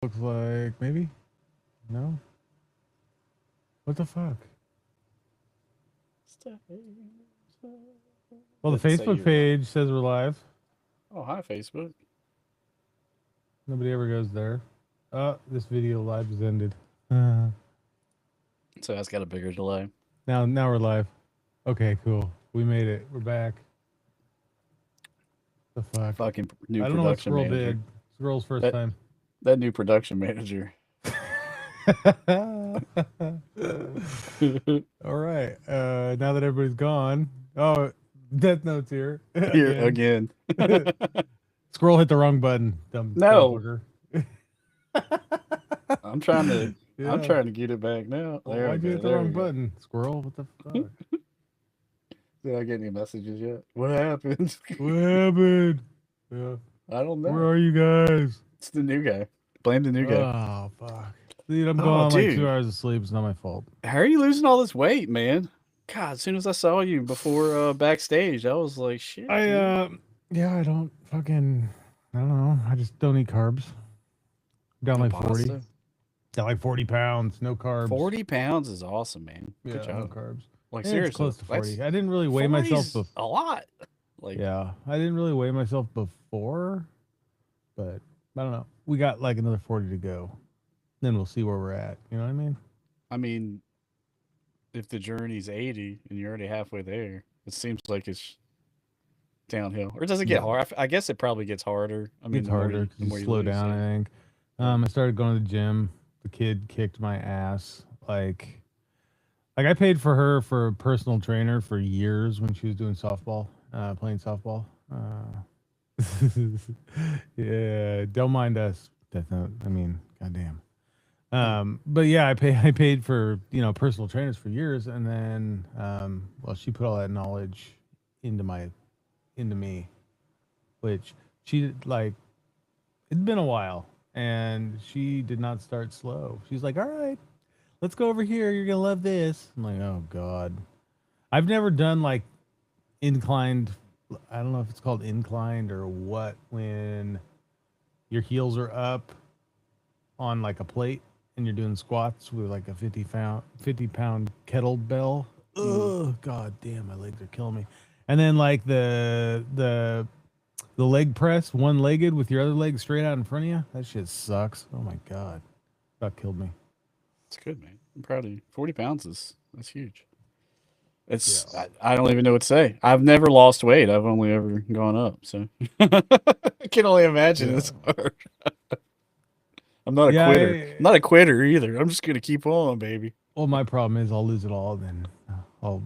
Looks like maybe. No. What the fuck? Well, the Doesn't say Facebook you're live. page says we're live. Oh, hi, Facebook. Nobody ever goes there. This video live has ended. Uh, So that's got a bigger delay. now we're live. Okay, cool. We made it. We're back. The fuck? Fucking new I don't know what production Squirrel manager. did. Squirrel's first That time. that new production manager. All right. Now that everybody's gone. Oh, Death Note's here Here again. again. Squirrel hit the wrong button. Dumb No, fucker. I'm trying to. I'm Yeah. trying to get it back now. Well, There we why'd you go. hit the There we wrong go. button, Squirrel? What the fuck? Did I get any messages yet? What happened? What happened? Yeah. I don't Where know. are you guys? It's the new guy. Blame the new guy. Oh fuck. Dude, I'm going Oh, on like 2 dude, hours of sleep. It's not my fault. how are you losing all this weight, man? God, as soon as I saw you before backstage, I was like, shit, I dude. yeah, I don't fucking I don't know. I just don't eat carbs. Down No like 40. pasta. Down like 40 pounds. No carbs. 40 pounds is awesome, man. Good Yeah, no job. carbs. Like, It's seriously, close to that's 40. I didn't really weigh myself 40's a lot. Like, yeah, I didn't really weigh myself before, but I don't know. We got like another 40 to go. Then we'll see where we're at. You know what I mean? I mean, if the journey's 80 and you're already halfway there, it seems like it's downhill. Or does it get Yeah. hard? I guess it probably gets harder. I mean, Gets harder because the you more you slow lose, down, I yeah. think. But I started going to the gym. The kid kicked my ass. Like I paid for her for a personal trainer for years when she was doing softball, playing softball. Yeah, don't mind us. Death Note. I mean, goddamn. But yeah, I paid for personal trainers for years, and then well, she put all that knowledge into into me, which she like. It'd been a while, and she did not start slow. She's like, "All right, let's go over here. You're gonna love this." I'm like, "Oh God." I've never done like inclined. I don't know if it's called inclined or what when your heels are up on like a plate and you're doing squats with like a 50 pound kettlebell. mm, Oh God damn, my legs are killing me. And then like the leg press, one legged with your other leg straight out in front of you. That shit sucks. Oh my God, that killed me. it's good, man. I'm proud of you. 40 pounds that's huge. It's Yeah. I don't even know what to say. I've never lost weight. I've only ever gone up. So I can only imagine Yeah. it's hard. I'm not a Yeah. quitter. I'm not a quitter either. I'm just gonna keep on, baby. Well, my problem is I'll lose it all, then I'll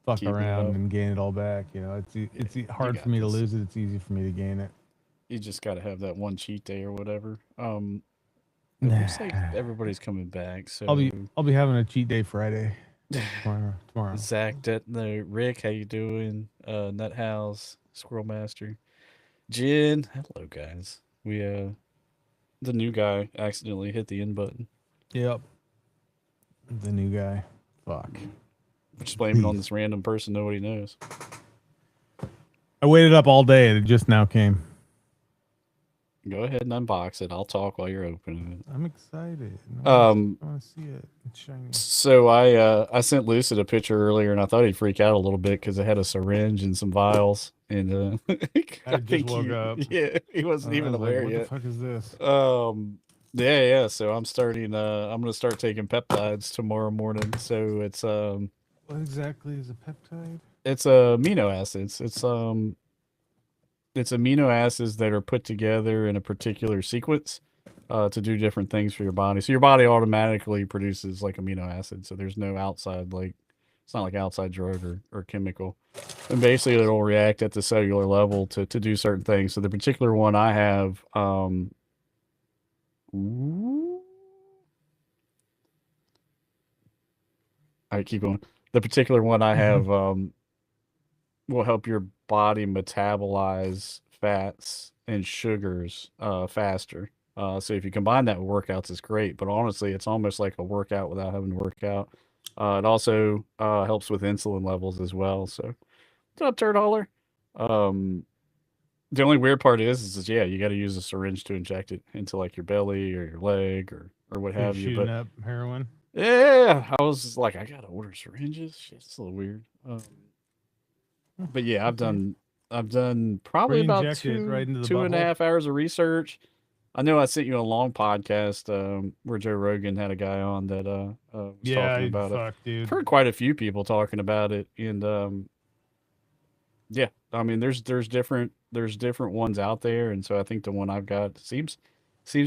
fuck Keeping it around up. and gain it all back. Yeah, you hard for got me to this. lose it. It's easy for me to gain it. You just got to have that one cheat day or whatever. It looks like Nah. everybody's coming back. I'll be So I'll be having a cheat day Friday tomorrow. Zach, Rick, how you doing? Nut House, Squirrel Master, Jen. Hello, guys. We the new guy accidentally hit the end button. Yep, the new guy. Fuck. Just blaming on this random person nobody knows. I waited up all day and it just now came. Go ahead and unbox it. I'll talk while you're opening I'm excited. it. I want to see it. It's shiny. So I sent Lucid a picture earlier, and I thought he'd freak out a little bit because it had a syringe and some vials, and I I just think woke up. yeah, he wasn't I even was like, aware what the yet. fuck is this? Yeah. So I'm starting. I'm gonna start taking peptides tomorrow morning. So What exactly is a peptide? it's amino acids. It's amino acids that are put together in a particular sequence to do different things for your body. So your body automatically produces like amino acids. So there's no outside like it's not like outside drug or chemical. And basically it'll react at the cellular level to do certain things. So the particular one I have, ooh, I keep going. The particular one I have will help your body metabolize fats and sugars faster. So if you combine that with workouts, it's great. But honestly, it's almost like a workout without having to work out. It also helps with insulin levels as well. So, what's up, Turd Holler? Um, The only weird part is yeah, you got to use a syringe to inject it into like your belly or your leg or what You're have you. shooting But up heroin. yeah, I was just like, I gotta order syringes. Shit, it's a little weird. But yeah, Okay. I've done Where probably you about inject it right into the two and a butthole. half hours of research. I know I sent you a long podcast where Joe Rogan had a guy on that was talking Yeah, about it. fuck, I've dude. heard quite a few people talking about it, and yeah, I mean, there's different ones out there, and so I think the one I've got seems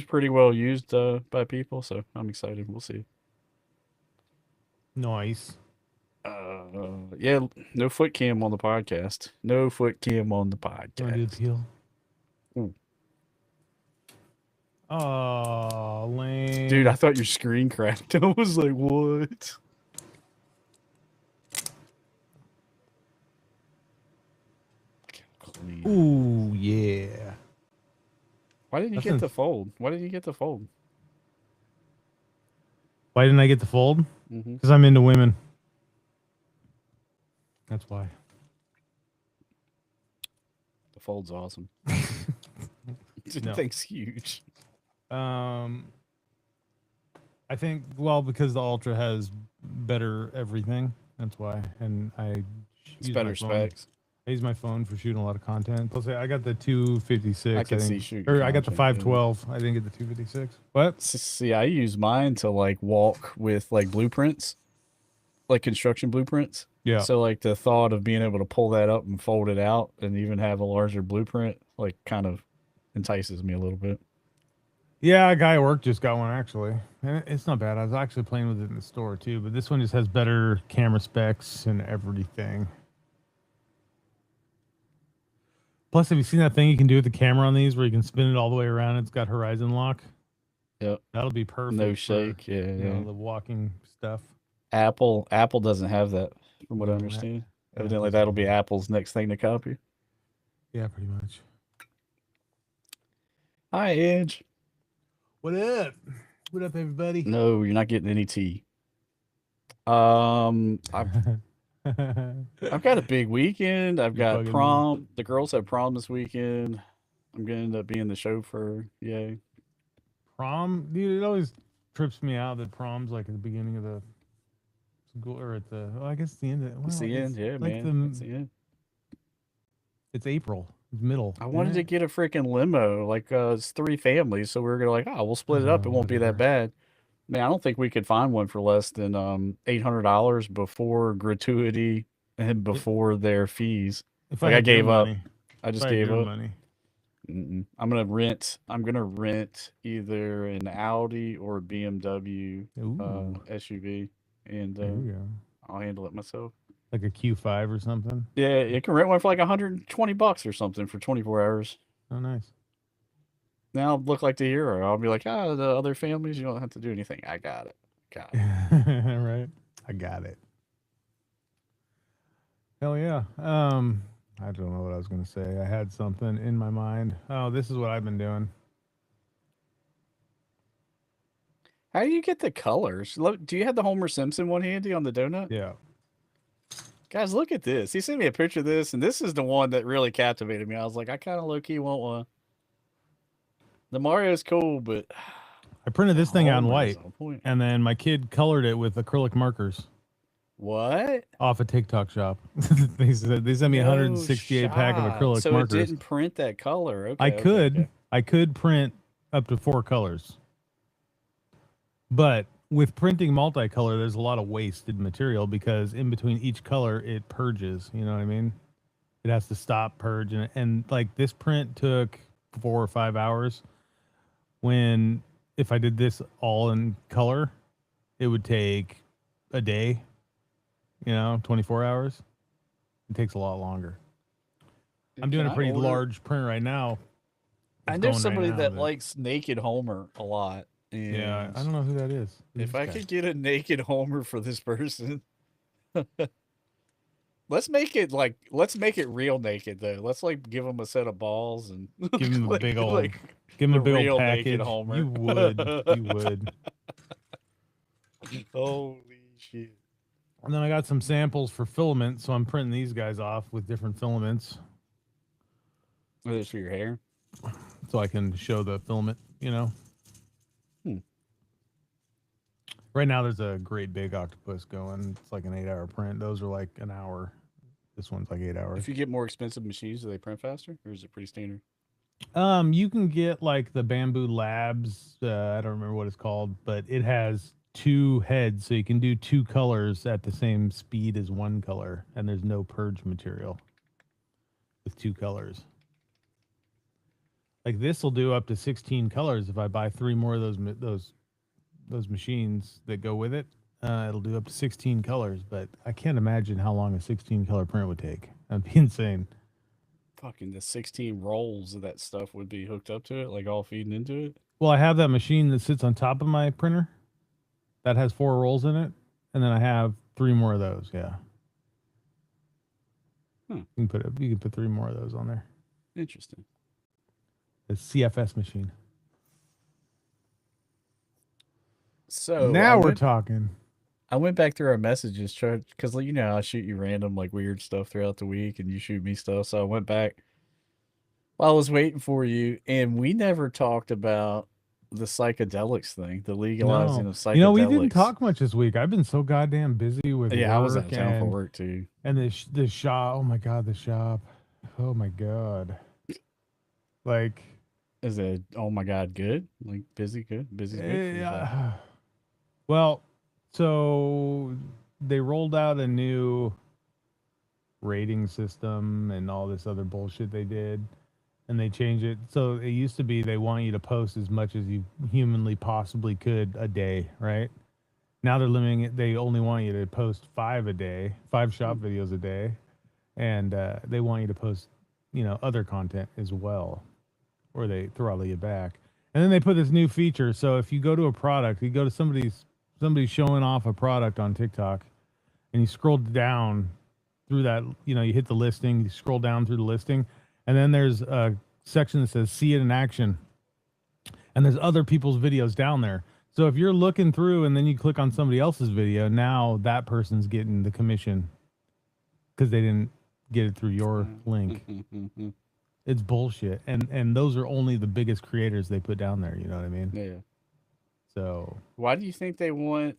pretty well used by people. So I'm excited. We'll see. Nice. Yeah, no foot cam on the podcast. No foot cam on the You want to do the podcast. peel? Ooh. Oh, lame. Dude, I thought your screen cracked. I was like, what? Clean. Ooh, yeah. Why didn't you get the fold? Why didn't you get the fold? Why didn't I get the fold? Mm-hmm. Because I'm into women. That's why. The fold's awesome. No. Thing's huge. I think because the Ultra has better everything. That's why, and It's better specs. I use my phone for shooting a lot of content. Plus, I got the 256. I can see think. shooting Or I got the content, yeah. 512. I didn't get the 256. What? See, I use mine to like walk with like blueprints, like construction blueprints. Yeah. So like the thought of being able to pull that up and fold it out and even have a larger blueprint, like kind of entices me a little bit. Yeah, a guy at work just got one actually, and it's not bad. I was actually playing with it in the store too, but this one just has better camera specs and everything. Plus, have you seen that thing you can do with the camera on these, where you can spin it all the way around? It's got horizon lock. Yep. That'll be perfect. No for, shake. Yeah, you yeah. know, the walking stuff. Apple doesn't have that, from what I No, understand. yeah, Evidently, doesn't that'll have be that. Apple's next thing to copy. Yeah, pretty much. Hi, Edge. What up? What up, everybody? No, you're not getting any tea. I've got a big weekend. I've got fucking- prom. The girls have prom this weekend. I'm gonna end up being the chauffeur. Yay. Prom, dude. It always trips me out that prom's like at the beginning of the school, or at the. Well, I guess the end. Of, well, It's the end, yeah, like man. It's the end. It's April. It's middle. I wanted to get a freaking limo. Like it's 3 families, so we were gonna like, we'll split it up. It won't be that bad. Man, I don't think we could find one for less than $800 before gratuity and before their fees. If Like, I gave up. I just gave up. Money. I'm gonna rent either an Audi or a BMW SUV, and There you go. I'll handle it myself. Like a Q5 or something. Yeah, you can rent one for like $120 or something for 24 hours. Oh, nice. Now I'll look like the hero. I'll be like, the other families, you don't have to do anything. I got it. Right. I got it. Hell yeah. I don't know what I was gonna say. I had something in my mind. Oh, this is what I've been doing. How do you get the colors? Do you have the Homer Simpson one handy on the donut? Yeah. Guys, look at this. He sent me a picture of this, and this is the one that really captivated me. I was like, I kind of low-key want one. The Mario's cool, but I printed this thing out in Homer's white, on point. and then my kid colored it with acrylic markers. What? Off a TikTok shop. they sent me 168 pack of acrylic markers. So it didn't print that color. Okay, I could print up to 4 colors. But with printing multicolor, there's a lot of wasted material because in between each color it purges, you know what I mean? It has to stop, purge, and like this print took 4 or 5 hours, when if I did this all in color, it would take a day, 24 hours. It takes a lot longer. I'm doing a pretty large print right now. I know somebody that likes Naked Homer a lot. Yeah, I don't know who that is. If I could get a Naked Homer for this person, let's make it real naked though. Let's like give him a set of balls and give him a big old, give him a big old package. Homer. You would. Holy shit! And then I got some samples for filament, so I'm printing these guys off with different filaments. Whether it's for your hair. so I can show the filament. Hmm. Right now, there's a great big octopus going. It's like an 8-hour print. Those are like an hour. This one's like 8 hours. If you get more expensive machines, do they print faster, or is it pretty standard? You can get like the Bamboo Labs. I don't remember what it's called, but it has 2 heads, so you can do 2 colors at the same speed as 1 color, and there's no purge material with 2 colors. Like this will do up to 16 colors if I buy 3 more of those machines that go with it. It'll do up to 16 colors, but I can't imagine how long a 16 color print would take. That'd be insane. Fucking the 16 rolls of that stuff would be hooked up to it, like all feeding into it. Well, I have that machine that sits on top of my printer that has 4 rolls in it, and then I have 3 more of those. Yeah, you can put 3 more of those on there. Interesting. The CFS machine. So now we're talking. I went back through our messages, because I shoot you random like weird stuff throughout the week, and you shoot me stuff. So I went back while I was waiting for you, and we never talked about the psychedelics thing, the legalizing of psychedelics. We didn't talk much this week. I've been so goddamn busy with work. I was out of town for work too. And the shop. Oh my god, the shop. Oh my god. Like, is it? Oh my god, good. Like busy, good, busy. Yeah. Well, so they rolled out a new rating system and all this other bullshit they did, and they changed it. So it used to be they want you to post as much as you humanly possibly could a day, right? Now they're limiting it. They only want you to post 5 a day, 5 shop videos a day, and they want you to post, other content as well, or they throttle you back. And then they put this new feature. So if you go to a product, you go to somebody showing off a product on TikTok, and you scroll down through that, you hit the listing, you scroll down through the listing, and then there's a section that says see it in action. And there's other people's videos down there. So if you're looking through and then you click on somebody else's video, now that person's getting the commission because they didn't get it through your link. It's bullshit. And those are only the biggest creators they put down there. You know what I mean? Yeah. So why do you think they want?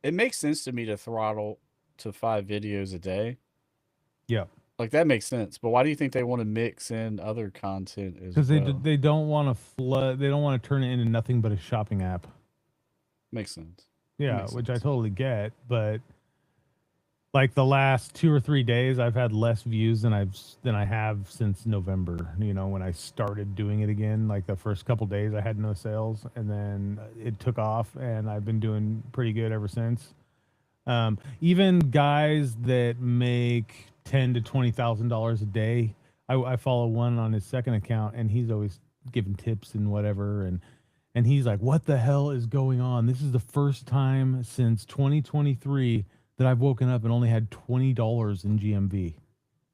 It makes sense to me to throttle to 5 videos a day. Yeah. Like that makes sense. But why do you think they want to mix in other content as well? Because they don't want to flood. They don't want to turn it into nothing but a shopping app. Makes sense. Yeah, which I totally get, but like the last 2 or 3 days, I've had less views than I have since November. When I started doing it again, like the first couple days, I had no sales, and then it took off, and I've been doing pretty good ever since. Even guys that make $10,000 to $20,000 a day, I follow one on his second account, and he's always giving tips and whatever, and he's like, "What the hell is going on? This is the first time since 2023." that I've woken up and only had $20 in GMV.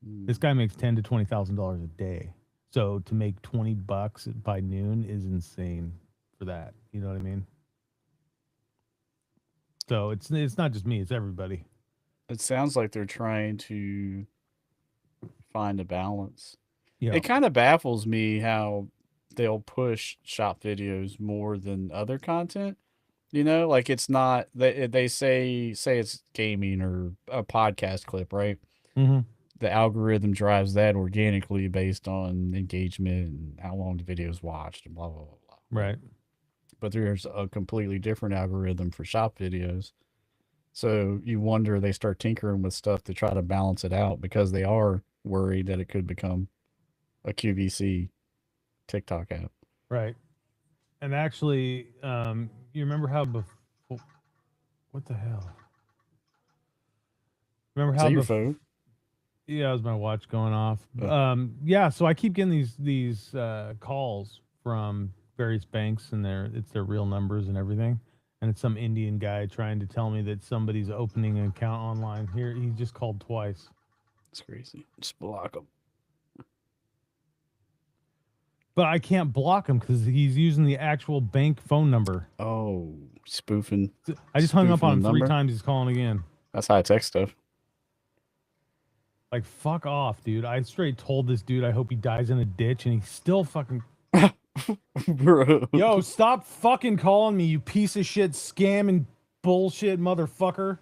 This guy makes $10,000 to $20,000 a day. So to make $20 by noon is insane for that. You know what I mean? So it's not just me, it's everybody. It sounds like they're trying to find a balance. Yeah. It kind of baffles me how they'll push shop videos more than other content. Like it's not they say it's gaming or a podcast clip, right? Mm-hmm. The algorithm drives that organically based on engagement and how long the video is watched and blah, blah, blah, blah. Right. But there's a completely different algorithm for shop videos. So you wonder they start tinkering with stuff to try to balance it out because they are worried that it could become a QVC TikTok app. Right. And actually, you remember how before? What the hell? Remember how your phone? Yeah, it was my watch going off. Yeah, so I keep getting these calls from various banks, and it's their real numbers and everything. And it's some Indian guy trying to tell me that somebody's opening an account online. Here, he just called twice. It's crazy. Just block him. But I can't block him because he's using the actual bank phone number. Oh, spoofing. I just hung up on him 3 times. He's calling again. That's high tech stuff. Like, fuck off, dude. I straight told this dude I hope he dies in a ditch, and he still fucking. Bro. Yo, stop fucking calling me, you piece of shit, scam and bullshit motherfucker.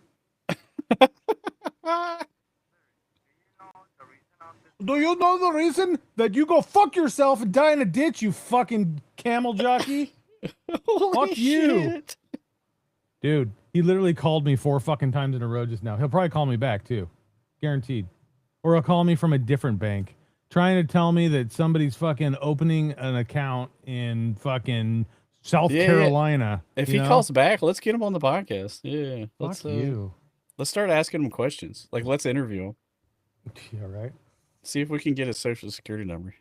Do you know the reason that you go fuck yourself and die in a ditch, you fucking camel jockey? Holy Fuck you. shit. Dude, he literally called me 4 fucking times in a row just now. He'll probably call me back too. Guaranteed. Or he'll call me from a different bank trying to tell me that somebody's fucking opening an account in fucking South Carolina. If you he know? calls back, let's get him on the podcast. Yeah. Fuck you. Let's start asking him questions. Like, let's interview him. Yeah, right. See if we can get his social security number.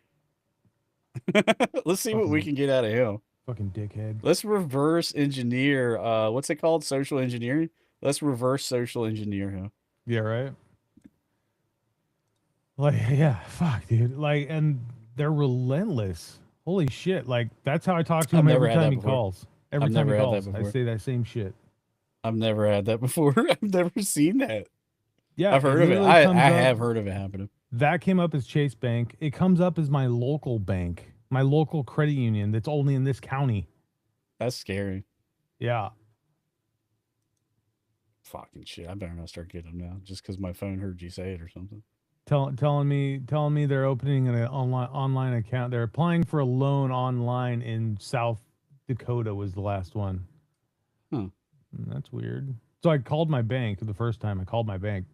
Let's see what we Fucking- can get out of him. Fucking dickhead. Let's reverse engineer. What's it called? Social engineering. Let's reverse social engineer him. Yeah, right. Like, yeah, fuck, dude. Like, and they're relentless. Holy shit. Like, that's how I talk to I've him never every had time that he before. calls. Every I've time he never had that calls, I before. say that same shit. I've never had that before. I've never seen that. Yeah, I've heard of it. literally I comes up- have heard of it happening. That came up as Chase Bank. It comes up as my local bank, my local credit union that's only in this county. That's scary. Yeah. Fucking shit. I better not start getting them now just because my phone heard you say it or something. Telling me they're opening an online account. They're applying for a loan online in South Dakota was the last one. Huh. That's weird. So I called my bank the first time. I called my bank,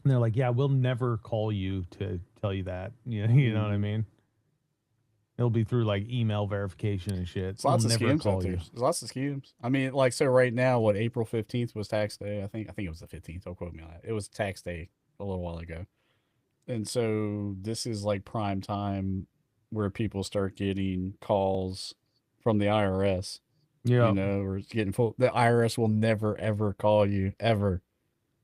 and they're like, "Yeah, we'll never call you to tell you that." You know what I mean? It'll be through like email verification and shit. There's lots of We'll never schemes out call there. you. There's lots of schemes. I mean, like, so right now, what, April 15th was tax day? I think it was the 15th. Don't quote me on that. It was tax day a little while ago. And so this is like prime time where people start getting calls from the IRS. Yeah. You know, or getting full. The IRS will never ever call you ever.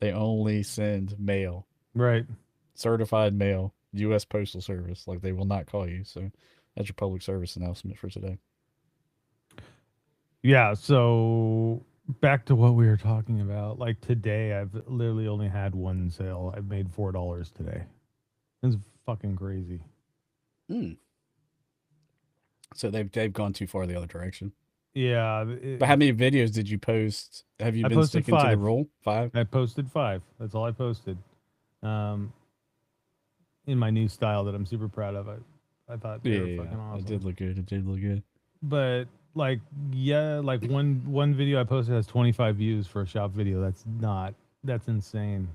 They only send mail, Right. certified mail, U.S. Postal Service. Like, they will not call you. So that's your public service announcement for today. Yeah, so back to what we were talking about. Like today, I've literally only had one sale. I've made $4 today. It's fucking crazy. So they've gone too far the other direction. Yeah, But how many videos did you post? Have you I been posted sticking to the 5. rule? 5? I posted 5. That's all I posted. In my new style that I'm super proud of. I thought they were fucking awesome. It did look good. It did look good. But like, yeah, like one video I posted has 25 views for a shop video. That's insane.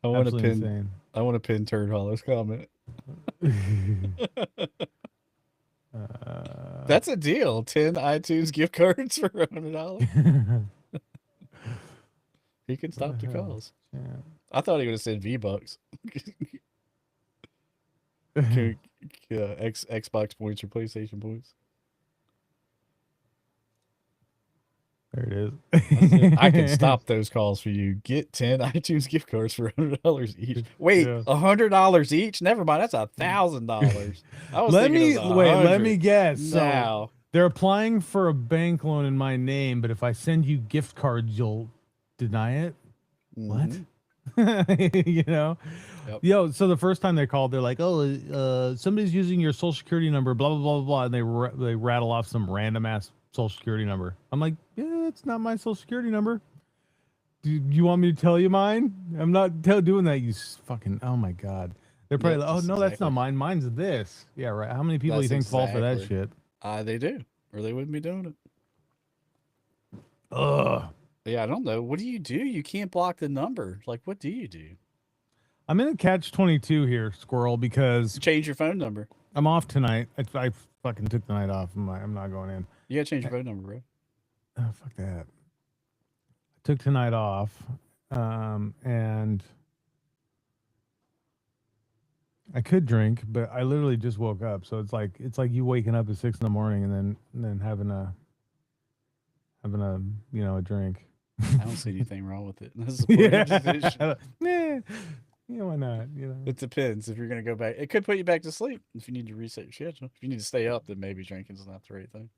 I want to Absolutely pin. I want to pin Turd Hollow's comment. insane. That's a deal. 10 iTunes gift cards for $100. He can stop the hell? calls. Yeah. I thought he would have said V-Bucks. Xbox points or PlayStation points. There it is. I can stop those calls for you. Get 10 iTunes gift cards for $100 each. Wait, Yeah. $100 each? Never mind. That's $1,000. I was Let thinking me it was wait. Let 100. me guess. So Now, they're applying for a bank loan in my name, but if I send you gift cards, you'll deny it. What? You know? Yep. Yo, so the first time they called, they're like, "Oh, somebody's using your social security number, blah blah blah blah," and they rattle off some random ass social security number. I'm like, "Yeah, it's not my social security number. Do you want me to tell you mine? I'm not doing that. You fucking. Oh my god." They're probably Yep, like, "Oh that's no, that's exactly- not mine. Mine's this." Yeah, right. How many people do you That's think fall for that exactly- shit? They do, or they wouldn't be doing it. Ugh. Yeah, I don't know. What do? You can't block the number. Like, what do you do? I'm in a catch-22 here, Squirrel, because Change your phone number. I'm off tonight. I fucking took the night off. I'm not going in. You gotta change your phone number, bro. Oh, fuck that. I took tonight off, and I could drink, but I literally just woke up. So it's like you waking up at 6 in the morning and then having a a drink. I don't see anything wrong with it. That's a important decision. Yeah, why not? You know. It depends if you're gonna go back. It could put you back to sleep if you need to reset your schedule. If you need to stay up, then maybe drinking's not the right thing.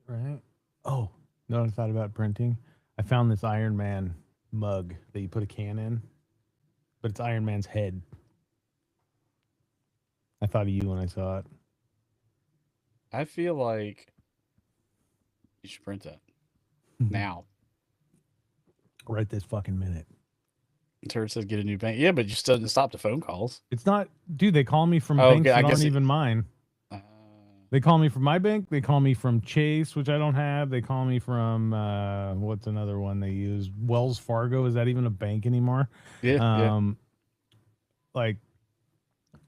Right. Oh, know what I thought about printing? I found this Iron Man mug that you put a can in. but it's Iron Man's head. I thought of you when I saw it. I feel like you should print that now. Right this fucking minute. Turd says get a new bank. Yeah, but you still didn't stop the phone calls. It's not, dude. They call me from Oh, banks okay, I that guess aren't it- even mine. They call me from my bank. They call me from Chase, which I don't have. They call me from what's another one they use? Wells Fargo. Is that even a bank anymore? yeah. Like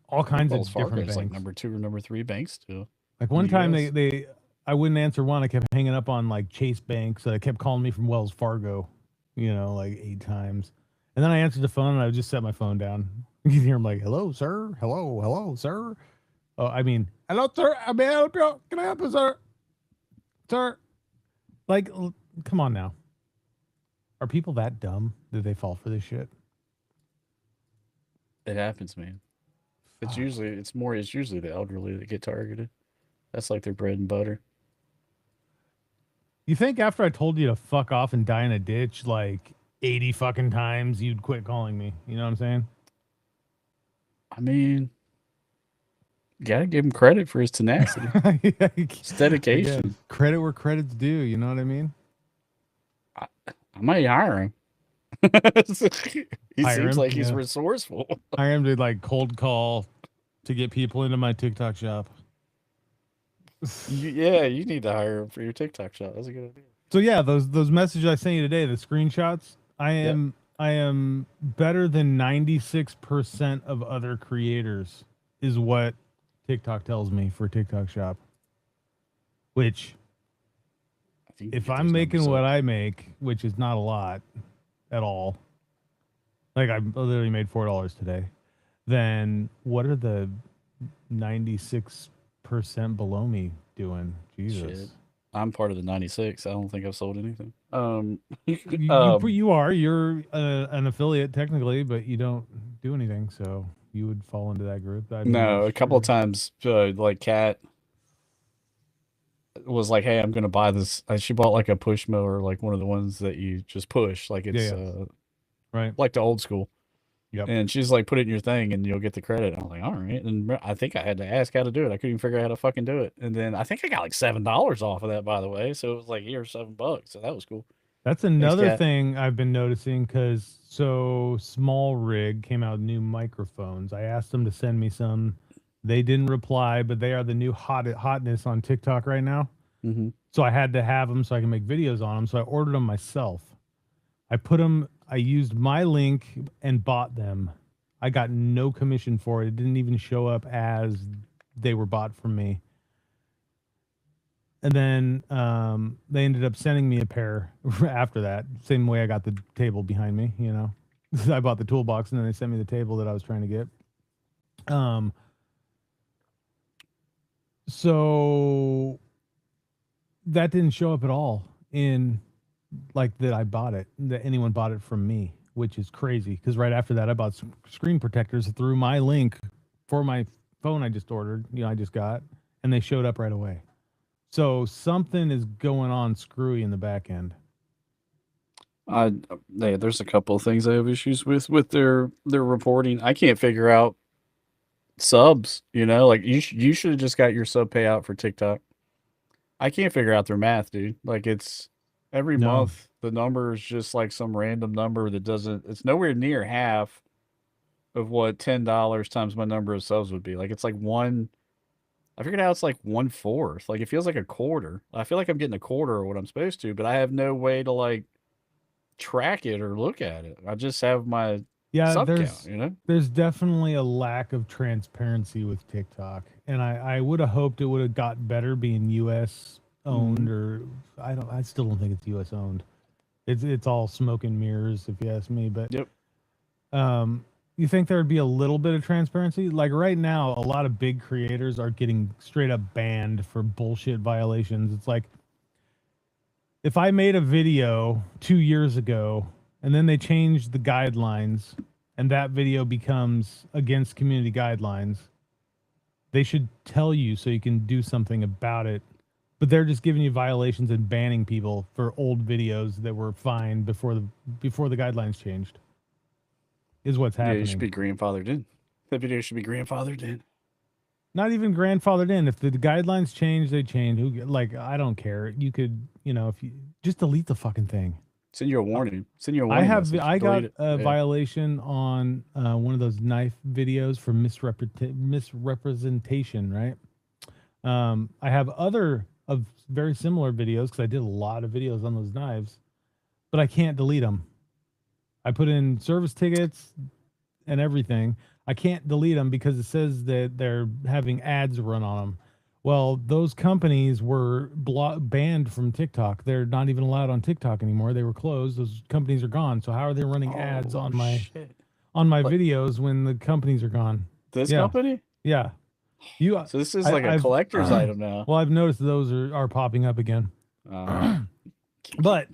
all kinds Wells of Fargo different is banks. like number 2 or number 3 banks still. Like one the time US. they I wouldn't answer one. I kept hanging up on like Chase Bank, so they kept calling me from Wells Fargo, like 8 times. And then I answered the phone and I would just set my phone down. You can hear them like, "Hello, sir. Hello, sir." Oh, I mean, "Hello, sir. I may I help you? Can I help you, sir? Sir." Like, come on now. Are people that dumb that they fall for this shit? It happens, man. It's Fuck. usually the elderly that get targeted. That's like their bread and butter. You think after I told you to fuck off and die in a ditch like 80 fucking times, you'd quit calling me? You know what I'm saying? I mean, you gotta give him credit for his tenacity. It's dedication. Again, credit where credit's due. You know what I mean? I might hire him. He Hire seems him, like he's yeah. resourceful. I am to like cold call to get people into my TikTok shop. You need to hire him for your TikTok shop. That's a good idea. So yeah, those messages I sent you today, the screenshots, I am better than 96% of other creators is what TikTok tells me for TikTok shop. Which I think if I'm making what I make, which is not a lot at all, like I literally made $4 today, then what are the 96% below me doing? Jesus. Shit. I'm part of the 96. I don't think I've sold anything. You're an affiliate technically, but you don't do anything, so you would fall into that group. No, a couple of times, like Kat was like, "Hey, I'm gonna buy this." She bought like a push mower, like one of the ones that you just push, like it's right, like the old school. Yep. And she's like, "Put it in your thing, and you'll get the credit." I was like, "All right." And I think I had to ask how to do it. I couldn't even figure out how to fucking do it. And then I think I got like $7 off of that, by the way. So it was like here, $7. So that was cool. That's another Kat. thing I've been noticing because Small Rig came out with new microphones. I asked them to send me some. They didn't reply, but they are the new hotness on TikTok right now. Mm-hmm. So I had to have them so I can make videos on them. So I ordered them myself. I used my link and bought them. I got no commission for it. It didn't even show up as they were bought from me. And then they ended up sending me a pair after that. Same way I got the table behind me, I bought the toolbox and then they sent me the table that I was trying to get. So that didn't show up at all in like that I bought it, that anyone bought it from me, which is crazy because right after that I bought some screen protectors through my link for my phone I just ordered, I just got, and they showed up right away. So something is going on screwy in the back end. There's a couple of things I have issues with their reporting. I can't figure out subs. Like you should have just got your sub payout for TikTok. I can't figure out their math, dude. Like it's every month the number is just like some random number that doesn't. It's nowhere near half of what $10 times my number of subs would be. Like it's like one. I figured out it's like 1/4. Like it feels like a quarter. I feel like I'm getting a quarter of what I'm supposed to, but I have no way to like track it or look at it. I just have my sub count, There's definitely a lack of transparency with TikTok. And I would have hoped it would have got better being US owned, or I still don't think it's US owned. It's all smoke and mirrors if you ask me, but yep. You think there would be a little bit of transparency? Like right now, a lot of big creators are getting straight up banned for bullshit violations. It's like if I made a video 2 years ago and then they changed the guidelines and that video becomes against community guidelines, they should tell you so you can do something about it. But they're just giving you violations and banning people for old videos that were fine before the guidelines changed. is what's Yeah, happening. you should be grandfathered in. That video should be grandfathered in. Not even grandfathered in. If the guidelines change, they change. Like, I don't care. You could, if you just delete the fucking thing. Send you a warning. Send you a warning. I got Delete it. a violation on one of those knife videos for misrepresentation, right? I have other of very similar videos because I did a lot of videos on those knives, but I can't delete them. I put in service tickets and everything. I can't delete them because it says that they're having ads run on them. Well, those companies were banned from TikTok. They're not even allowed on TikTok anymore. They were closed. Those companies are gone. So how are they running ads on my videos when the companies are gone? This company? Yeah. So this is like a collector's item now. Well, I've noticed those are popping up again. But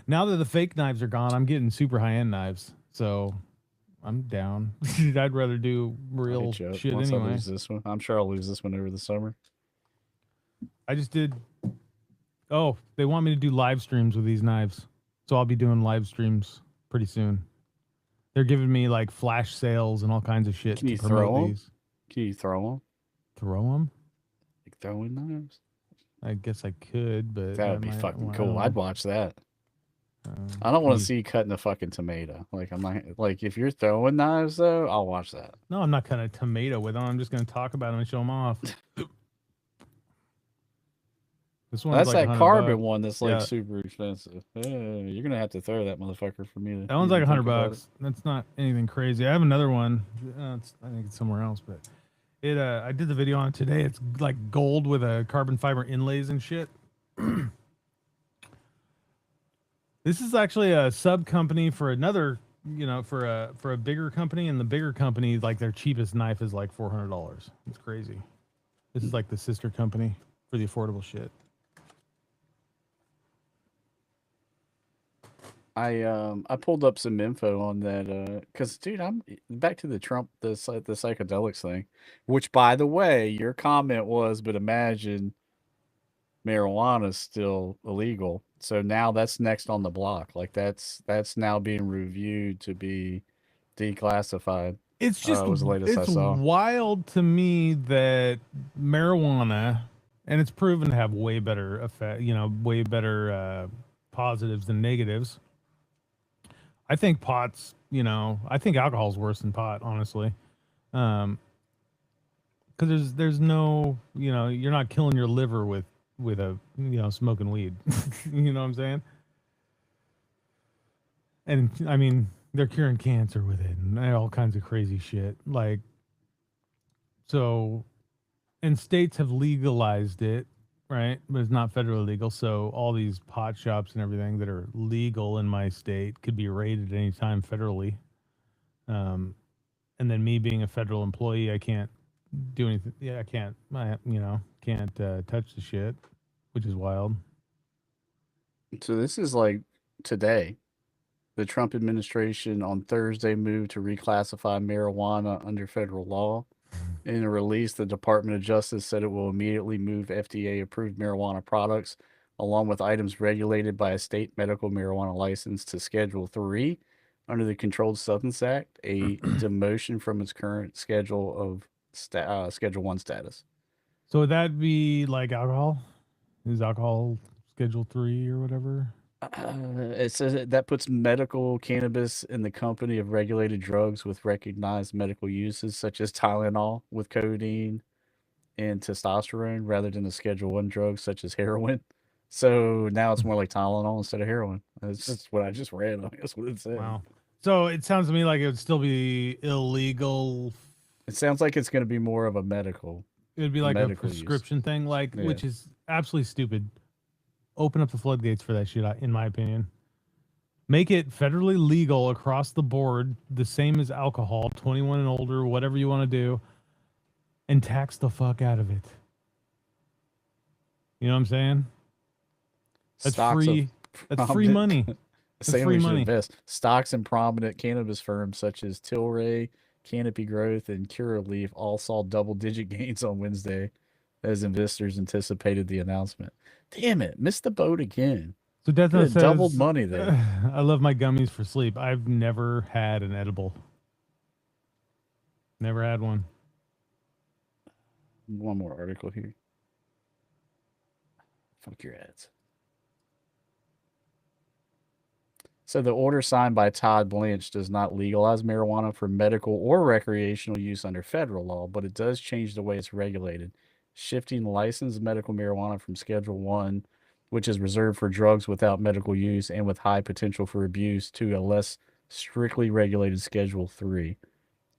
now that the fake knives are gone, I'm getting super high-end knives. So I'm down. I'd rather do real shit anyway. I lose this one. I'm sure I'll lose this one over the summer. I just did. Oh, they want me to do live streams with these knives. So I'll be doing live streams pretty soon. They're giving me like flash sales and all kinds of shit. Can you throw them? Can you throw them? Throw them? Like throwing knives? I guess I could, but that would be fucking cool. I'd watch that. I don't want to see you cutting a fucking tomato. Like I'm not like if you're throwing knives though, I'll watch that. No, I'm not cutting a tomato with them. I'm just gonna talk about them and show them off. This one's that's like that carbon one that's like super expensive. You're gonna have to throw that motherfucker for me. That one's like $100. That's not anything crazy. I have another one. I think it's somewhere else, but I did the video on it today. It's like gold with a carbon fiber inlays and shit. This is actually a sub company for another, for a bigger company, and the bigger company, like their cheapest knife is like $400. It's crazy. This is like the sister company for the affordable shit. I pulled up some info on that because dude, I'm back to the Trump the psychedelics thing, which by the way, your comment was, but imagine marijuana is still illegal. So now that's next on the block. Like that's now being reviewed to be declassified. It's just was the latest I saw. Wild to me that marijuana, and it's proven to have way better effect, way better positives than negatives. I think pot's, I think alcohol's worse than pot, honestly. Because there's no, you're not killing your liver with a, smoking weed. You know what I'm saying? And I mean, they're curing cancer with it and all kinds of crazy shit. Like, so, and states have legalized it, right? But it's not federally legal. So all these pot shops and everything that are legal in my state could be raided anytime federally. And then me being a federal employee, I can't do anything. Yeah, I can't, can't touch the shit, which is wild. So this is like today. The Trump administration on Thursday moved to reclassify marijuana under federal law. In a release, the Department of Justice said it will immediately move FDA-approved marijuana products, along with items regulated by a state medical marijuana license, to Schedule 3 under the Controlled Substance Act, a demotion from its current schedule of Schedule 1 status. So would that be like alcohol? Is alcohol Schedule 3 or whatever? It says that puts medical cannabis in the company of regulated drugs with recognized medical uses, such as Tylenol with codeine and testosterone, rather than a Schedule 1 drug such as heroin. So now it's more like Tylenol instead of heroin. That's just what I just read. That's what it said. Wow. So it sounds to me like it would still be illegal. It sounds like it's going to be more of a medical. It would be like a prescription thing, which is absolutely stupid. Open up the floodgates for that shit, in my opinion. Make it federally legal across the board, the same as alcohol, 21 and older, whatever you want to do, and tax the fuck out of it. You know what I'm saying? That's free. That's free money. That's free money. Stocks in prominent cannabis firms such as Tilray, Canopy Growth, and Curaleaf all saw double-digit gains on Wednesday as investors anticipated the announcement. Damn it, missed the boat again. So Death Note says, doubled money there. I love my gummies for sleep. I've never had an edible. Never had one. One more article here. Fuck your ads. So the order signed by Todd Blanche does not legalize marijuana for medical or recreational use under federal law, but it does change the way it's regulated, shifting licensed medical marijuana from Schedule 1, which is reserved for drugs without medical use and with high potential for abuse, to a less strictly regulated Schedule 3.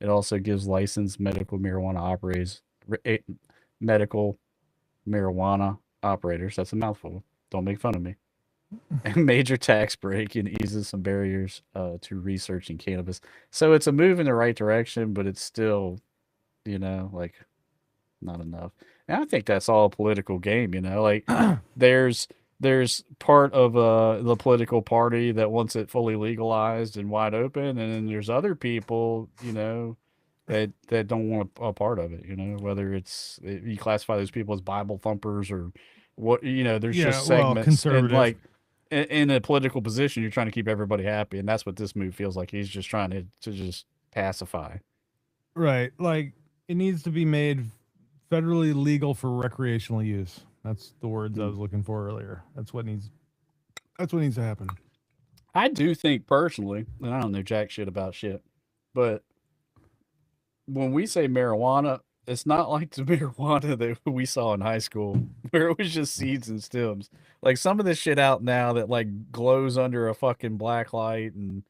It also gives licensed medical marijuana operators, medical marijuana operators, that's a mouthful, don't make fun of me, a major tax break and eases some barriers to researching cannabis. So it's a move in the right direction, but it's still, like not enough. And I think that's all a political game, like there's part of the political party that wants it fully legalized and wide open, and then there's other people, that don't want a part of it, whether you classify those people as Bible thumpers or what, there's just segments conservative. and like in a political position, you're trying to keep everybody happy, and that's what this move feels like. He's just trying to just pacify. Right. Like it needs to be made federally legal for recreational use. That's the words I was looking for earlier. That's what needs to happen. I do think personally, and I don't know jack shit about shit, but when we say marijuana, it's not like the marijuana that we saw in high school where it was just seeds and stems. Like some of this shit out now that like glows under a fucking black light, and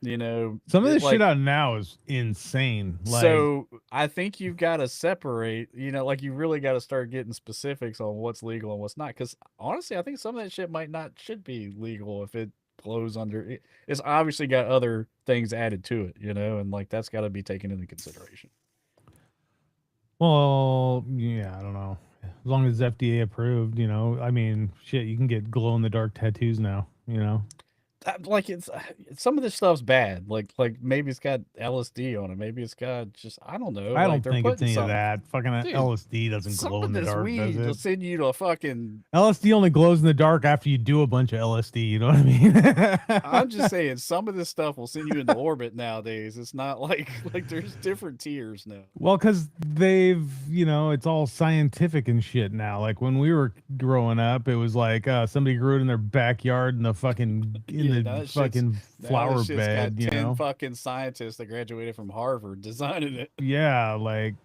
some of this shit out now is insane. Like, so I think you've got to separate, like you really got to start getting specifics on what's legal and what's not. Because honestly, I think some of that shit should be legal if it glows under it. It's obviously got other things added to it, and like that's got to be taken into consideration. Well, yeah, I don't know. As long as it's FDA approved, I mean, shit, you can get glow in the dark tattoos now, Like it's some of this stuff's bad. Like maybe it's got LSD on it. Maybe it's got just I don't know. I like don't think it's any of that. Fucking Dude, LSD doesn't glow in the dark. Weed does will it? send you to a fucking. LSD only glows in the dark after you do a bunch of LSD. You know what I mean? I'm just saying, some of this stuff will send you into orbit nowadays. It's not like there's different tiers now. Well, because they've, it's all scientific and shit now. Like when we were growing up, it was like somebody grew it in their backyard in the fucking fucking flower bed. Got 10 fucking scientists that graduated from Harvard designing it. Yeah, like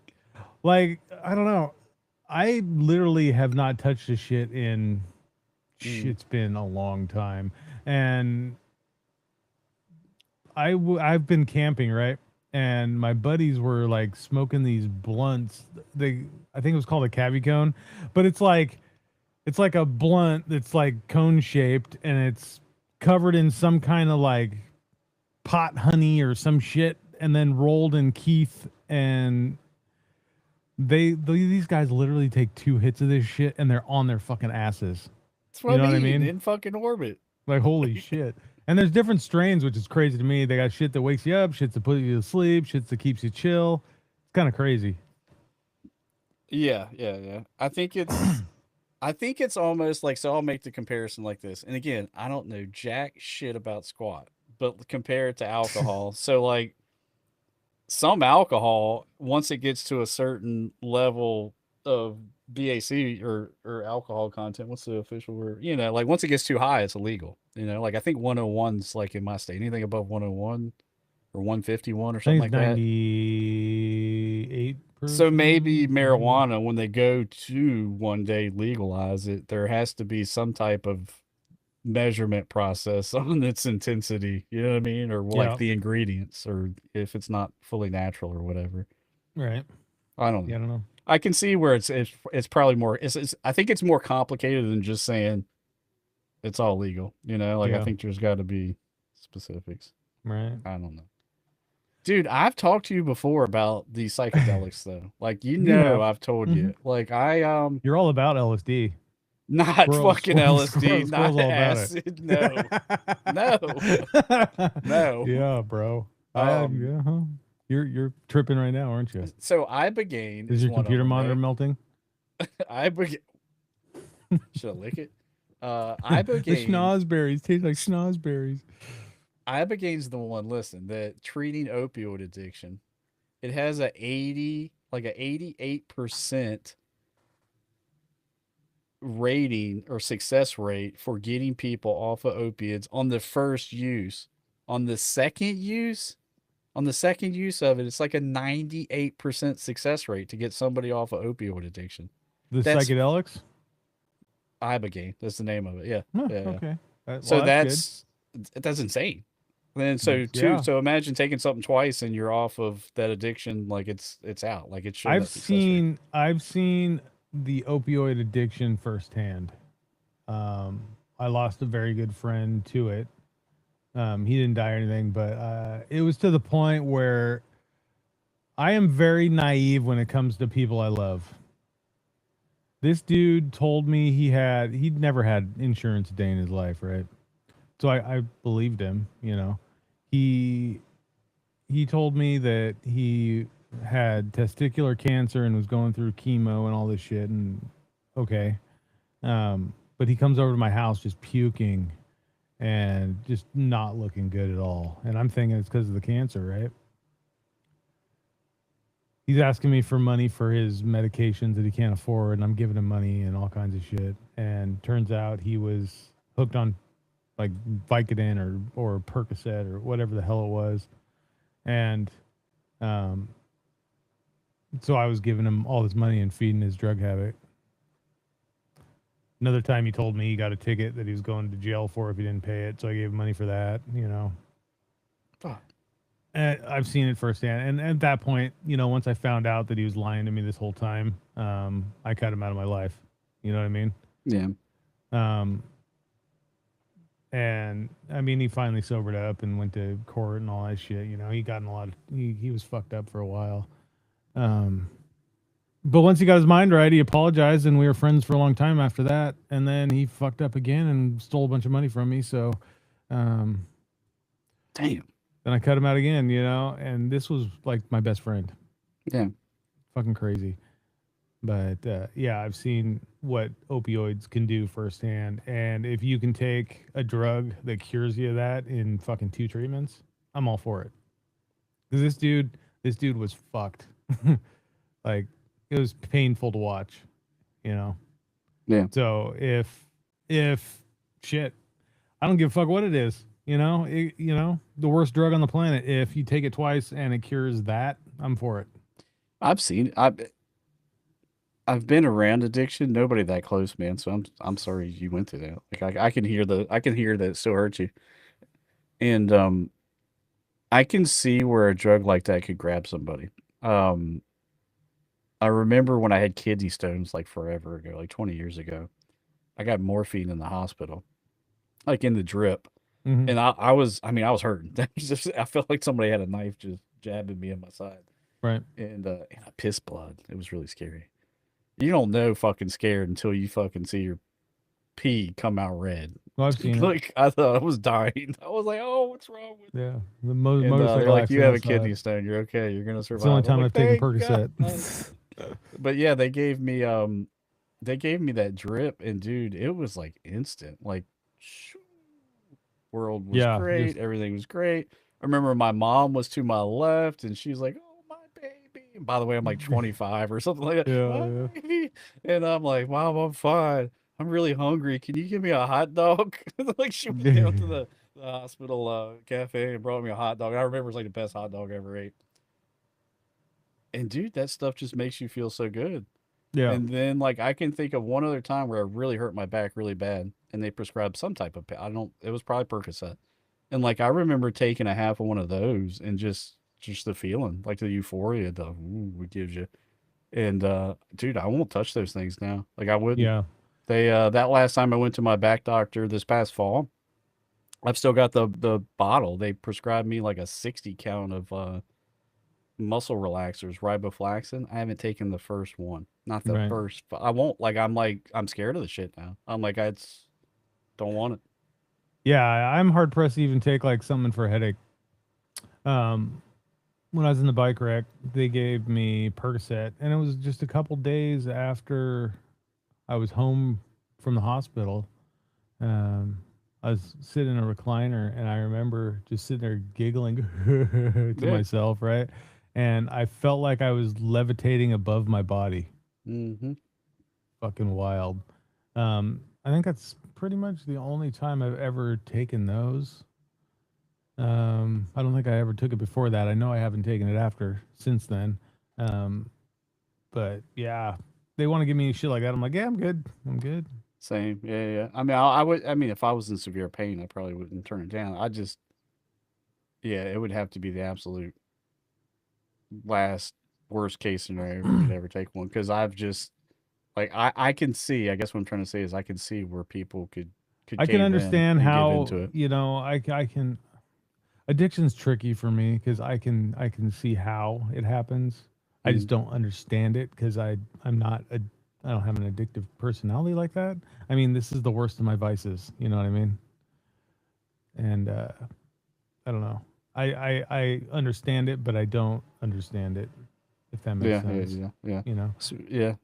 I don't know. I literally have not touched a shit in. It's been a long time, and I've been camping, right? And my buddies were like smoking these blunts. I think it was called a cabbie cone, but it's like a blunt that's like cone shaped, and it's covered in some kind of like pot honey or some shit, and then rolled in Keith. And these guys literally take 2 hits of this shit and they're on their fucking asses. That's what I mean? In fucking orbit. Like holy shit. And there's different strains, which is crazy to me. They got shit that wakes you up, shit that puts you to sleep, shit that keeps you chill. It's kind of crazy. Yeah. I think it's almost like, so I'll make the comparison like this. And again, I don't know jack shit about squat, but compare it to alcohol. So like some alcohol, once it gets to a certain level of BAC or alcohol content, what's the official word? Like once it gets too high, it's illegal. Like I think 101's like in my state. Anything above 101 or 151 or something like 98%. that. So maybe marijuana, when they go to one day legalize it, there has to be some type of measurement process on its intensity, you know what I mean? Or like the ingredients, or if it's not fully natural or whatever. Right. I don't know. Yeah, I don't know. I can see where it's probably more. I think it's more complicated than just saying it's all legal. I think there's got to be specifics. Right. I don't know, dude. I've talked to you before about these psychedelics, though. Like I've told you. Like you're all about LSD. Not fucking LSD. Not acid. No. Yeah, bro. You're tripping right now, aren't you? So Ibogaine is your computer monitor melting? Ibogaine. Should I lick it? Ibogaine. The schnozberries taste like schnozberries. Ibogaine's the one. Listen, that treating opioid addiction it has a 88% rating or success rate for getting people off of opiates on the first use. On the second use, of it, it's like a 98% success rate to get somebody off of opioid addiction. The That's psychedelics. Ibogaine. That's the name of it. Yeah, Huh, yeah, yeah. okay. So Well, that's good. that's insane. And so Yeah. so imagine taking something twice and you're off of that addiction, like it's out, like it's showing I've that success rate. seen the opioid addiction firsthand. Um, I lost a very good friend to it. He didn't die or anything, but it was to the point where I am very naive when it comes to people I love. This dude told me he'd never had insurance a day in his life, right? So I believed him, you know. He he told me that he had testicular cancer and was going through chemo and all this shit, and okay. But he comes over to my house just puking and just not looking good at all. And I'm thinking it's because of the cancer, right? He's asking me for money for his medications that he can't afford, and I'm giving him money and all kinds of shit. And turns out he was hooked on like Vicodin or Percocet or whatever the hell it was. And um, so I was giving him all this money and feeding his drug habit. Another time he told me he got a ticket that he was going to jail for if he didn't pay it, so I gave him money for that, you know. Fuck. And I've seen it firsthand. And at that point, you know, once I found out that he was lying to me this whole time, I cut him out of my life. You know what I mean? Yeah. Um, and I mean, he finally sobered up and went to court and all that shit. You know, he got in a lot of, he was fucked up for a while. But once he got his mind right, he apologized, and we were friends for a long time after that. And then he fucked up again and stole a bunch of money from me. So, um, Damn. then I cut him out again, you know, and this was like my best friend. Yeah. Fucking crazy. But yeah, I've seen what opioids can do firsthand. And if you can take a drug that cures you of that in fucking 2 treatments, I'm all for it. Because this dude was fucked. Like, it was painful to watch, you know. Yeah. So if shit, I don't give a fuck what it is. You know, the worst drug on the planet. If you take it twice and it cures that, I'm for it. I've seen I've been around addiction. Nobody that close, man. So I'm sorry you went through that. Like I can hear that it still hurts you. And I can see where a drug like that could grab somebody. I remember when I had kidney stones like forever ago, like 20 years ago. I got morphine in the hospital, like in the drip. Mhm. And I was hurting. I felt like somebody had a knife just jabbing me in my side. Right. And I pissed blood. It was really scary. You don't know fucking scared until you fucking see your pee come out red. Well, I've seen it. Like I thought I was dying. I was like, "Oh, what's wrong with me?" Yeah. The And they're motorcycle like, "You have a accident. kidney stone. You're okay. You're gonna survive." It's the only I'm time like, I've taken "Thank Percocet. God." But yeah, they gave me that drip, and dude, it was like instant. Like, shoo, world was Yeah. great. Just Everything was great. I remember my mom was to my left, and she's like, "Oh, my baby." And by the way, I'm like 25 or something like that. yeah. My Yeah. baby. And I'm like, "Mom, I'm fine. I'm really hungry. Can you give me a hot dog?" Like she went down to the hospital cafe and brought me a hot dog. I remember it was like the best hot dog I ever ate. And dude, that stuff just makes you feel so good. Yeah. And then like I can think of one other time where I really hurt my back really bad, and they prescribed some type of I don't. It was probably Percocet. And like I remember taking a half of one of those and just the feeling, like the euphoria the ooh, it gives you. And dude, I won't touch those things now. Like I wouldn't. Yeah. They that last time I went to my back doctor this past fall, I've still got the bottle. They prescribed me like a 60 count of muscle relaxers, riboflaxin. I haven't taken the first one. Not the Right. first. I won't. I'm scared of the shit now. I'm like I just don't want it. Yeah. I'm hard pressed to even take like something for a headache. Um, when I was in the bike wreck, they gave me Percocet, and it was just a couple days after I was home from the hospital. Um, I was sitting in a recliner, and I remember just sitting there giggling to Yeah. myself, right? and I felt like I was levitating above my body. Mm-hmm. Fucking wild. I think that's pretty much the only time I've ever taken those. I don't think I ever took it before that. I know I haven't taken it after since then. Um, but yeah, they want to give me shit like that. I'm like, yeah, I'm good. I'm good. Same. Yeah, yeah. I mean, I would. I mean, if I was in severe pain, I probably wouldn't turn it down. I just, yeah, it would have to be the absolute last worst case scenario for me to ever take one because I've just like I can see. I guess what I'm trying to say is I can see where people could I can cave in understand and give how, into it. you know, I can addiction's tricky for me because I can see how it happens. I just Mm, don't understand it because I'm not a I don't have an addictive personality like that. I mean, this is the worst of my vices. You know what I mean? And I don't know. I understand it, but I don't understand it. If that makes yeah, yeah, sense, yeah, yeah. you know. So, yeah,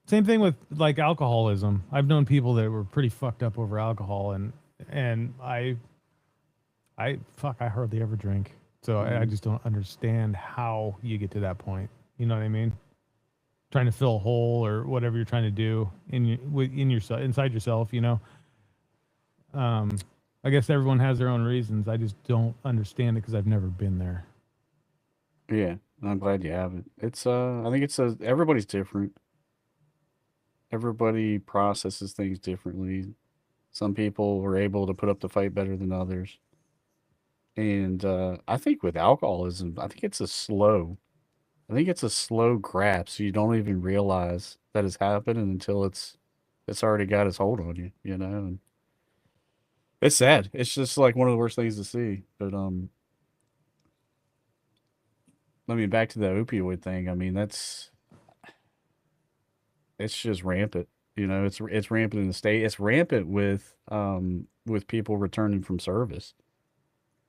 Same thing with like alcoholism. I've known people that were pretty fucked up over alcohol, and I hardly ever drink, so I mm, just don't understand how you get to that point. You know what I mean? Trying to fill a hole or whatever you're trying to do in yourself, inside yourself. You know. I guess everyone has their own reasons. I just don't understand it because I've never been there. yeah. I'm glad you have it. It's I think it's everybody's different. Everybody processes things differently. Some people are able to put up the fight better than others. And I think with alcoholism, I think it's a slow grab, so you don't even realize that it's happening until it's already got its hold on you, you know. And it's sad. It's just like one of the worst things to see. But I mean, back to the opioid thing. I mean, it's just rampant. You know, it's rampant in the state. It's rampant with people returning from service.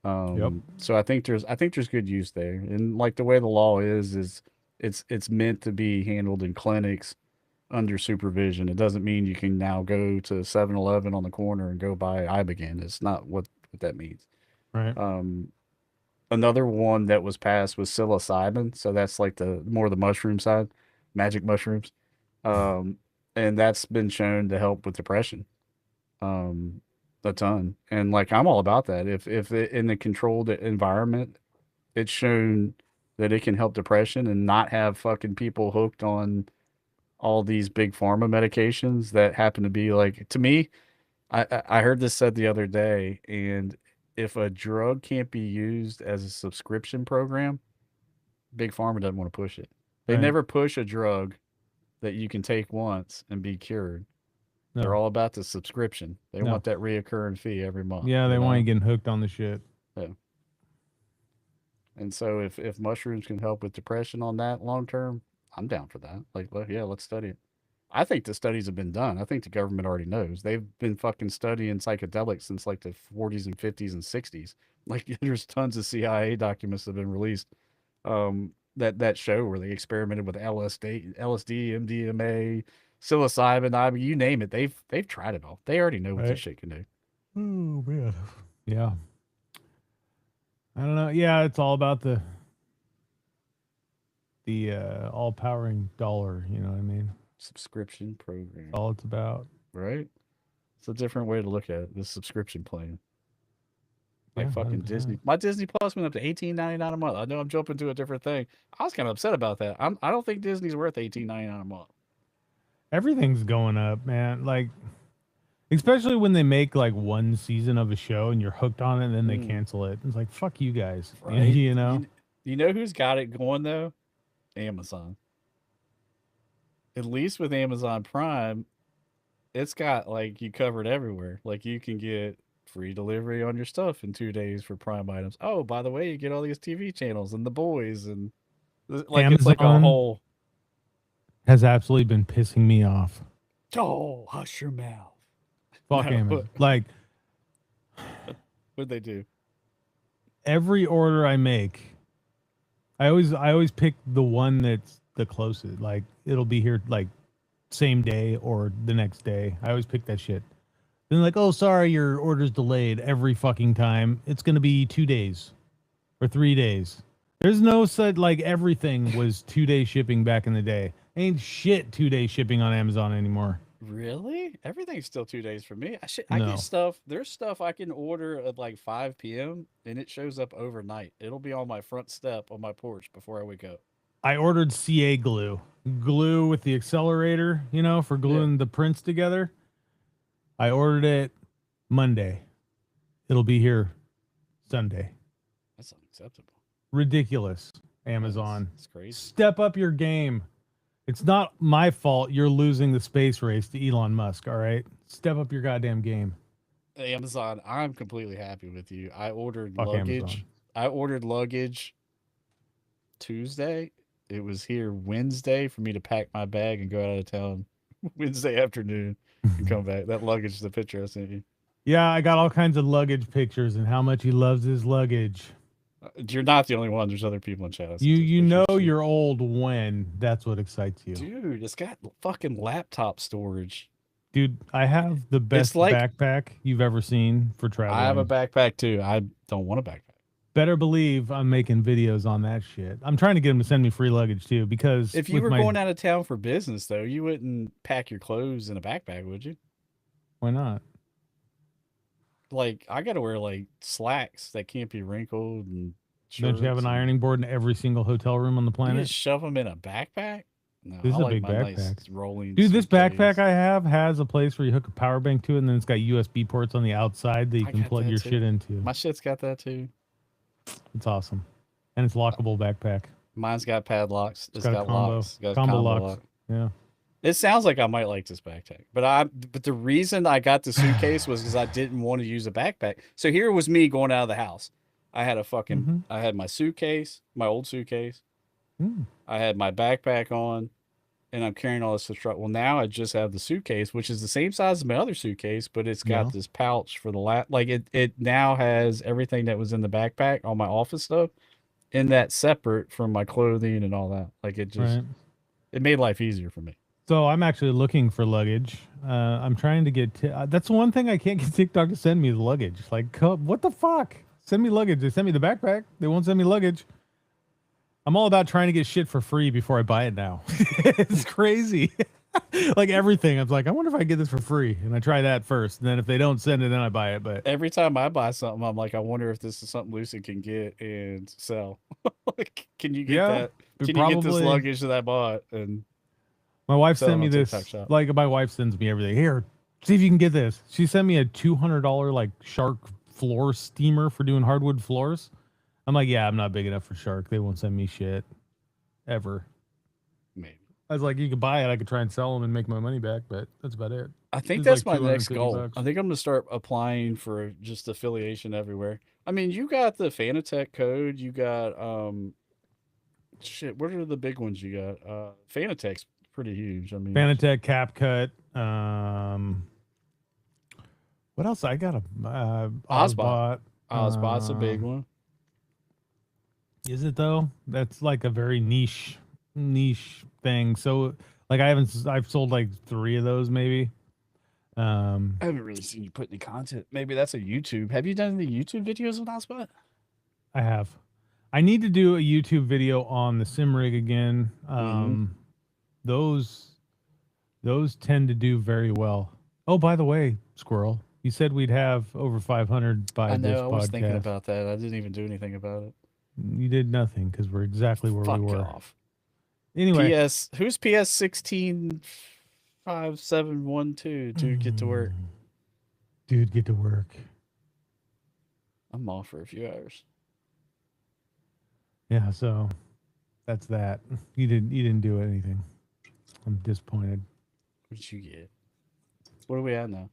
Yep. So I think there's good use there. And like the way the law is it's meant to be handled in clinics under supervision. It doesn't mean you can now go to 7-Eleven on the corner and go buy Ibogaine. It's not what that means. Right. Um, Another one that was passed was psilocybin. So that's like the more the mushroom side, magic mushrooms. Um, and that's been shown to help with depression. Um, a ton. And like I'm all about that. If it, in a controlled environment, it's shown that it can help depression and not have fucking people hooked on all these big pharma medications that happen to be like to me. I heard this said the other day, and if a drug can't be used as a subscription program, big pharma doesn't want to push it. They Right. never push a drug that you can take once and be cured. They're No. all about the subscription. They No. want that reoccurring fee every month, Yeah, you they want you know? getting hooked on the shit. Yeah. And so if mushrooms can help with depression on that long term, I'm down for that. Like, well, yeah, let's study it. I think the studies have been done. I think the government already knows. They've been fucking studying psychedelics since like the 40s and 50s and 60s. Like there's tons of CIA documents that have been released that show where they experimented with LSD, MDMA, psilocybin, I mean, you name it. They've tried it all. They already know what this Right. shit can do. Oh man. Yeah. I don't know. Yeah, it's all about the all powering dollar. You know what I mean? Subscription That's program, all it's about. right? It's a different way to look at it. This subscription plan. Yeah, Like fucking 100%. Disney. My Disney Plus went up to 18.99 a month. I know I'm jumping to a different thing. I was kind of upset about that. I don't think Disney's worth 18.99 a month. Everything's going up, man. Like, especially when they make like one season of a show and you're hooked on it, and then they Mm, cancel it. It's like fuck you guys. right? You know? You know who's got it going though? Amazon. At least with Amazon Prime, it's got like you covered everywhere. Like you can get free delivery on your stuff in 2 days for Prime items. Oh, by the way, you get all these TV channels and the boys and like it's like a Amazon whole. has absolutely been pissing me off. Oh, hush your mouth. Fuck No, Amazon. Like what'd they do? every order I make, I always pick the one that's the closest. Like it'll be here like same day or the next day. I always pick that shit. Then like, oh sorry, your order's delayed every fucking time. It's gonna be 2 days or 3 days. There's no such like everything was 2-day shipping back in the day. Ain't shit 2-day shipping on Amazon anymore. Really? Everything's still 2 days for me. I get No. stuff. There's stuff I can order at like 5 p.m. and it shows up overnight. It'll be on my front step on my porch before I wake up. I ordered CA glue. Glue with the accelerator, you know, for gluing the prints together. I ordered it Monday. It'll be here Sunday. That's unacceptable. Ridiculous. Amazon. It's crazy. Step up your game. It's not my fault you're losing the space race to Elon Musk, all right? Step up your goddamn game. Amazon, I'm completely happy with you. I ordered Fuck luggage. Amazon. I ordered luggage Tuesday. It was here Wednesday for me to pack my bag and go out of town Wednesday afternoon and come back. That luggage is the picture I sent you. Yeah, I got all kinds of luggage pictures and how much he loves his luggage. You're not the only one. There's other people in chat. You know you're old when that's what excites you. Dude, it's got fucking laptop storage. Dude, I have the best like- backpack you've ever seen for traveling. I have a backpack too. I don't want a backpack. Better believe I'm making videos on that shit. I'm trying to get him to send me free luggage too, because If you with were my- going out of town for business, though, you wouldn't pack your clothes in a backpack, would you? why not? Like, I got to wear like slacks that can't be wrinkled and. Don't you have an shirts and- ironing board in every single hotel room on the You planet? just shove them in a backpack? No, This is I a like big my nice backpack. rolling. Dude, this suitcase. backpack I have has a place where you hook a power bank to it, and then it's got USB ports on the outside that you I can got plug that your too. shit into. My shit's got that too. It's awesome. And it's lockable backpack. Mine's got padlocks. It's got a got combo- locks. It's got a combo combo locks. lock. Yeah. It sounds like I might like this backpack, but the reason I got the suitcase was because I didn't want to use a backpack. So here was me going out of the house. I had a fucking, Mhm. I had my suitcase, my old suitcase. Mm. I had my backpack on, and I'm carrying all this stuff. Well, now I just have the suitcase, which is the same size as my other suitcase, but it's got Yeah. this pouch for the like it now has everything that was in the backpack, all my office stuff, in that separate from my clothing and all that. Like it just Right. it made life easier for me. So I'm actually looking for luggage. I'm trying to get. That's one thing I can't get TikTok to send me the luggage. Like, what the fuck? Send me luggage. They send me the backpack. They won't send me luggage. I'm all about trying to get shit for free before I buy it now. It's crazy. Like everything, I'm like, I wonder if I can get this for free, and I try that first. And then if they don't send it, then I buy it. But Every time I buy something, I'm like, I wonder if this is something Lucid can get and sell. Like, can you get Yeah, that? we Can you get this probably- luggage that I bought? And my wife Sell it sent me on this. TikTok Shop. Like my wife sends me everything. Here, see if you can get this. She sent me a $200 like Shark floor steamer for doing hardwood floors. I'm like, yeah, I'm not big enough for Shark. They won't send me shit ever. maybe. I was like, you could buy it. I could try and sell them and make my money back, but that's about it. I think It's that's like my next 250 goal. bucks. I think I'm gonna start applying for just affiliation everywhere. I mean, you got the Fanatec code. You got shit. What are the big ones you got? Fanatec's pretty huge. I mean, Fanatec, CapCut. What else? I got a Ozbot. Ozbot. Ozbot's a big Uh, one. Is it though? That's like a very niche thing. So like I've sold like 3 of those maybe. I haven't really seen you put any content. Maybe that's a YouTube. Have you done any YouTube videos on Ozbot? I have. I need to do a YouTube video on the sim rig again. Those tend to do very well. Oh, by the way, Squirrel, you said we'd have over 500 by I this know. I was thinking podcast. about that. I didn't even do anything about it. You did nothing because we're exactly where Fuck we were. off. Anyway, Who's PS 165712 to get to work? Dude, get to work. I'm off for a few hours. Yeah, so that's that. You didn't do anything. I'm disappointed. What did you get? What are we at now?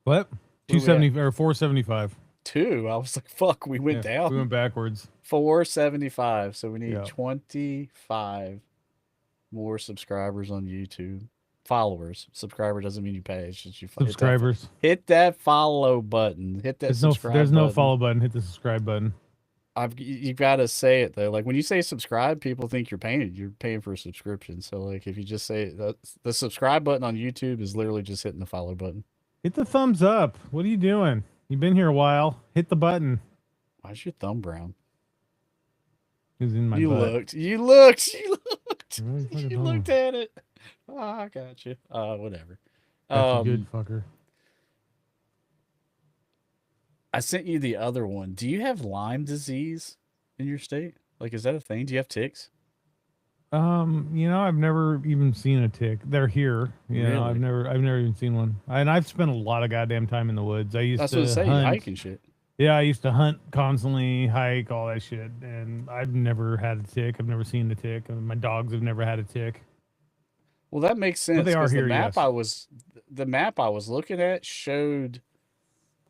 What? Where we at? 270 or 475. 2. I was like, fuck, we went Yeah, down. We went backwards. 475. So we need Yeah. 25 more subscribers on YouTube. Followers. Subscriber doesn't mean you pay. It's just you Subscribers. Hit that follow button. Hit that There's no subscribe there's no button. follow button. Hit the subscribe button. You got to say it though. Like when you say subscribe, people think you're paying. You're paying for a subscription. So like if you just say the subscribe button on YouTube is literally just hitting the follow button. Hit the thumbs up. What are you doing? You've been here a while. Hit the button. Why is your thumb brown? It was in my You butt. looked. You looked. You looked. Really fucking You home. looked at it. Oh, I got you. Whatever. Got you good, fucker. I sent you the other one. Do you have Lyme disease in your state? Like, is that a thing? Do you have ticks? I've never even seen a tick. They're here. I've Really? never even seen one. And I've spent a lot of goddamn time in the woods. I used That's what I to say. You hunt. hike and shit. Yeah, I used to hunt constantly, hike, all that shit, and I've never had a tick. I've never seen a tick. And my dogs have never had a tick. Well, that makes sense they are because here, yes. the map I was looking at showed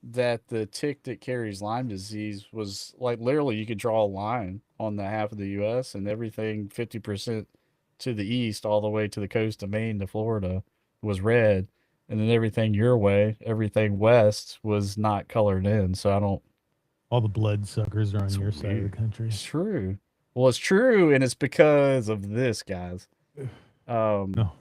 that the tick that carries Lyme disease was like literally you could draw a line on the half of the U.S. and everything 50% to the east, all the way to the coast of Maine to Florida, was red, and then everything your way, everything west, was not colored in. So I don't. All the blood suckers are on It's your side of the weird. country. It's true. Well, it's true, and it's because of this, guys. No,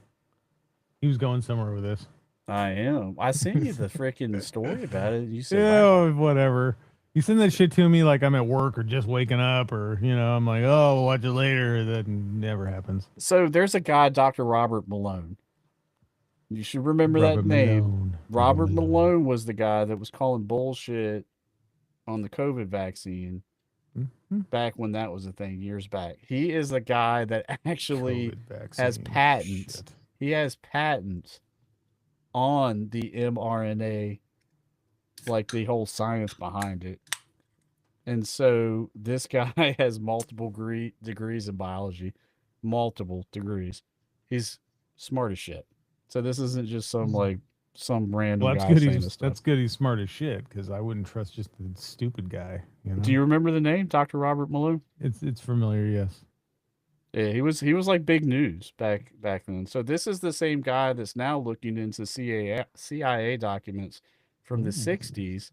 he was going somewhere with this. I am. I sent you the freaking story about it. You said, Yeah, wow. whatever. You send that shit to me like I'm at work or just waking up, or I'm like, oh, we'll watch it later. That never happens. So there's a guy, Dr. Robert Malone. You should remember that Robert name. Malone. Robert Malone was the guy that was calling bullshit on the COVID vaccine Mhm. back when that was a thing years back. He is the guy that actually COVID has vaccine. patents. Shit. He has patents on the mRNA, like the whole science behind it. And so this guy has multiple degrees in biology, multiple degrees. He's smart as shit. So this isn't just some random Well, that's guy good. saying this stuff. That's good. He's smart as shit because I wouldn't trust just a stupid guy. Do you remember the name, Dr. Robert Malone? It's familiar. Yes. Yeah, he was like big news back then. So this is the same guy that's now looking into CIA documents from the 60s,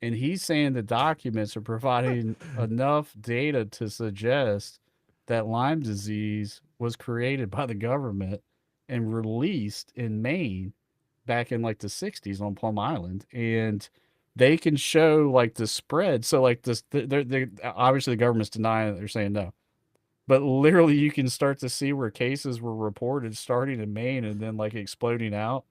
and he's saying the documents are providing enough data to suggest that Lyme disease was created by the government and released in Maine back in like the 60s on Plum Island, and they can show like the spread. So like this, they're obviously the government's denying it. They're saying no. But literally, you can start to see where cases were reported starting in Maine and then like exploding out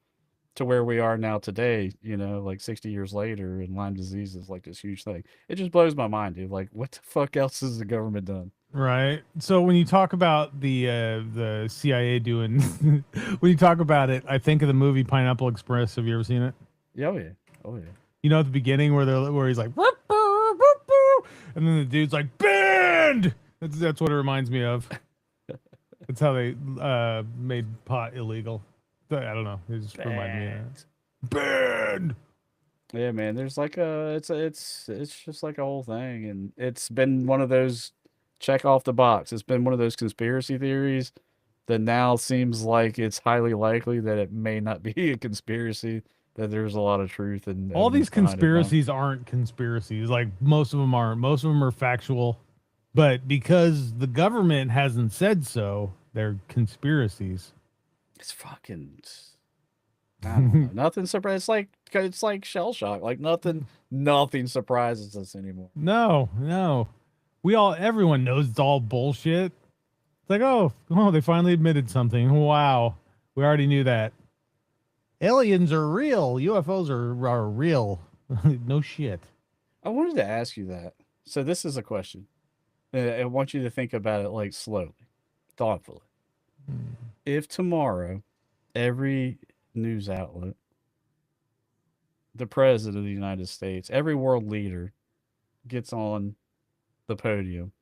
to where we are now today, like 60 years later, and Lyme disease is like this huge thing. It just blows my mind, dude. Like, what the fuck else has the government done? Right. So when you talk about the CIA doing, when you talk about it, I think of the movie Pineapple Express. Have you ever seen it? Yeah, oh yeah, oh yeah. At the beginning where he's like, "Whoop, whoop, whoop, whoop," and then the dude's like, "Banned." That's what it reminds me of. That's how they made pot illegal. I don't know. It just reminded me of that. Banned. Yeah, man. There's like it's just like a whole thing, and it's been one of those check off the box. It's been one of those conspiracy theories that now seems like it's highly likely that it may not be a conspiracy. That there's a lot of truth and All these evidence behind it now. conspiracies aren't conspiracies. Like most of them aren't. Most of them are factual. But because the government hasn't said so, they're conspiracies. It's fucking. I don't know. Nothing surprised. It's like shell shock. Like nothing surprises us anymore. No. Everyone knows it's all bullshit. It's like, oh, they finally admitted something. Wow, we already knew that. Aliens are real. UFOs are real. No shit. I wanted to ask you that. So this is a question. I want you to think about it like slowly, thoughtfully. If tomorrow, every news outlet, the president of the United States, every world leader gets on the podium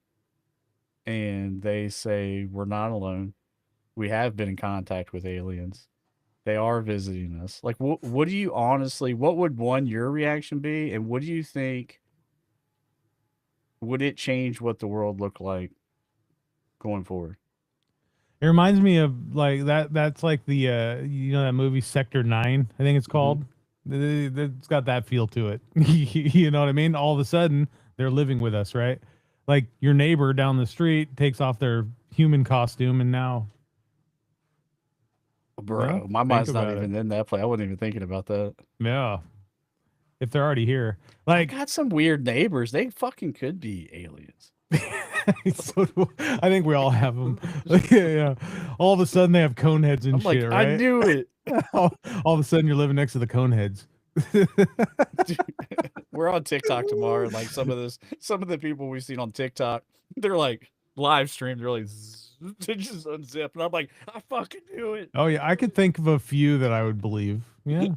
and they say, we're not alone. We have been in contact with aliens. They are visiting us. Like, what do you honestly, what would your reaction be? And what do you think? Would it change what the world looked like going forward? It reminds me of like that. That's like the that movie Sector 9, I think it's called. It's got that feel to it. You know what I mean? All of a sudden, they're living with us, right? Like your neighbor down the street takes off their human costume, and now, bro, my mind's not even in that play. I wasn't even thinking about that. Yeah. If they're already here, like, I got some weird neighbors. They fucking could be aliens. So I think we all have them. Yeah. All of a sudden they have cone heads and I'm like, shit, I right? knew it. All of a sudden you're living next to the cone heads. Dude, we're on TikTok tomorrow, and like some of the people we've seen on TikTok, they're like live streamed, they're like they just unzip, and I'm like, I fucking knew it. Oh yeah, I could think of a few that I would believe. Yeah.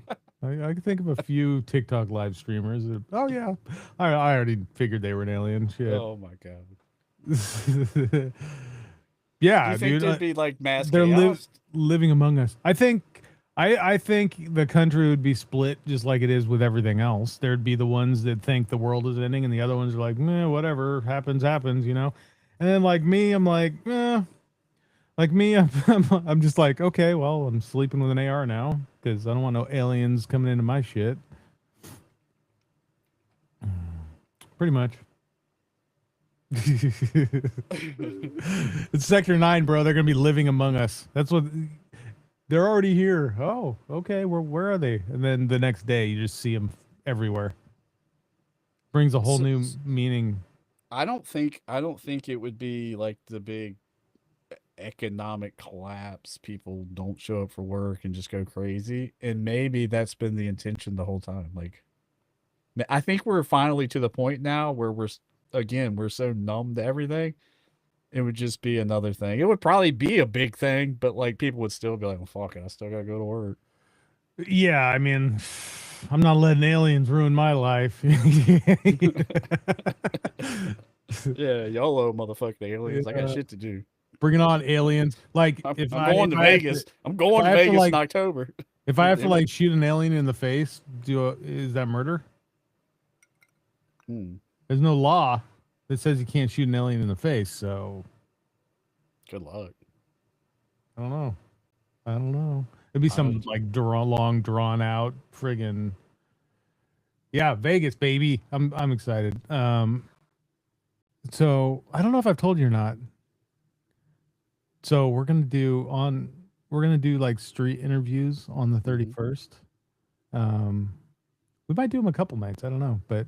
I could think of a few TikTok live streamers. Oh yeah, I already figured they were an alien. Shit. Oh my god. Do Yeah, you think dude. there'd be like mass They're chaos? living among us. I think the country would be split just like it is with everything else. There'd be the ones that think the world is ending, and the other ones are like, meh, whatever happens, you know. And then like me, I'm like, like me, I'm just like, okay, well, I'm sleeping with an AR now because I don't want no aliens coming into my shit. Pretty much. It's Sector 9, bro. They're gonna be living among us. That's what they're already here. Oh, okay. Where are they? And then the next day, you just see them everywhere. Brings a whole new meaning. I don't think it would be like the big economic collapse. People don't show up for work and just go crazy. And maybe that's been the intention the whole time. Like, I think we're finally to the point now where we're so numb to everything. It would just be another thing. It would probably be a big thing, but like people would still be like, well, fuck it, I still gotta go to work. Yeah, I mean, I'm not letting aliens ruin my life. Yeah, YOLO, motherfucking aliens. I got shit to do. Bring it on, aliens. Like, I'm going to Vegas. I'm going to Vegas in October. If I have to like shoot an alien in the face, is that murder? There's no law that says you can't shoot an alien in the face, so good luck. I don't know. It'd be some like long drawn out friggin' yeah, Vegas, baby. I'm excited. So I don't know if I've told you or not. So we're gonna do like street interviews on the 31st. We might do them a couple nights. I don't know, but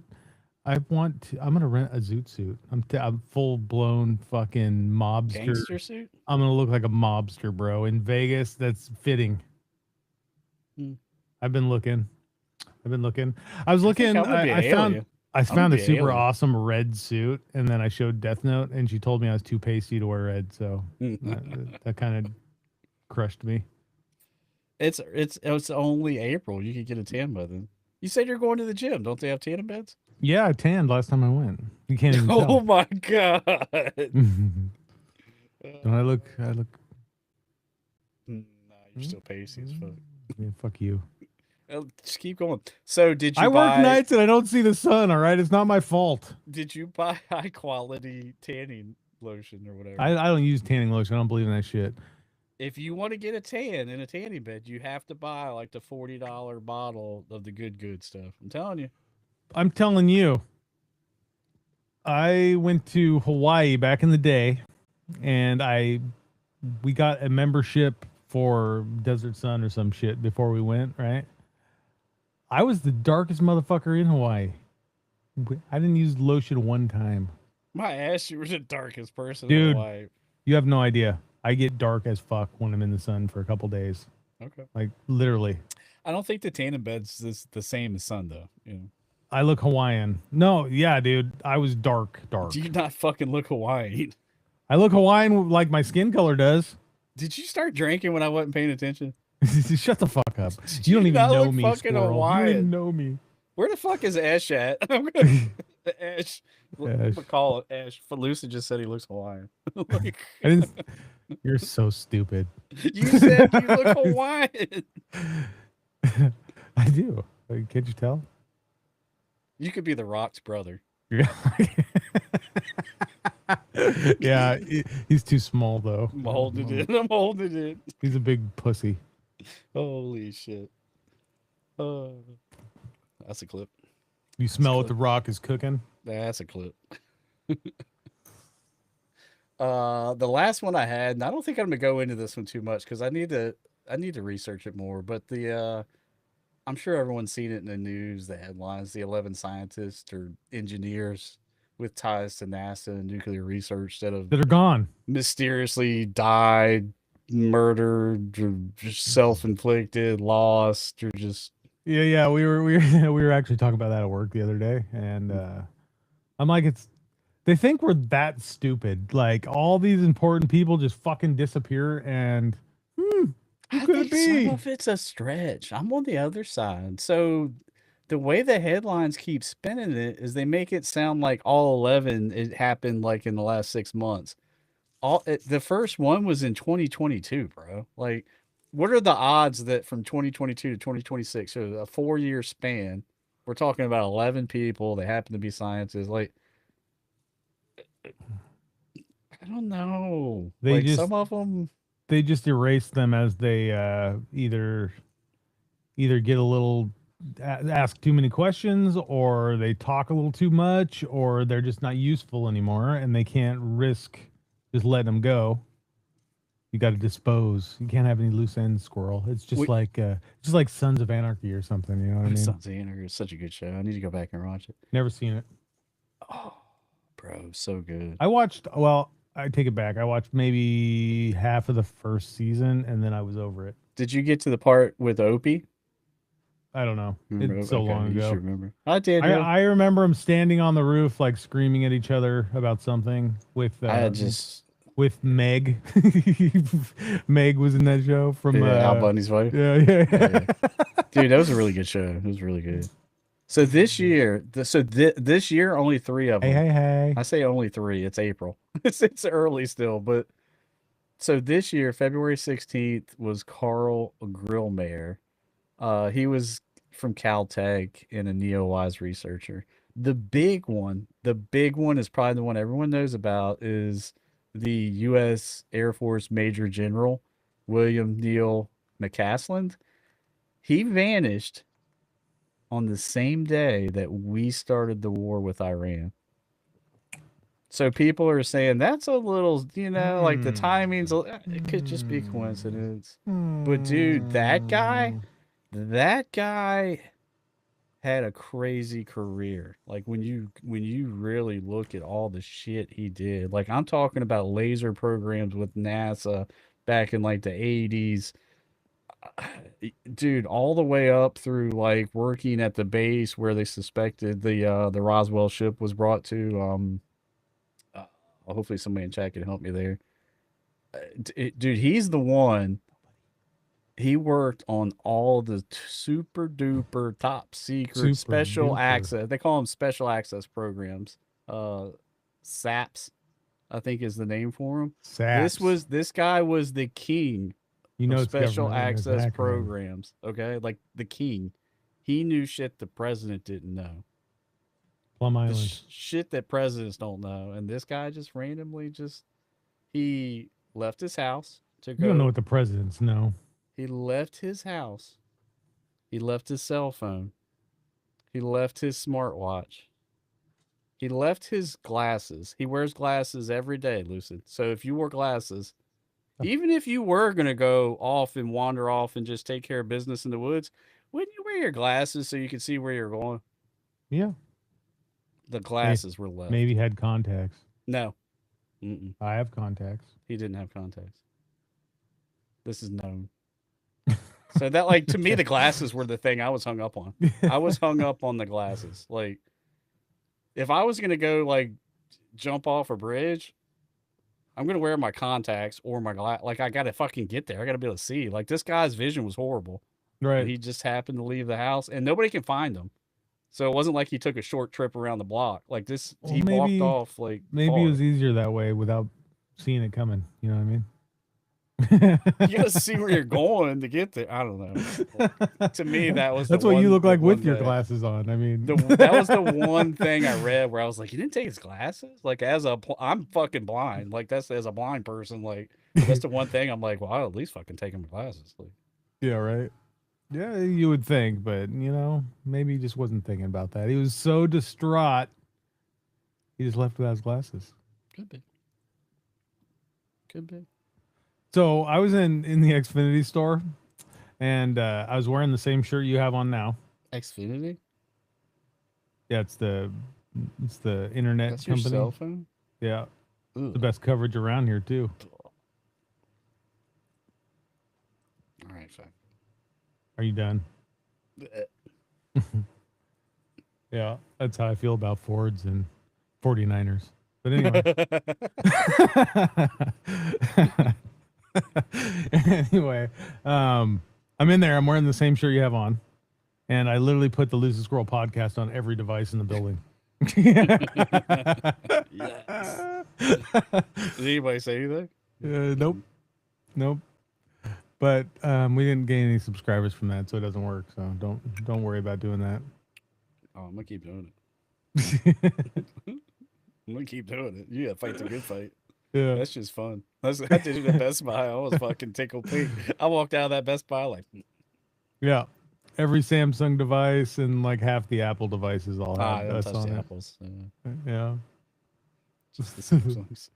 I'm gonna rent a zoot suit. I'm full blown fucking mobster. Gangster suit. I'm gonna look like a mobster, bro. In Vegas, that's fitting. I've been looking. I was looking. I found a super awesome red suit, and then I showed Death Note, and she told me I was too pasty to wear red, so that kind of crushed me. It's only April. You could get a tan by then. You said you're going to the gym. Don't they have tanning beds? Yeah, I tanned last time I went. You can't even tell. Oh my god! Don't I look? Nah, you're still pasty as fuck. Yeah, fuck you. Just keep going. So did you? I work nights and I don't see the sun. All right, it's not my fault. Did you buy high quality tanning lotion or whatever? I don't use tanning lotion. I don't believe in that shit. If you want to get a tan in a tanning bed, you have to buy like the $40 bottle of the good stuff. I'm telling you. I'm telling you. I went to Hawaii back in the day, and we got a membership for Desert Sun or some shit before we went, right? I was the darkest motherfucker in Hawaii. I didn't use lotion one time. My ass, you were the darkest person Dude, in Hawaii. You have no idea. I get dark as fuck when I'm in the sun for a couple days. Okay. Like, literally. I don't think the tanning bed's is the same as sun, though. You know? I look Hawaiian. No, yeah, dude. I was dark. Do you not fucking look Hawaiian? I look Hawaiian like my skin color does. Did you start drinking when I wasn't paying attention? Shut the fuck up. You don't even know me, squirrel. Hawaiian. You don't even know me. Where the fuck is Ash at? Ash. We'll call it Ash. Falusa just said he looks Hawaiian. You're so stupid. You said you look Hawaiian. I do. Can't you tell? You could be the Rock's brother. Yeah, he's too small though. I'm holding it. He's a big pussy. Holy shit. That's a clip. You smell what the Rock is cooking? That's a clip. The last one I had, and I don't think I'm gonna go into this one too much because I need to research it more. But I'm sure everyone's seen it in the news, the headlines, the 11 scientists or engineers with ties to NASA and nuclear research that have that are gone. mysteriously died, murdered, or just self-inflicted, lost, or just Yeah. We were actually talking about that at work the other day, and I'm like, they think we're that stupid. Like all these important people just fucking disappear, and who I could it think some be? of it's a stretch. I'm on the other side. So the way the headlines keep spinning it is they make it sound like all 11 it happened like in the last 6 months. The first one was in 2022, bro. Like what are the odds that from 2022 to 2026, so a 4-year span, we're talking about 11 people that happen to be scientists. Like I don't know. They Like just some of them they just erase them as they either get a little ask too many questions, or they talk a little too much, or they're just not useful anymore and they can't risk just letting them go. You got to dispose. You can't have any loose ends, squirrel. It's just like Sons of Anarchy or something. You know what I mean? Sons of Anarchy is such a good show. I need to go back and watch it. Never seen it. Oh, bro, so good. I watched. Well, I take it back. I watched maybe half of the first season and then I was over it. Did you get to the part with Opie? I don't know. Remember? It's so Okay, long you ago. should remember. I did. Yeah. I remember them standing on the roof, like screaming at each other about something with I just with Meg. Meg was in that show from Al Bundy's wife. Yeah. Dude, that was a really good show. It was really good. So this year, this year, only 3 of them. Hey. I say only 3. It's April. It's early still, but so this year, February 16th was Carl Grillmayer. He was from Caltech and a Neowise researcher. The big one is probably the one everyone knows about, is the U.S. Air Force Major General William Neal McCasland. He vanished on the same day that we started the war with Iran. So people are saying that's a little, like the timing's, it could just be coincidence. But dude, that guy had a crazy career. Like when you really look at all the shit he did, like I'm talking about laser programs with NASA back in like the 80s. Dude, all the way up through like working at the base where they suspected the Roswell ship was brought to. Hopefully somebody in chat can help me there. Dude, he's the one. He worked on all the super duper top secret special access. They call them special access programs. SAPs, I think is the name for them. SAPs. This guy was the king of special access programs. Okay, like the king. He knew shit the president didn't know. Plum Island. Shit that presidents don't know. And this guy just randomly he left his house to go. You don't know what the presidents know. He left his house. He left his cell phone. He left his smartwatch. He left his glasses. He wears glasses every day, Lucid. So if you wore glasses, even if you were going to go off and wander off and just take care of business in the woods, wouldn't you wear your glasses so you could see where you're going? Yeah. The glasses were left. Maybe had contacts. No. I have contacts. He didn't have contacts. This is known. So that, like, to me, the glasses were the thing I was hung up on. I was hung up on the glasses. Like, if I was going to go, like, jump off a bridge, I'm going to wear my contacts or my glass. Like, I got to fucking get there. I got to be able to see. Like, this guy's vision was horrible. Right. And he just happened to leave the house, and nobody can find him. So it wasn't like he took a short trip around the block. Like this, he walked off like. Maybe it was easier that way without seeing it coming. You know what I mean? You gotta see where you're going to get there. I don't know. To me, that's what you look like with your glasses on. I mean, that was the one thing I read where I was like, "He didn't take his glasses." Like I'm fucking blind. Like that's as a blind person. Like that's the one thing I'm like, well, I'll at least fucking take my glasses. Like, yeah, right. Yeah, you would think, but maybe he just wasn't thinking about that. He was so distraught, he just left without his glasses. Could be. So I was in the Xfinity store, and I was wearing the same shirt you have on now. Xfinity? Yeah, it's the It's the internet That's your company. cell phone? Yeah, Ugh. the best coverage around here too. All right, fine. Are you done? Yeah, that's how I feel about Fords and 49ers. But anyway. Anyway, I'm in there. I'm wearing the same shirt you have on. And I literally put the Lose the Squirrel podcast on every device in the building. Yes. Did anybody say anything? Nope. Nope. But we didn't gain any subscribers from that, so it doesn't work. So don't worry about doing that. Oh, I'm gonna keep doing it. I'm gonna keep doing it. You gotta fight the good fight. Yeah. That's just fun. I did it at Best Buy. I was fucking tickled pink. I walked out of that Best Buy like, Yeah. Every Samsung device and like half the Apple devices all I have don't us touch on the it. apples. Yeah. Just the Samsungs.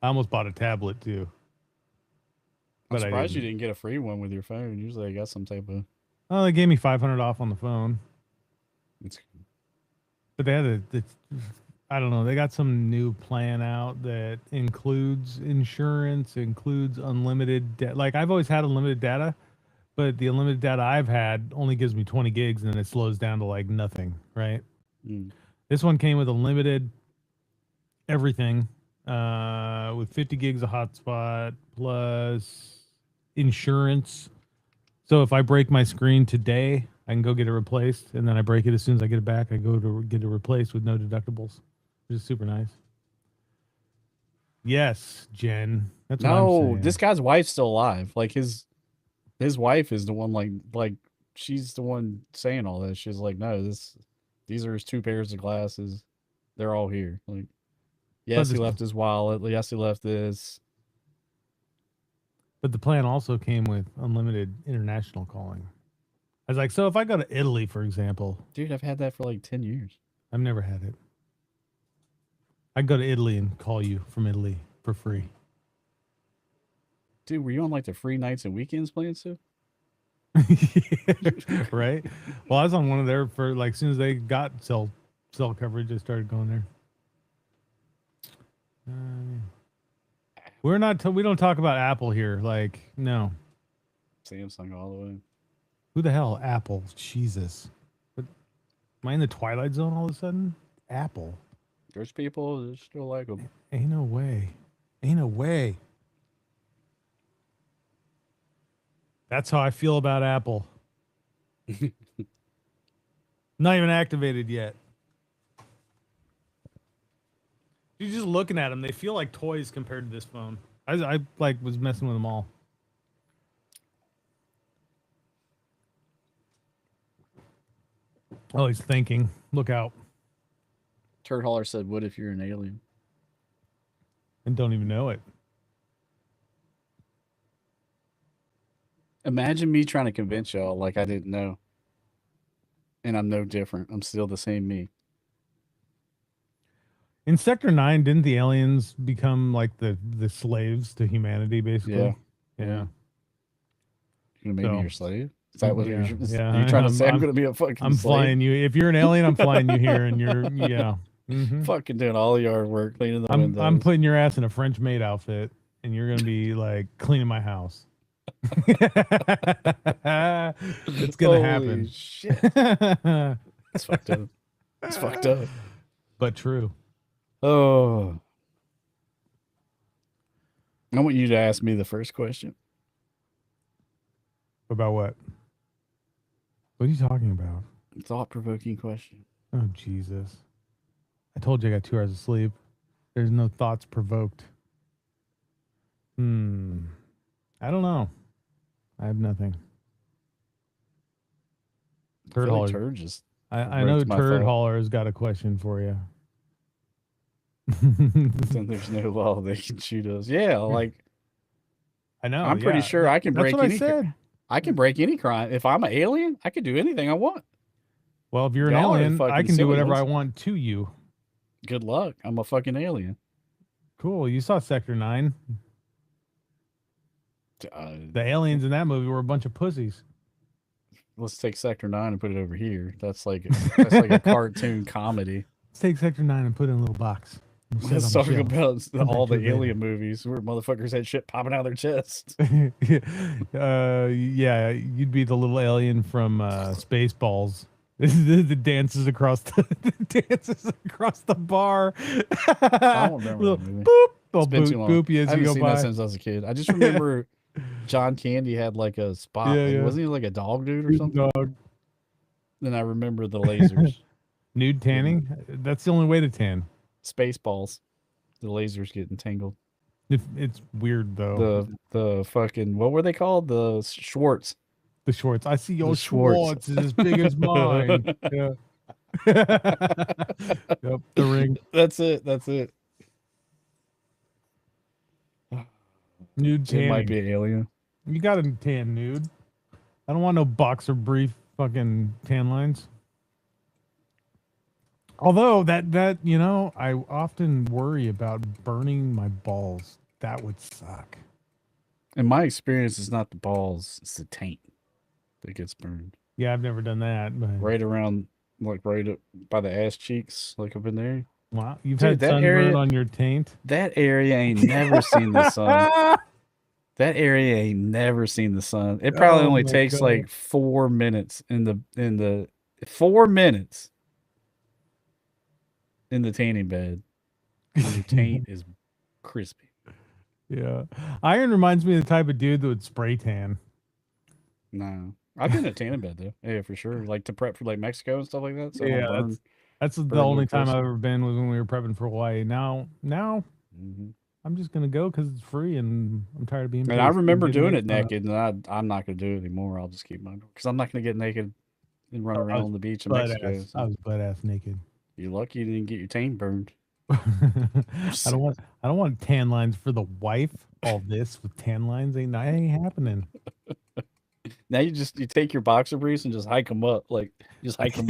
I almost bought a tablet too. I'm But I surprised you didn't. didn't get a free one with your phone. Usually I got some type of. Oh, they gave me $500 off on the phone. It's, But they had I don't know. They got some new plan out that includes insurance, includes unlimited like I've always had unlimited data, but the unlimited data I've had only gives me 20 gigs and then it slows down to like nothing, right? This one came with unlimited everything, with 50 gigs of hotspot plus insurance. So if I break my screen today, I can go get it replaced, and then I break it as soon as I get it back. I go to get it replaced with no deductibles, which is super nice. Yes, Jen. That's what I'm no, saying. this guy's wife's still alive. Like his wife is the one like she's the one saying all this. She's like, no, these are his 2 pairs of glasses. They're all here. Like, yes, he left his wallet. Yes, he left this. But the plan also came with unlimited international calling. I was like, so if I go to Italy, for example, Dude, I've had that for like 10 years. I've never had it. I go to Italy and call you from Italy for free. Dude, were you on like the free nights and weekends plans too? Right? Well, I was on one of their for like as soon as they got cell coverage, I started going there. We're not. We don't talk about Apple here. Like, no. Samsung all the way. Who the hell? Apple. Jesus. But am I in the Twilight Zone all of a sudden? Apple. There's people that still like them. Ain't no way. Ain't no way. That's how I feel about Apple. Not even activated yet. You're just looking at them. They feel like toys compared to this phone. I like was messing with them all. Oh, he's thinking. Look out. Turd Holler said, what if you're an alien? And don't even know it. Imagine me trying to convince y'all like I didn't know. And I'm no different. I'm still the same me. In Sector 9, didn't the aliens become like the slaves to humanity, basically? Yeah. You're gonna make me your slave? Is that what Yeah, you're trying to say? I'm gonna be a fucking I'm slave? flying you. If you're an alien, I'm flying you here, and you're fucking doing all the yard work, cleaning the windows. I'm putting your ass in a French maid outfit, and you're gonna be like cleaning my house. It's gonna happen. Shit. It's fucked up. It's fucked up. But true. Oh. I want you to ask me the first question. About what? What are you talking about? Thought-provoking question. Oh, Jesus. I told you I got 2 hours of sleep. There's no thoughts provoked. I don't know. I have nothing. Turd Hauler. Turd just I know Turd Hauler has got a question for you. Then there's no law they can shoot us. Yeah, like I know. I'm pretty sure I can break That's what any. I said. I can break any crime. If I'm an alien, I can do anything I want. Well, if you're an Y'all are alien, I fucking can do whatever silly I ones. want to you. Good luck. I'm a fucking alien. Cool. You saw Sector 9. The aliens in that movie were a bunch of pussies. Let's take Sector 9 and put it over here. That's like a cartoon comedy. let's take Sector 9 and put it in a little box. We'll set it Let's on talk the about Come all back the to it later. alien movies where motherfuckers had shit popping out of their chests. Yeah, you'd be the little alien from Spaceballs. The dances across the bar. I don't remember Little that movie. boop. They'll It's been too long. boop you as I you haven't go seen by. that since I was a kid. I just remember John Candy had like a spot. Yeah, Like, yeah. wasn't he like a dog dude or something? Dog. Then I remember the lasers. Nude tanning. That's the only way to tan. Spaceballs. The lasers getting tangled. It's weird though. The fucking, what were they called? The Schwartz. The shorts. I see your Schwartz. Schwartz is as big as mine. Yeah. Yep, the ring. That's it. That's it. Nude It might tanning. be an alien. You got to tan nude. I don't want no boxer brief fucking tan lines. Although that you know, I often worry about burning my balls. That would suck. In my experience, it's not the balls, it's the taint that gets burned. Yeah, I've never done that. But Right around, like right up by the ass cheeks, like up in there. wow, you've Dude, had that sunburn area- on your taint. That area ain't never seen the sun. That area ain't never seen the sun. It probably Oh only my takes God. like 4 minutes in the 4 minutes in the tanning bed. And your taint is crispy. Yeah, iron reminds me of the type of dude that would spray tan. No. I've been in a tanning bed though. Yeah, for sure. Like to prep for like Mexico and stuff like that. So I don't Yeah, burn. That's the Burn only your time pussy. I've ever been was when we were prepping for Hawaii. Now Mhm. I'm just gonna go because it's free and I'm tired of being. And I pissed and remember getting doing made it fun of. naked, and I'm not gonna do it anymore. I'll just keep mine because I'm not gonna get naked and run Oh, I around was on the beach in Butt Mexico. ass. I was butt ass naked. You're lucky you didn't get your taint burned. I don't want tan lines for the wife. All this with tan lines ain't happening. Now you take your boxer briefs and just hike them up, like like Right. and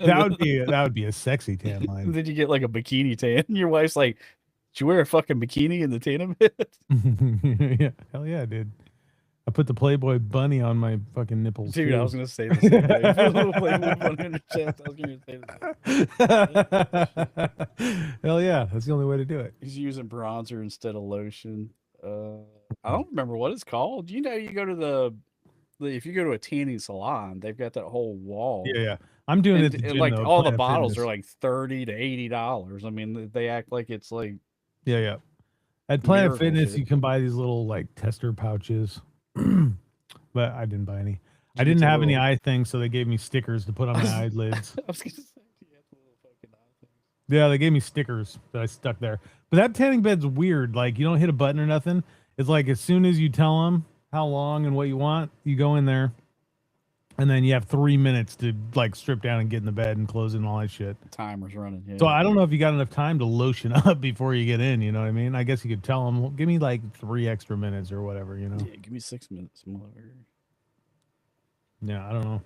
That would be a sexy tan then, line. then you get like a bikini tan. Your wife's like, "Did you wear a fucking bikini in the tanning bed?" Yeah, hell yeah, dude. I put the Playboy bunny on my fucking nipples. Dude, too. I was gonna say the same thing. Put a little Playboy bunny on your chest. I was gonna say the same. Hell yeah, that's the only way to do it. He's using bronzer instead of lotion. I don't remember what it's called. You know, you go to if you go to a tanning salon, they've got that whole wall. Yeah. I'm doing it And, at the and gym, like though, all the Planet bottles Fitness. are like $30 to $80. I mean, they act like it's like Yeah. At Planet Miracle Fitness, shit. you can buy these little like tester pouches, but I didn't buy any. I Did you didn't get have any little- eye things, so they gave me stickers to put on my eyelids. I was gonna say you have the little fucking eye thing. Yeah, they gave me stickers that I stuck there. But that tanning bed's weird. Like you don't hit a button or nothing. It's like as soon as you tell them how long and what you want, you go in there, and then you have 3 minutes to like strip down and get in the bed and close it and all that shit. Timer's running. Yeah. So I don't know if you got enough time to lotion up before you get in. You know what I mean? I guess you could tell them, give me like 3 extra minutes or whatever. You know? Yeah, give me 6 minutes, motherfucker. Yeah, I don't know.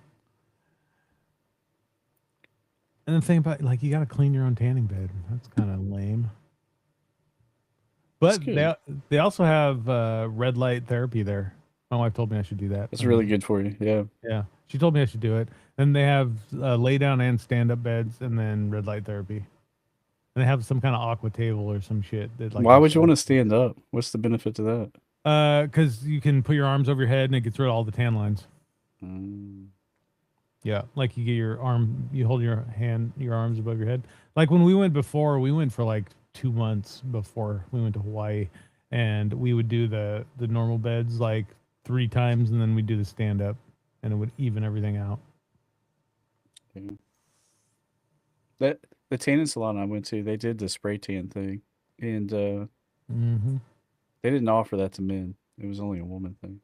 And the thing about like you got to clean your own tanning bed. That's kind of lame. But good. they also have red light therapy there. My wife told me I should do that. That's really good for you. Yeah. Yeah, she told me I should do it. And they have lay down and stand up beds, and then red light therapy. And they have some kind of aqua table or some shit that like. Why would you want to stand up? What's the benefit to that? Because you can put your arms over your head and it gets rid of all the tan lines. Mm. Yeah, like you get your arm, you hold your arms above your head. Like when we went before, we went for like 2 months before we went to Hawaii, and we would do the normal beds like 3 times, and then we'd do the stand up, and it would even everything out. That the tanning salon I went to, they did the spray tan thing, and Mm-hmm. they didn't offer that to men. It was only a woman thing.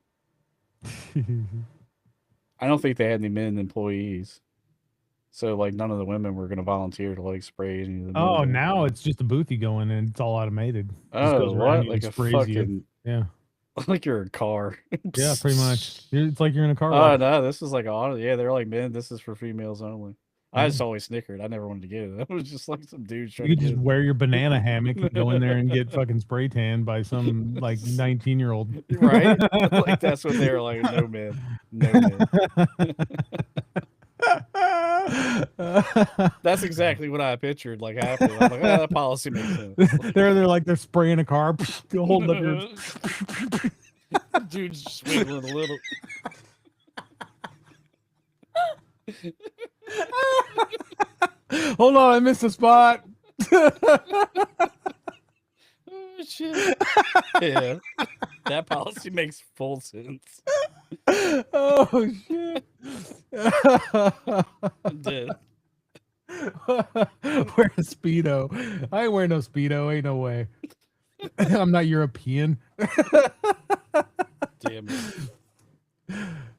I don't think they had any men employees, so like none of the women were going to volunteer to like spray any of the men. Oh, now it's just a booth you go in, and it's all automated. Just Oh, goes around what? you Like and a sprays fucking you. Yeah, like you're a car. yeah, pretty much. It's like you're in a car. Oh wash. no, this is like auto. Yeah, they're like, man, this is for females only. I Yeah. just always snickered. I never wanted to get it. That was just like some dude trying You to could just get wear your banana hammock and go in there and get fucking spray tan by some like 19-year-old. it. Right? Like that's what they were like. No man, no man. That's exactly what I pictured. Like happening. I'm like, that policy makes sense. They're spraying a car, holding up your. Dude's just wiggling a little. Hold on, I missed a spot. Oh, shit. Yeah. That policy makes full sense. Oh shit. It did. Wear a Speedo. I ain't wearing no Speedo. Ain't no way. I'm not European. Damn it.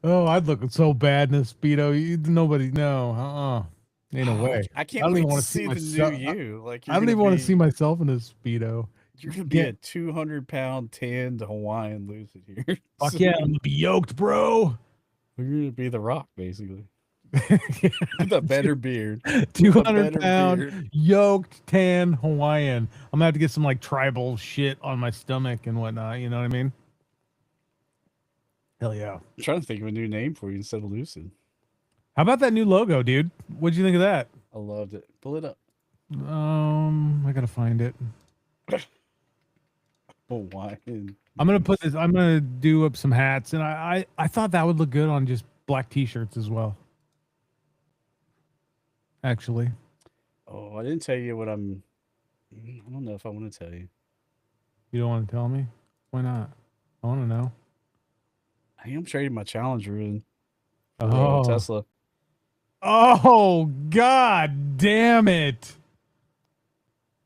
Oh, I'd look so bad in a Speedo. Nobody, no. Ain't no way. I I can't don't wait even to want to see see the myself. new you. Like I don't even want to see myself in a Speedo. You're gonna be a 200-pound tanned Hawaiian losing here. Fuck yeah, I'm gonna be yoked, bro. You're gonna be the Rock, basically. With a better beard. 200-pound yoked tan Hawaiian. I'm gonna have to get some like tribal shit on my stomach and whatnot. You know what I mean? Hell yeah. I'm trying to think of a new name for you instead of Lucid. How about that new logo, dude? What'd you think of that? I loved it. Pull it up. I gotta find it. Hawaiian. I'm gonna do up some hats, and I thought that would look good on just black t-shirts as well. Actually. Oh, I didn't tell you what I'm. I don't know if I want to tell you. You don't want to tell me? Why not? I want to know. I am trading my Challenger in for Oh. Tesla. Oh, god damn it.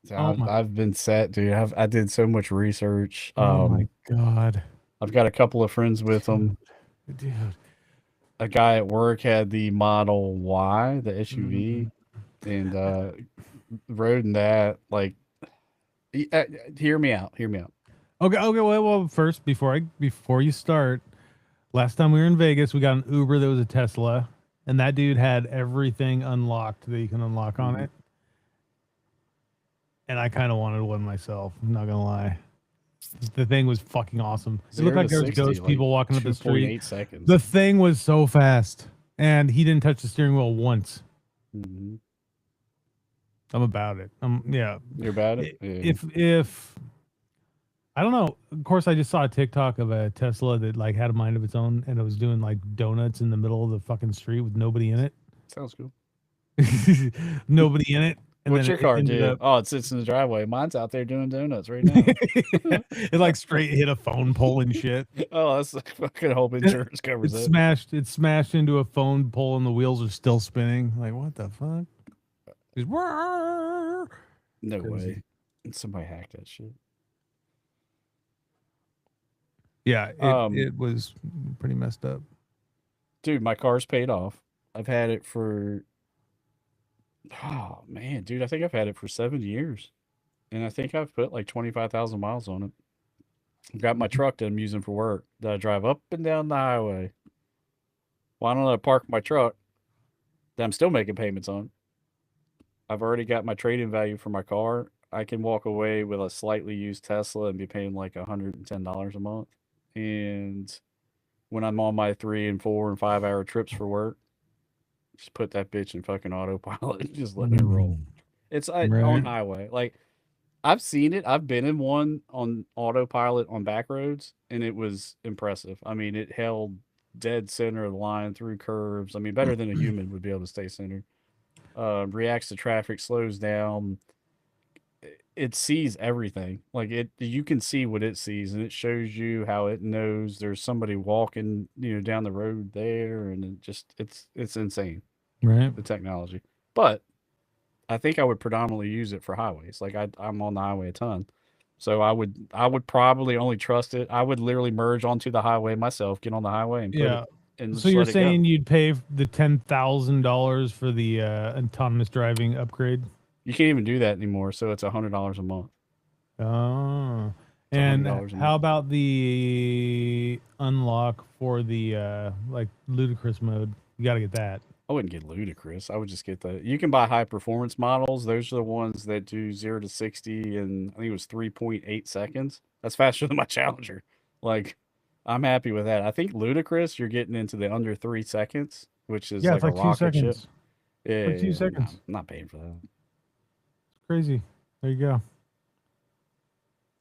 So I've been set, dude. I did so much research. Oh my god. I've got a couple of friends with them. Dude. A guy at work had the Model Y, the SUV, and rode in that. Like, hear me out. Hear me out. Okay. Well, first, before you start, last time we were in Vegas, we got an Uber that was a Tesla, and that dude had everything unlocked that you can unlock on it. And I kind of wanted one myself. I'm not gonna lie. The thing was fucking awesome. It looked like there was ghost people walking up the street. 8 seconds. The thing was so fast, and he didn't touch the steering wheel once. Mm-hmm. I'm about it. Yeah. You're about it. Yeah. If I don't know. Of course, I just saw a TikTok of a Tesla that like had a mind of its own, and it was doing like donuts in the middle of the fucking street with nobody in it. Sounds cool. Nobody in it. And what's your car do? Oh, it sits in the driveway. Mine's out there doing donuts right now. It like straight hit a phone pole and shit. Oh, that's like fucking hope insurance covers it. It smashed into a phone pole and the wheels are still spinning. Like, what the fuck? No way. Somebody hacked that shit. Yeah, it was pretty messed up. Dude, my car's paid off. I've had it for... Oh, man, dude, I think I've had it for 7 years. And I think I've put like 25,000 miles on it. I've got my truck that I'm using for work that I drive up and down the highway. Why don't I park my truck that I'm still making payments on? I've already got my trade-in value for my car. I can walk away with a slightly used Tesla and be paying like $110 a month. And when I'm on my 3 and 4 and 5 hour trips for work, just put that bitch in fucking autopilot and just let it roll. It's on highway. Like, I've seen it. I've been in one on autopilot on back roads, and it was impressive. I mean, it held dead center of the line through curves. I mean, better than a human would be able to stay centered. Reacts to traffic, slows down. It sees everything. Like, you can see what it sees, and it shows you how it knows there's somebody walking, down the road there, and it's insane. Right. The technology. But I think I would predominantly use it for highways. Like, I'm on the highway a ton. So I would probably only trust it. I would literally merge onto the highway myself, get on the highway and put it. And so you're saying you'd pay the $10,000 for the autonomous driving upgrade? You can't even do that anymore, so it's $100 a month. Oh. And how about the unlock for the like ludicrous mode? You got to get that. I wouldn't get ludicrous. I would just get the... You can buy high performance models. Those are the ones that do 0 to 60 in, I think it was 3.8 seconds. That's faster than my Challenger. Like, I'm happy with that. I think ludicrous, you're getting into the under 3 seconds, which is like a rocket ship. Yeah, for yeah, 2 yeah. seconds. I'm not paying for that. It's crazy. There you go.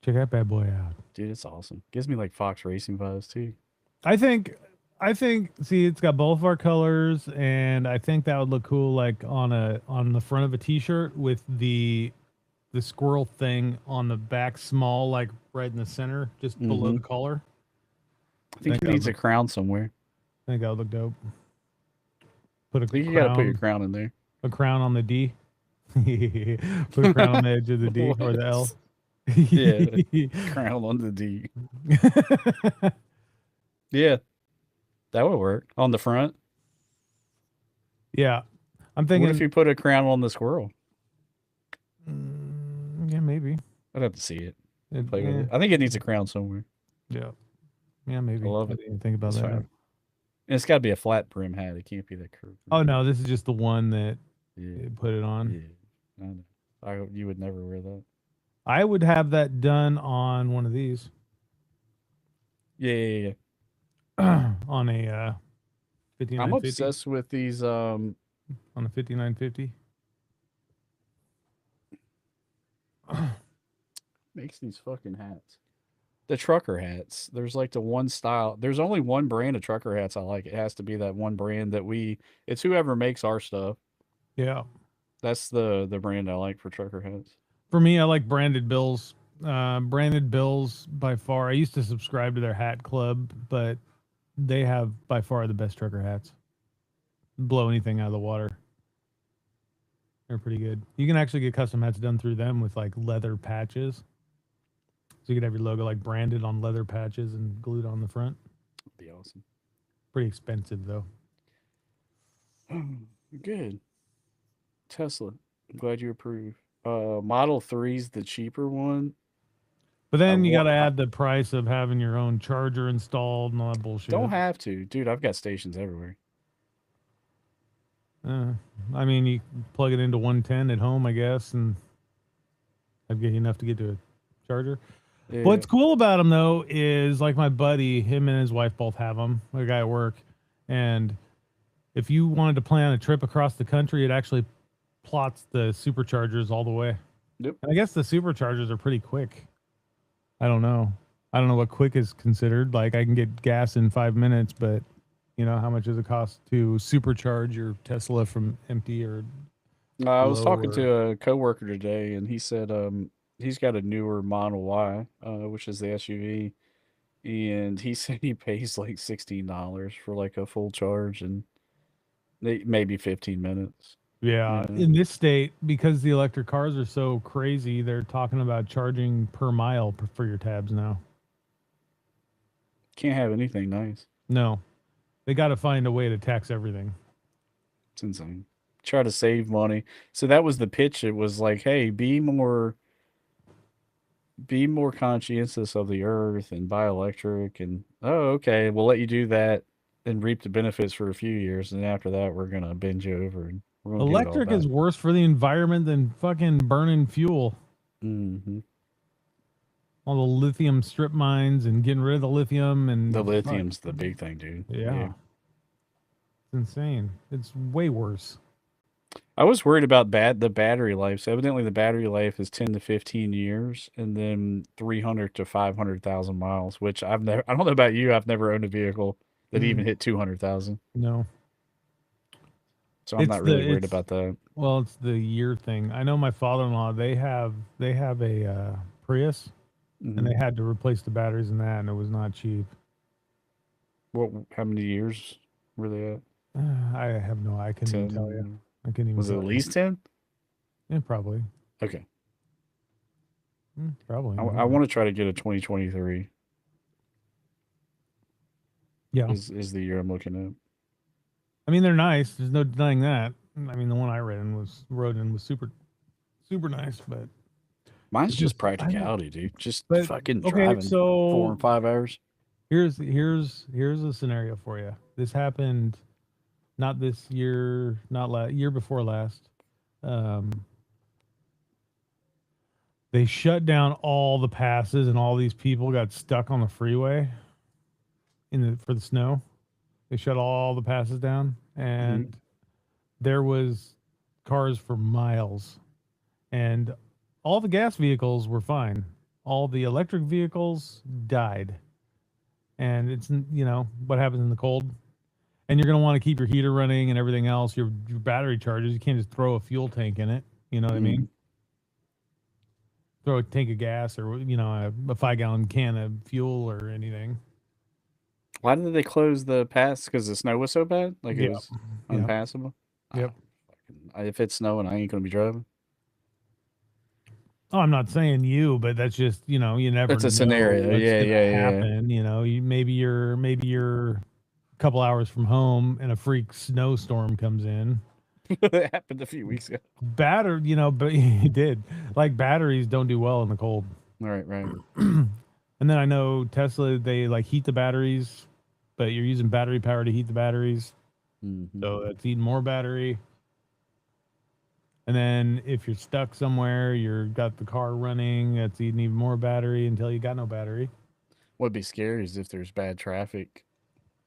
Check that bad boy out. Dude, it's awesome. Gives me like Fox Racing vibes too. I think see it's got both of our colors, and I think that would look cool like on the front of a t-shirt with the squirrel thing on the back, small, like right in the center, just below Mm-hmm. the collar. I think Think it that would needs a look crown somewhere. I think that would look dope. Put I think you got to put your crown in there. a crown on the D. Put a crown on the edge of the D or the L. What? Yeah, crown on the D. Yeah, that would work on the front. Yeah, I'm What if thinking. you put a crown on the squirrel? Yeah, maybe. I'd have to see it. It, Play with eh, it. I think it needs a crown somewhere. yeah, yeah, maybe. I love I it. didn't even think about It's that. fine. And it's got to be a flat brim hat. It can't be that curved. Oh no, this is just the one that Yeah, it put it on. yeah. I know. You would never wear that. I would have that done on one of these. Yeah. On a I'm 5950. obsessed with these. On a 5950. Makes these fucking hats. The trucker hats. There's like the one style. There's only one brand of trucker hats I like. It has to be that one brand that it's whoever makes our stuff. Yeah. That's the brand I like for trucker hats. For me, I like Branded Bills. Branded Bills by far. I used to subscribe to their hat club, but they have by far the best trucker hats. Blow anything out of the water. They're pretty good. You can actually get custom hats done through them with like leather patches. So you could have your logo like branded on leather patches and glued on the front. That'd be awesome. Pretty expensive though. Good. Tesla. I'm glad you approve. Model 3's the cheaper one. But then you got to add the price of having your own charger installed and all that bullshit. Don't have to. Dude, I've got stations everywhere. I mean, you plug it into 110 at home, I guess, and I'd get you enough to get to a charger. Yeah. What's cool about them, though, is like my buddy, him and his wife both have them, a guy at work. And if you wanted to plan a trip across the country, it actually plots the superchargers all the way. Yep. And I guess the superchargers are pretty quick. I don't know what quick is considered. Like I can get gas in 5 minutes, but you know, how much does it cost to supercharge your Tesla from empty or I was talking to a coworker today, and he said he's got a newer Model Y, which is the SUV, and he said he pays like $16 for like a full charge and maybe 15 minutes. Yeah, in this state, because the electric cars are so crazy, they're talking about charging per mile for your tabs now. Can't have anything nice. No, they got to find a way to tax everything. It's insane. Try to save money. So that was the pitch. It was like, hey, be more conscientious of the earth and buy electric. And okay, we'll let you do that and reap the benefits for a few years, and after that, we're gonna bend you over. And we're gonna electric is worse for the environment than fucking burning fuel. Mm-hmm. All the lithium strip mines and getting rid of the lithium, and the lithium's the big thing, dude. Yeah. It's insane. It's way worse. I was worried about the battery life. So evidently the battery life is 10 to 15 years and then 300 to 500,000 miles, which I don't know about you. I've never owned a vehicle that even hit 200,000. No. So I'm not really worried about that. Well, it's the year thing. I know my father-in-law, they have a Prius, and they had to replace the batteries in that, and it was not cheap. How many years were they at? I have no, I couldn't even tell you. I couldn't even. Was it at least 10? Yeah, probably. Okay. Probably. I want to try to get a 2023. Yeah. Is the year I'm looking at. I mean, they're nice. There's no denying that. I mean, the one I rode in was super nice, but mine's just practicality, dude. Just fucking driving 4 and 5 hours. Here's a scenario for you. This happened not this year, year before last. They shut down all the passes, and all these people got stuck on the freeway for the snow. They shut all the passes down, and there was cars for miles, and all the gas vehicles were fine. All the electric vehicles died, and it's what happens in the cold. And you're going to want to keep your heater running and everything else. Your battery charges. You can't just throw a fuel tank in it. You know what I mean? Throw a tank of gas or a 5-gallon can of fuel or anything. Why did they close the pass? Because the snow was so bad? Like it was unpassable? Yep. If it's snowing, I ain't going to be driving. Oh, I'm not saying you, but that's just you never. That's a scenario. Yeah. Happen. Maybe you're a couple hours from home and a freak snowstorm comes in. That happened a few weeks ago. But it did. Like batteries don't do well in the cold. Right. And then I know Tesla, they like heat the batteries, but you're using battery power to heat the batteries. Mm-hmm. So that's eating more battery. And then if you're stuck somewhere, you've got the car running, that's eating even more battery until you got no battery. What'd be scary is if there's bad traffic,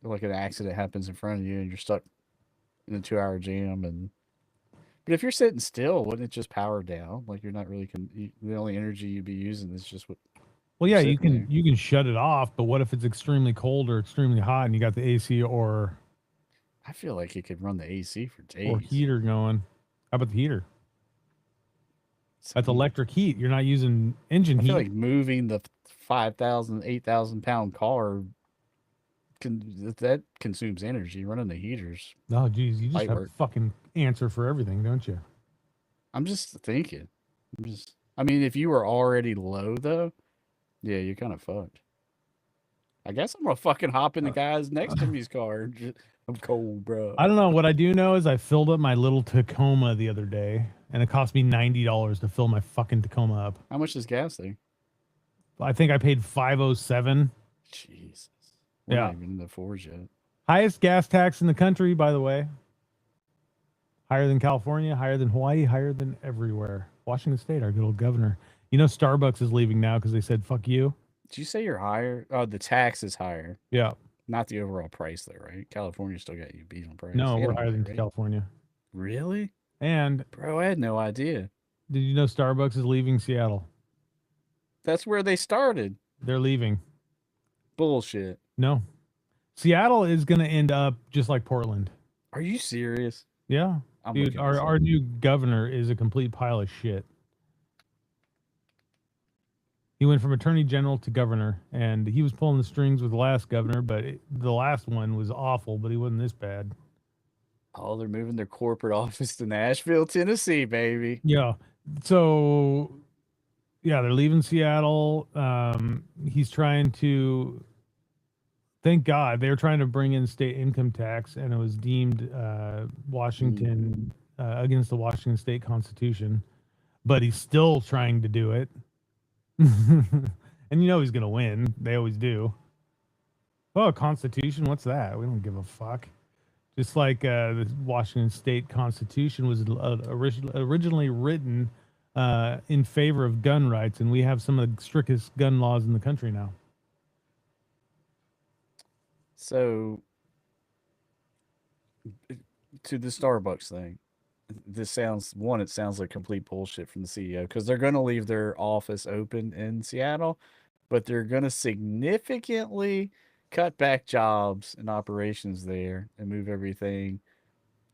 like an accident happens in front of you and you're stuck in a 2-hour jam. But if you're sitting still, wouldn't it just power down? Like you're not really the only energy you'd be using is just what. Well, yeah, you can shut it off, but what if it's extremely cold or extremely hot and you got the AC or? I feel like you could run the AC for days. Or heater going. How about the heater? That's electric heat. You're not using engine heat. I feel like moving the 5,000, 8,000 pound car that consumes energy. Running the heaters. Oh, geez, you just have a fucking answer for everything, don't you? I'm just thinking. I mean, if you were already low though, yeah, you're kind of fucked. I guess I'm gonna fucking hop in the guy's next to me's car. I'm cold, bro. I don't know. What I do know is I filled up my little Tacoma the other day, and it cost me $90 to fill my fucking Tacoma up. How much is gas thing? I think I paid $507. Jesus. We're not even in the fours yet. Highest gas tax in the country, by the way. Higher than California, higher than Hawaii, higher than everywhere. Washington State, our good old governor. Starbucks is leaving now because they said, fuck you. Did you say you're higher? Oh, the tax is higher. Yeah. Not the overall price, though, right? California still got you beat on price. No, we're higher than California. Really? And bro, I had no idea. Did you know Starbucks is leaving Seattle? That's where they started. They're leaving. Bullshit. No. Seattle is going to end up just like Portland. Are you serious? Yeah. Dude, our new governor is a complete pile of shit. He went from attorney general to governor, and he was pulling the strings with the last governor, but the last one was awful, but he wasn't this bad. Oh, they're moving their corporate office to Nashville, Tennessee, baby. Yeah. So, yeah, they're leaving Seattle. He's trying to, thank God, they were trying to bring in state income tax, and it was deemed Washington against the Washington State Constitution, but he's still trying to do it. And he's going to win. They always do. Oh, Constitution? What's that? We don't give a fuck. Just like the Washington State Constitution was originally written in favor of gun rights, and we have some of the strictest gun laws in the country now. So, to the Starbucks thing, it sounds like complete bullshit from the CEO, because they're going to leave their office open in Seattle, but they're going to significantly cut back jobs and operations there and move everything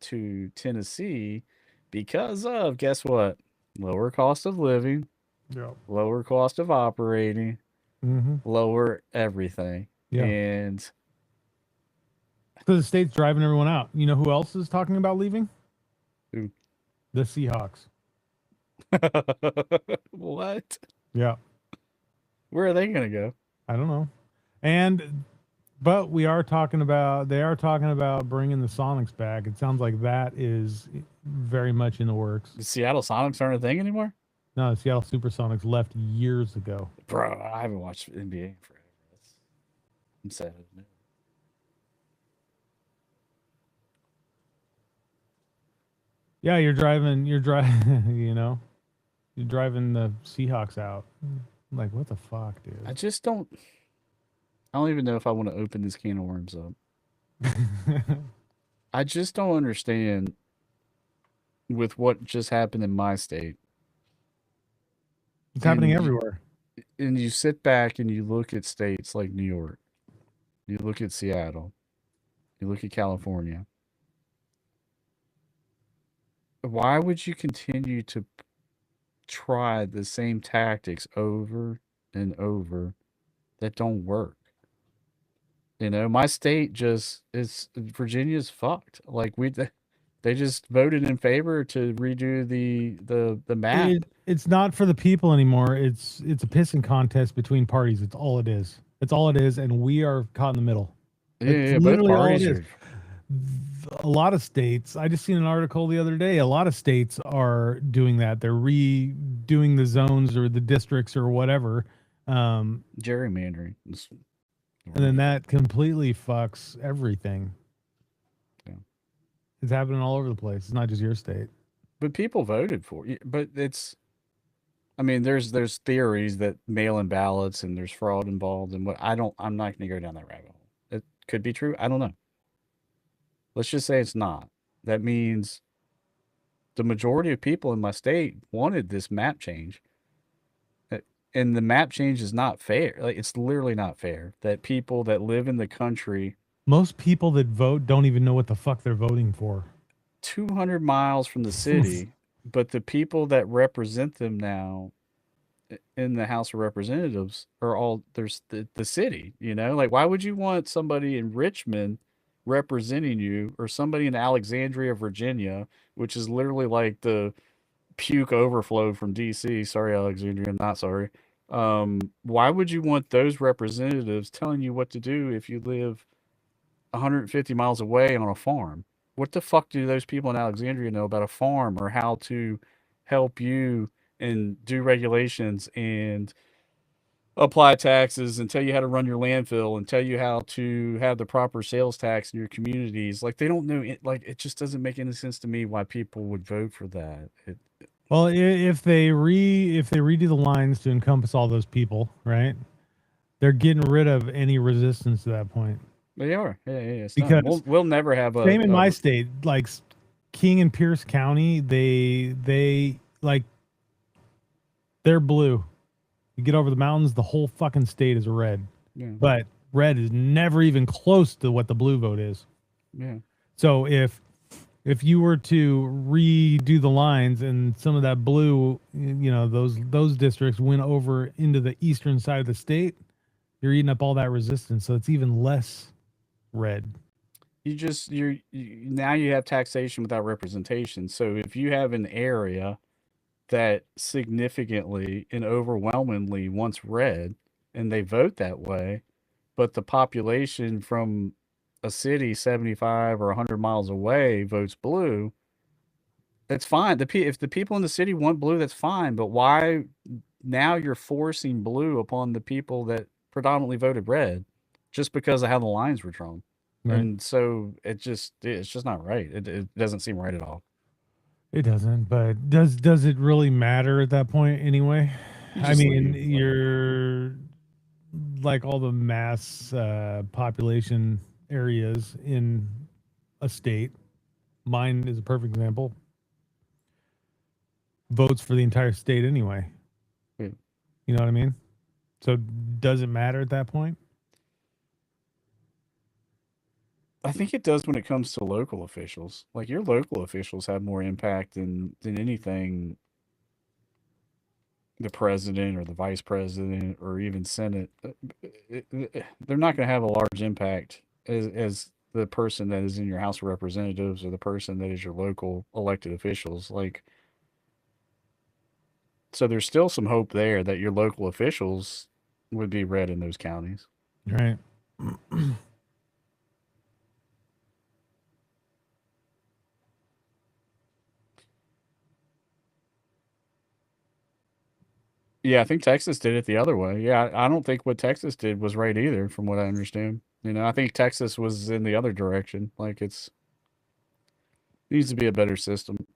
to Tennessee because of, guess what? Lower cost of living, lower cost of operating, lower everything. Yeah. And because the state's driving everyone out. You know who else is talking about leaving? Who? The Seahawks. What? Yeah. Where are they going to go? I don't know. But they are talking about bringing the Sonics back. It sounds like that is very much in the works. The Seattle Sonics aren't a thing anymore? No, the Seattle Supersonics left years ago. Bro, I haven't watched NBA in forever. I'm sad. Yeah, you're driving, you're driving the Seahawks out. Like, what the fuck, dude? I don't even know if I want to open this can of worms up. I just don't understand with what just happened in my state. It's happening And everywhere. and you sit back and you look at states like New York, you look at Seattle, you look at California. Why would you continue to try the same tactics over and over that don't work? You know, my state just is Virginia's fucked. Like they just voted in favor to redo the map. It's not for the people anymore. It's a pissing contest between parties. It's all it is. It's all it is, and we are caught in the middle. It's Yeah, both literally all it parties is. are. A lot of states, I just seen an article the other day, a lot of states are doing that. They're redoing the zones or the districts or whatever. Gerrymandering. And then that completely fucks everything. Yeah. It's happening all over the place. It's not just your state. But people voted for it. But it's, I mean, there's theories that mail-in ballots and there's fraud involved, and I'm not going to go down that rabbit hole. It could be true. I don't know. Let's just say it's not. That means the majority of people in my state wanted this map change. And the map change is not fair. Like, it's literally not fair that people that live in the country, Most people that vote don't even know what the fuck they're voting for. 200 miles from the city, but the people that represent them now in the House of Representatives are all there's the city, you know? Like, why would you want somebody in Richmond representing you, or somebody in Alexandria, Virginia, which is literally like the puke overflow from DC? Sorry, Alexandria, I'm not sorry. Why would you want those representatives telling you what to do if you live 150 miles away on a farm? What the fuck do those people in Alexandria know about a farm, or how to help you and do regulations and apply taxes and tell you how to run your landfill and tell you how to have the proper sales tax in your communities? Like, they don't know it. Like, it just doesn't make any sense to me why people would vote for that. Well, if they redo the lines to encompass all those people, right? They're getting rid of any resistance to that point. They are. Yeah, it's Because done. We'll never have same in my a state, like King and Pierce County, they like they're blue. You get over the mountains, the whole fucking state is red. yeah, But red is never even close to what the blue vote is. yeah. So if you were to redo the lines and some of that blue, you know, those districts went over into the eastern side of the state, you're eating up all that resistance. So it's even less red. Now you have taxation without representation. So if you have an area that significantly and overwhelmingly wants red and they vote that way, but the population from a city 75 or 100 miles away votes blue, that's fine. If the people in the city want blue, that's fine. But why now you're forcing blue upon the people that predominantly voted red just because of how the lines were drawn? Right. And so it's just not right. It doesn't seem right at all. It doesn't, but does it really matter at that point anyway? I mean, you're like all the mass population areas in a state. Mine is a perfect example. Votes for the entire state anyway. Yeah. You know what I mean? So does it matter at that point? I think it does when it comes to local officials. Like, your local officials have more impact than anything the president or the vice president or even Senate. They're not going to have a large impact as the person that is in your House of Representatives or the person that is your local elected officials. Like, so there's still some hope there that your local officials would be red in those counties. Right. Yeah, I think Texas did it the other way. Yeah, I don't think what Texas did was right either, from what I understand. You know, I think Texas was in the other direction. Like, needs to be a better system.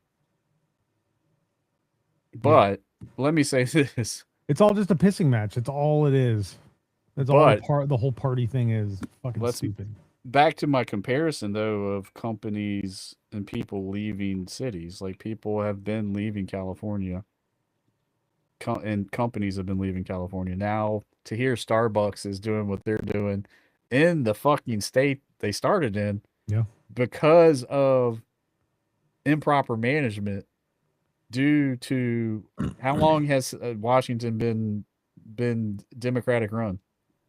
But let me say this. It's all just a pissing match. It's all it is. That's all the whole party thing is. Fucking stupid. back to my comparison though of companies and people leaving cities. Like people have been leaving California, and companies have been leaving California. Now to hear Starbucks is doing what they're doing in the fucking state they started in, Yeah. because of improper management, due to how long has Washington been Democratic run?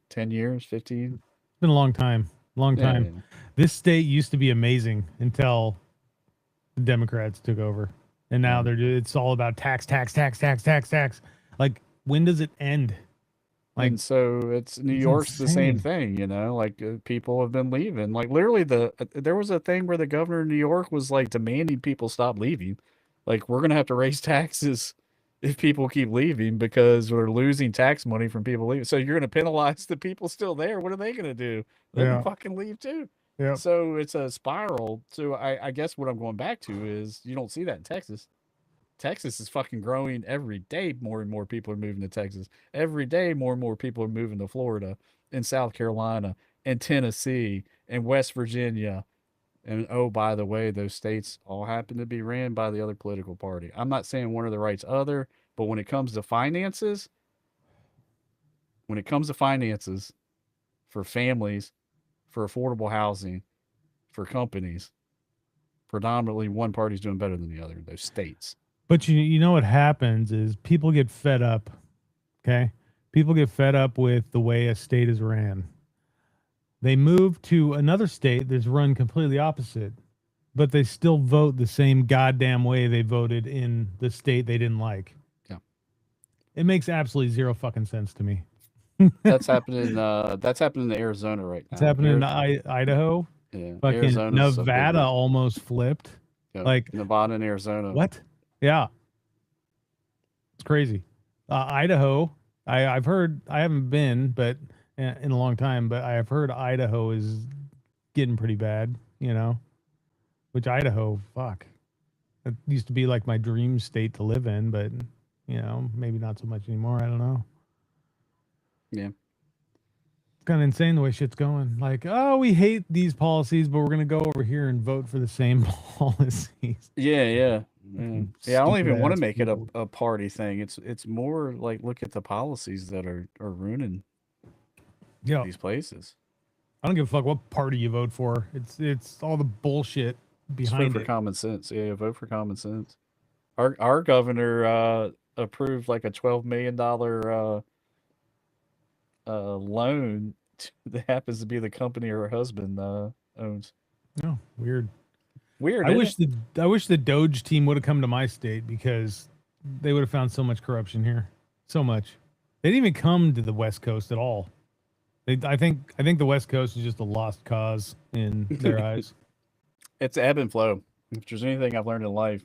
10 years, 15? It's been a long time. Long Yeah, time. yeah. This state used to be amazing until the Democrats took over. And now Yeah. it's all about tax. Like, when does it end? Like, And so it's New it's York's the same insane. thing, like people have been leaving. Like literally there was a thing where the governor of New York was like demanding people stop leaving. Like we're going to have to raise taxes if people keep leaving because we're losing tax money from people leaving. So you're going to penalize the people still there. What are they going to do? They're going Yeah. to fucking leave too. Yeah. So it's a spiral. So I guess what I'm going back to is you don't see that in Texas. Texas is fucking growing every day. More and more people are moving to Texas. Every day, more and more people are moving to Florida and South Carolina and Tennessee and West Virginia. And oh, by the way, those states all happen to be ran by the other political party. I'm not saying one of the right's other, but when it comes to finances, for families, for affordable housing, for companies, predominantly one party's doing better than the other in those states. But you know what happens is people get fed up. Okay? People get fed up with the way a state is ran. They move to another state that's run completely opposite, but they still vote the same goddamn way they voted in the state they didn't like. Yeah. It makes absolutely zero fucking sense to me. That's happening. That's happening in Arizona right now. It's happening in Idaho. Yeah, Fucking Arizona's a big Nevada one. almost flipped. Yeah, Like, Nevada and Arizona. what? Yeah. It's crazy. Idaho, I've heard, I haven't been, but in a long time, but I have heard Idaho is getting pretty bad, which Idaho, fuck. It used to be like my dream state to live in, but, maybe not so much anymore. I don't know. Yeah. It's kind of insane the way shit's going. Like, oh, we hate these policies, but we're going to go over here and vote for the same policies. Yeah. I don't even want to Stupid-ass make it people. a party thing. It's more like look at the policies that are ruining Yeah. these places. I don't give a fuck what party you vote for. It's all the bullshit Just vote behind for it. common sense. Yeah, vote for common sense. Our governor approved like a $12 million loan that happens to be the company her husband owns. Oh, weird. Weird. I Isn't wish it? the Doge team would have come to my state because they would have found so much corruption here. So much. They didn't even come to the West Coast at all. I think the West Coast is just a lost cause in their eyes. It's ebb and flow. If there's anything I've learned in life,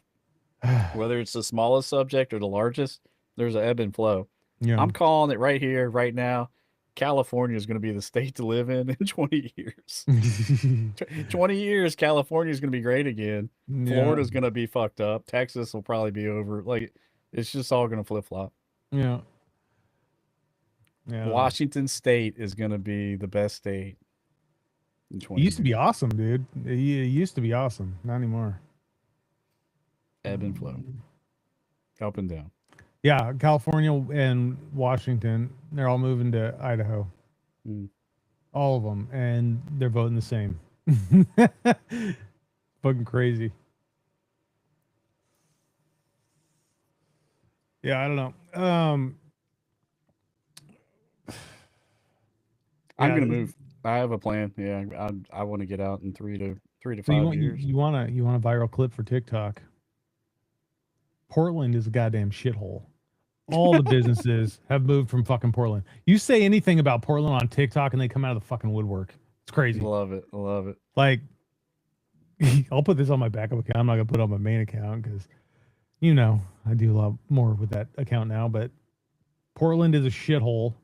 whether it's the smallest subject or the largest, there's an ebb and flow. Yeah. I'm calling it right here, right now. California is going to be the state to live in 20 years. 20 years, California is going to be great again. Florida's going to be fucked up. Texas will probably be over. Like, it's just all going to flip flop. Yeah. Yeah. Washington State is going to be the best state in 20 It used to be years. awesome, dude. It used to be awesome. Not anymore. Ebb and flow. Up and down. Yeah, California and Washington, they're all moving to Idaho. Mm. All of them, and they're voting the same. Fucking crazy. Yeah, I don't know. I'm Yeah, going to move. I have a plan. Yeah, I want to get out in 3 to so 5 years. you want a viral clip for TikTok? Portland is a goddamn shithole. All the businesses have moved from fucking Portland. You say anything about Portland on TikTok and they come out of the fucking woodwork. It's crazy. Love it. Love it. Like, I'll put this on my backup account. I'm not gonna put it on my main account because, I do a lot more with that account now. But Portland is a shithole.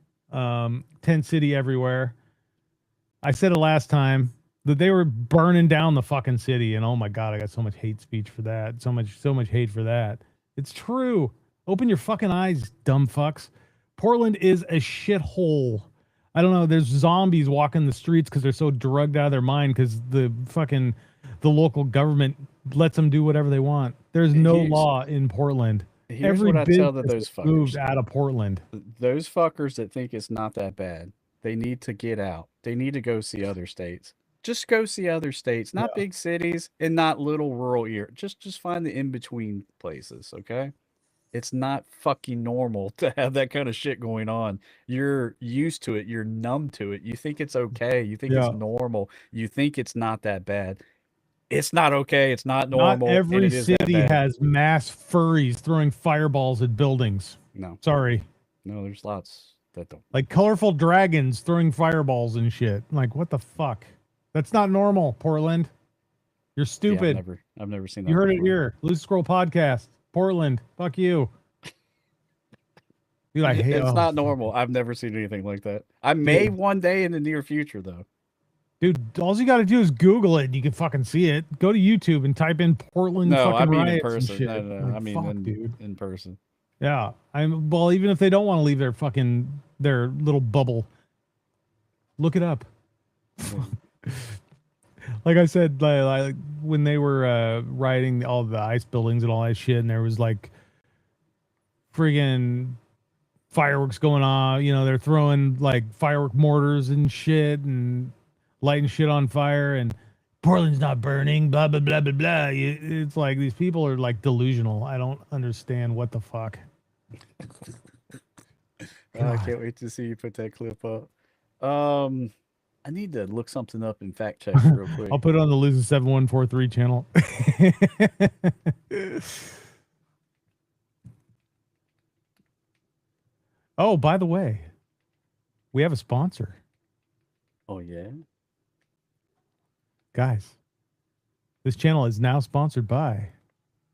Tent city everywhere. I said it last time that they were burning down the fucking city, and oh my god, I got so much hate speech for that. So much hate for that. It's true. Open your fucking eyes, dumb fucks. Portland is a shithole. I don't know. There's zombies walking the streets because they're so drugged out of their mind because the local government lets them do whatever they want. There's no Here's law in Portland. here's Every what I tell business those has moved fuckers. out of Portland. Those fuckers that think it's not that bad, they need to get out. They need to go see other states. Just go see other states, not big cities and not little rural area. Just find the in between places, okay? It's not fucking normal to have that kind of shit going on. You're used to it. You're numb to it. You think it's okay. You think it's Yeah. normal. You think it's not that bad. It's not okay. It's not Not normal. And every it is that city bad. has mass furries throwing fireballs at buildings. No, Sorry. no, there's lots that don't. Like colorful dragons throwing fireballs and shit. Like, what the fuck? That's not normal, Portland. You're Yeah, stupid. I've never seen that. You heard it before. here. Loose Scroll Podcast. Portland. Fuck you. You like, hey, It's oh, not normal. I've never seen anything like that. I may one day in the near future, though. dude, all you got to do is Google it and you can fucking see it. Go to YouTube and type in Portland No, fucking I mean in riots and person. shit. No. Like, I mean fuck, dude. in person. Yeah. Well, even if they don't want to leave their little bubble, look it up. Like I said, like when they were rioting all the ice buildings and all that shit, and there was like friggin' fireworks going on. You know, they're throwing like firework mortars and shit and lighting shit on fire, and Portland's not burning, blah, blah, blah, blah, blah. It's like these people are like delusional. I don't understand what the fuck. I can't wait to see you put that clip up. I need to look something up and fact check it real quick. I'll put it on the Losing 7143 channel. Oh, by the way, we have a sponsor. Oh yeah. Guys, this channel is now sponsored by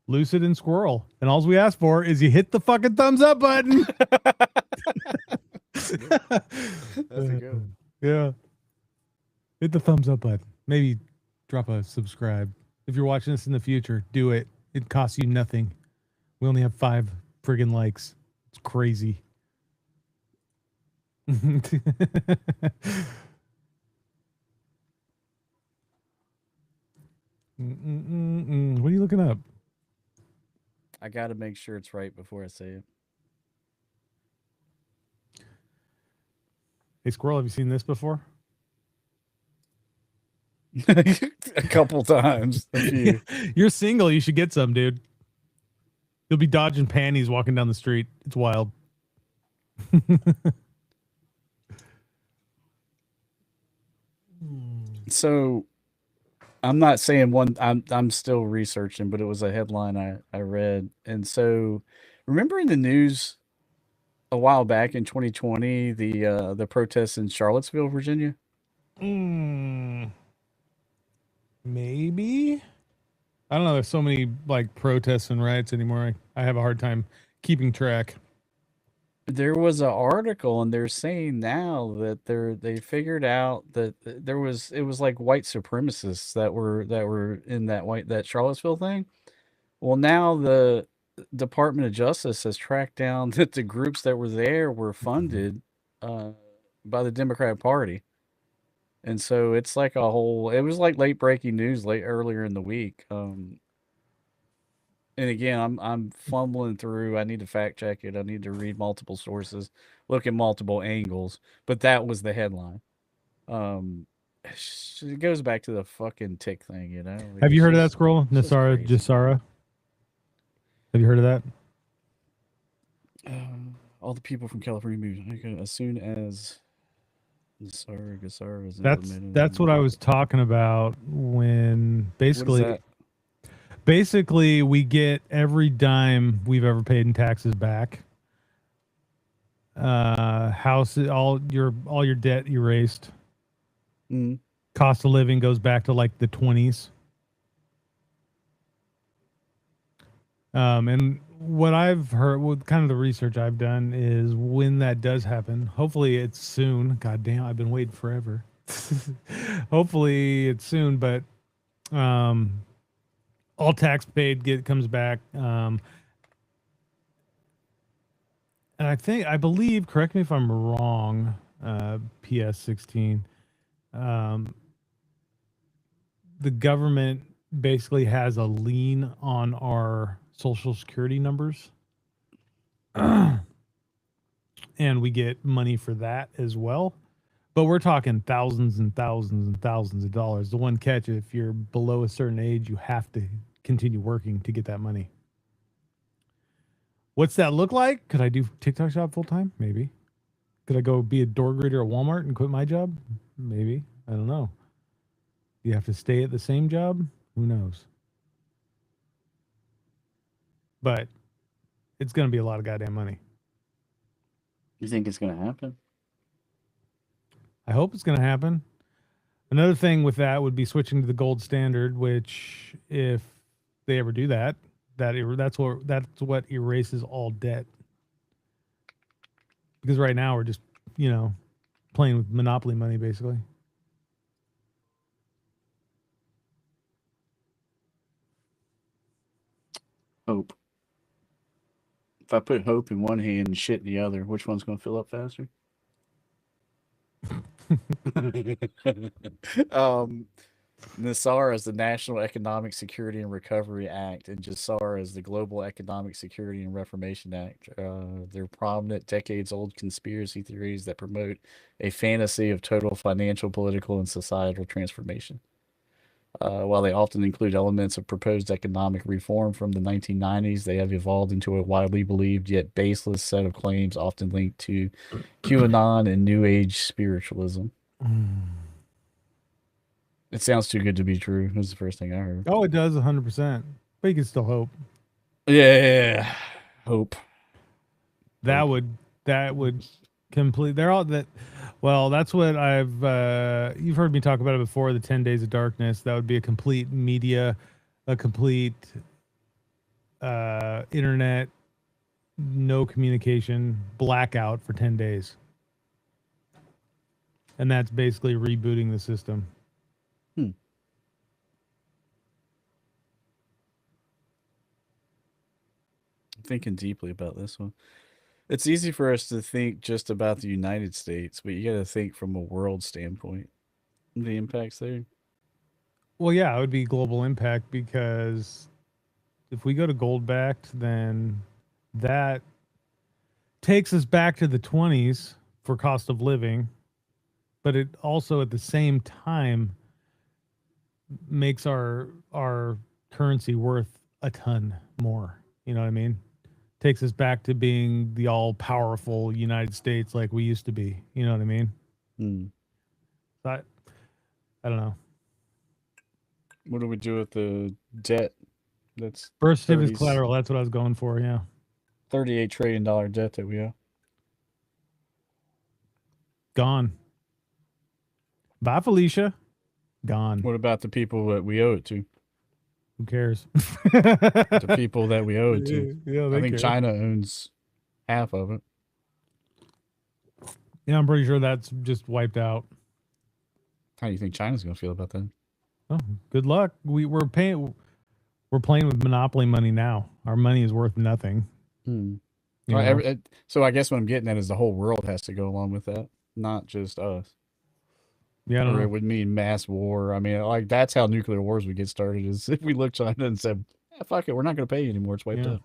Lucid and Squirrel. And all we ask for is you hit the fucking thumbs up button. That's a good one. Yeah. Hit the thumbs up button. Maybe drop a subscribe. If you're watching this in the future, do it. It costs you nothing. We only have 5 friggin' likes. It's crazy. What are you looking up? I got to make sure it's right before I say it. Hey, Squirrel, have you seen this before? A couple times. A few. You're single. You should get some, dude. You'll be dodging panties walking down the street. It's wild. So I'm not saying one. I'm still researching, but it was a headline I read, and so remember in the news a while back in 2020 the protests in Charlottesville, Virginia. Maybe. I don't know. There's so many like protests and riots anymore. I have a hard time keeping track. There was an article, and they're saying now that they figured out that it was like white supremacists that were in that Charlottesville thing. Well, now the Department of Justice has tracked down that the groups that were there were funded by the Democratic Party. And so it's like it was like late breaking news earlier in the week. And again, I'm fumbling through. I need to fact check it. I need to read multiple sources, look at multiple angles. But that was the headline. It goes back to the fucking tick thing, you know. Have you heard of that, Squirrel? Nasara Jasara? Have you heard of that? All the people from California moved as soon as Nasara was implemented. That's what I was talking about when basically we get every dime we've ever paid in taxes back. House, all your debt erased. Cost of living goes back to like the 20s. And what I've heard, what kind of the research I've done is when that does happen, hopefully it's soon. God damn, I've been waiting forever. Hopefully it's soon, but all tax paid comes back. And I believe, correct me if I'm wrong, PS16. Um, the government basically has a lien on our social security numbers. And we get money for that as well. But we're talking thousands and thousands and thousands of dollars. The one catch, if you're below a certain age, you have to continue working to get that money. What's that look like? Could I do TikTok shop full time? Maybe. Could I go be a door greeter at Walmart and quit my job? Maybe. I don't know. Do you have to stay at the same job? Who knows? But it's going to be a lot of goddamn money. You think it's going to happen? I hope it's going to happen. Another thing with that would be switching to the gold standard, which if they ever do that, that's what erases all debt. Because right now we're just, playing with monopoly money basically. Hope. If I put hope in one hand and shit in the other, which one's going to fill up faster? NESARA is the National Economic Security and Recovery Act, and GESARA is the Global Economic Security and Reformation Act. They're prominent, decades-old conspiracy theories that promote a fantasy of total financial, political, and societal transformation. While they often include elements of proposed economic reform from the 1990s, they have evolved into a widely believed yet baseless set of claims often linked to QAnon and New Age spiritualism. It sounds too good to be true. That's the first thing I heard. Oh, it does 100%. But you can still hope. Yeah. Hope. That would complete. They're all that. Well, that's what I've. You've heard me talk about it before. The 10 Days of Darkness. That would be a complete media, a complete internet, no communication, blackout for 10 days. And that's basically rebooting the system. Thinking deeply about this one. It's easy for us to think just about the United States, but you got to think from a world standpoint. The impacts there. Well, yeah, it would be global impact because if we go to gold backed, then that takes us back to the 20s for cost of living, but it also at the same time makes our currency worth a ton more. You know what I mean? Takes us back to being the all powerful United States like we used to be. You know what I mean? I don't know. What do we do with the debt? That's birth certificate collateral. That's what I was going for. Yeah. $38 trillion debt that we owe. Gone. Bye, Felicia. Gone. What about the people that we owe it to? Who cares? The people that we owe it to. Yeah, I think care. China owns half of it. Yeah, I'm pretty sure that's just wiped out. How do you think China's going to feel about that? Oh, good luck. We're playing with monopoly money now. Our money is worth nothing. So I guess what I'm getting at is the whole world has to go along with that, not just us. Yeah, I don't know. It would mean mass war. I mean, like that's how nuclear wars would get started. Is if we look China and said, "Fuck it, we're not going to pay you anymore. It's wiped out."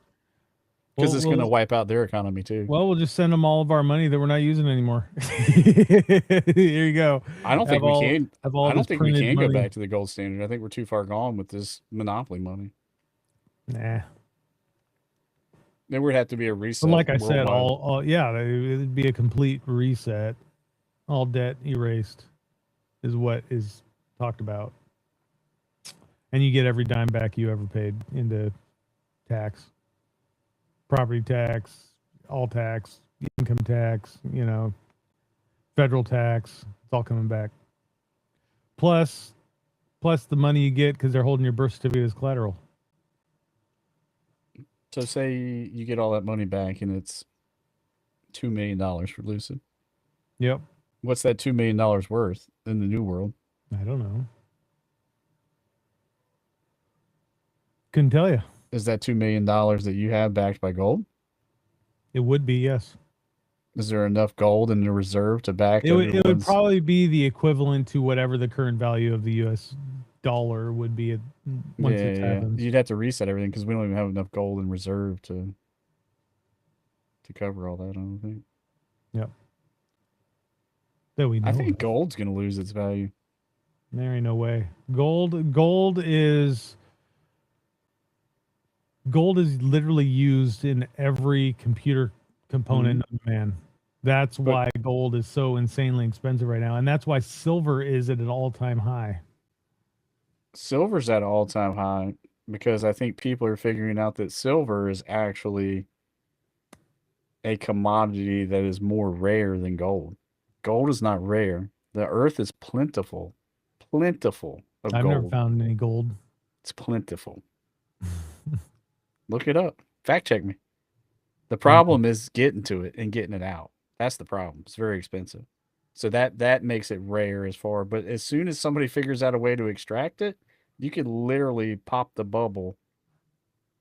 Because it's going to wipe out their economy too. Well, we'll just send them all of our money that we're not using anymore. Here you go. I don't think we can. I don't think we can go back to the gold standard. I think we're too far gone with this monopoly money. Nah. There would have to be a reset. But like I said, it'd be a complete reset. All debt erased is what is talked about. And you get every dime back you ever paid into tax. Property tax, all tax, income tax, federal tax. It's all coming back. Plus the money you get because they're holding your birth certificate as collateral. So say you get all that money back and it's $2 million for Lucid. Yep. What's that $2 million worth in the new world? I don't know. Couldn't tell you. Is that $2 million that you have backed by gold? It would be, yes. Is there enough gold in the reserve to back It would everyone's? probably be the equivalent to whatever the current value of the U.S. dollar would be once this Yeah. happens. You'd have to reset everything because we don't even have enough gold in reserve to cover all that. I don't think. Yep. That we know. I think of. gold's gonna lose its value. There ain't no way. Gold is literally used in every computer component of man. That's why gold is so insanely expensive right now, and that's why silver is at an all-time high. Silver's at an all-time high because I think people are figuring out that silver is actually a commodity that is more rare than gold. Gold is not rare. The earth is plentiful of I've gold. never found any gold. It's plentiful. Look it up. Fact check me. The problem is getting to it and getting it out. That's the problem. It's very expensive. So that makes it rare as far. But as soon as somebody figures out a way to extract it, you could literally pop the bubble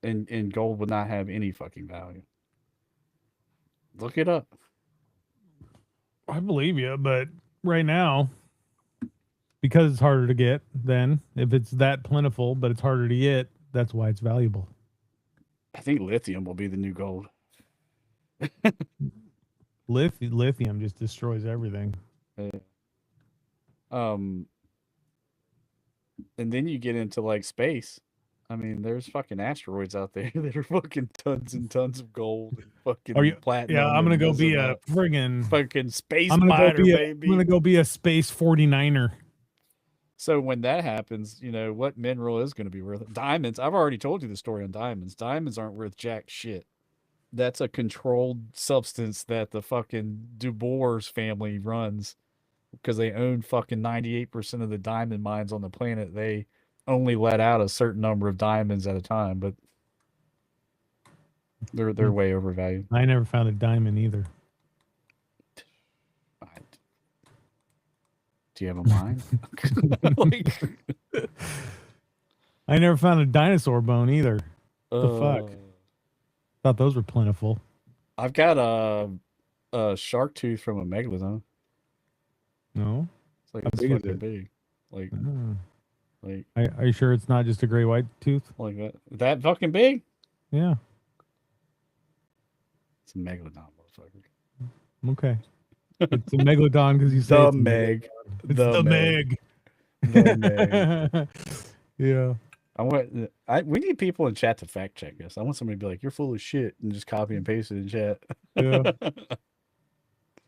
and gold would not have any fucking value. Look it up. I believe you, but right now, because it's harder to get, then if it's that plentiful, but it's harder to get, that's why it's valuable. I think lithium will be the new gold. Lithium just destroys everything. And then you get into like space. I mean, there's fucking asteroids out there that are fucking tons and tons of gold and fucking platinum. Yeah, I'm gonna and go this be and a that. friggin' fucking space I'm gonna fighter, go be baby. I'm gonna go be a space 49er. So when that happens, you know what mineral is going to be worth? Diamonds. I've already told you the story on diamonds. Diamonds aren't worth jack shit. That's a controlled substance that the fucking Dubois family runs because they own fucking 98% of the diamond mines on the planet. They only let out a certain number of diamonds at a time, but they're way overvalued. I never found a diamond either. Do you have a mine? I never found a dinosaur bone either. The fuck? Thought those were plentiful. I've got a shark tooth from a megalodon. No. It's like it's fucking big. Like, are you sure it's not just a gray white tooth? Like that? That fucking big? Yeah. It's a megalodon, motherfucker. Okay. It's a megalodon because you say the it's Meg. It's the Meg. The Meg. Yeah. We need people in chat to fact check us. I want somebody to be like, "You're full of shit," and just copy and paste it in chat. Yeah.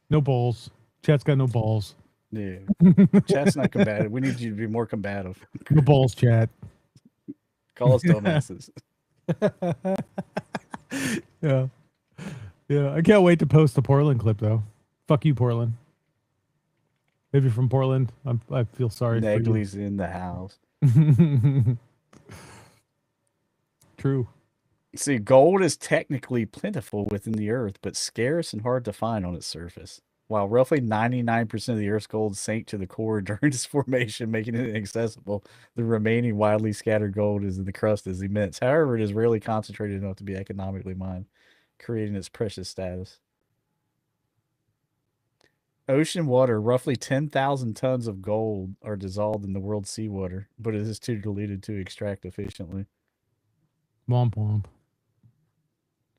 No balls. Chat's got no balls. Yeah. Chat's not combative. We need you to be more combative. No balls, chat. Call us dumbasses. Yeah. Yeah. I can't wait to post the Portland clip though. Fuck you, Portland. If you're from Portland, I feel sorry. Negley's in the house. True. See, gold is technically plentiful within the earth, but scarce and hard to find on its surface. While roughly 99% of the Earth's gold sank to the core during its formation, making it inaccessible, the remaining widely scattered gold in the crust is immense. However, it is rarely concentrated enough to be economically mined, creating its precious status. Ocean water, roughly 10,000 tons of gold are dissolved in the world's seawater, but it is too diluted to extract efficiently. Womp womp.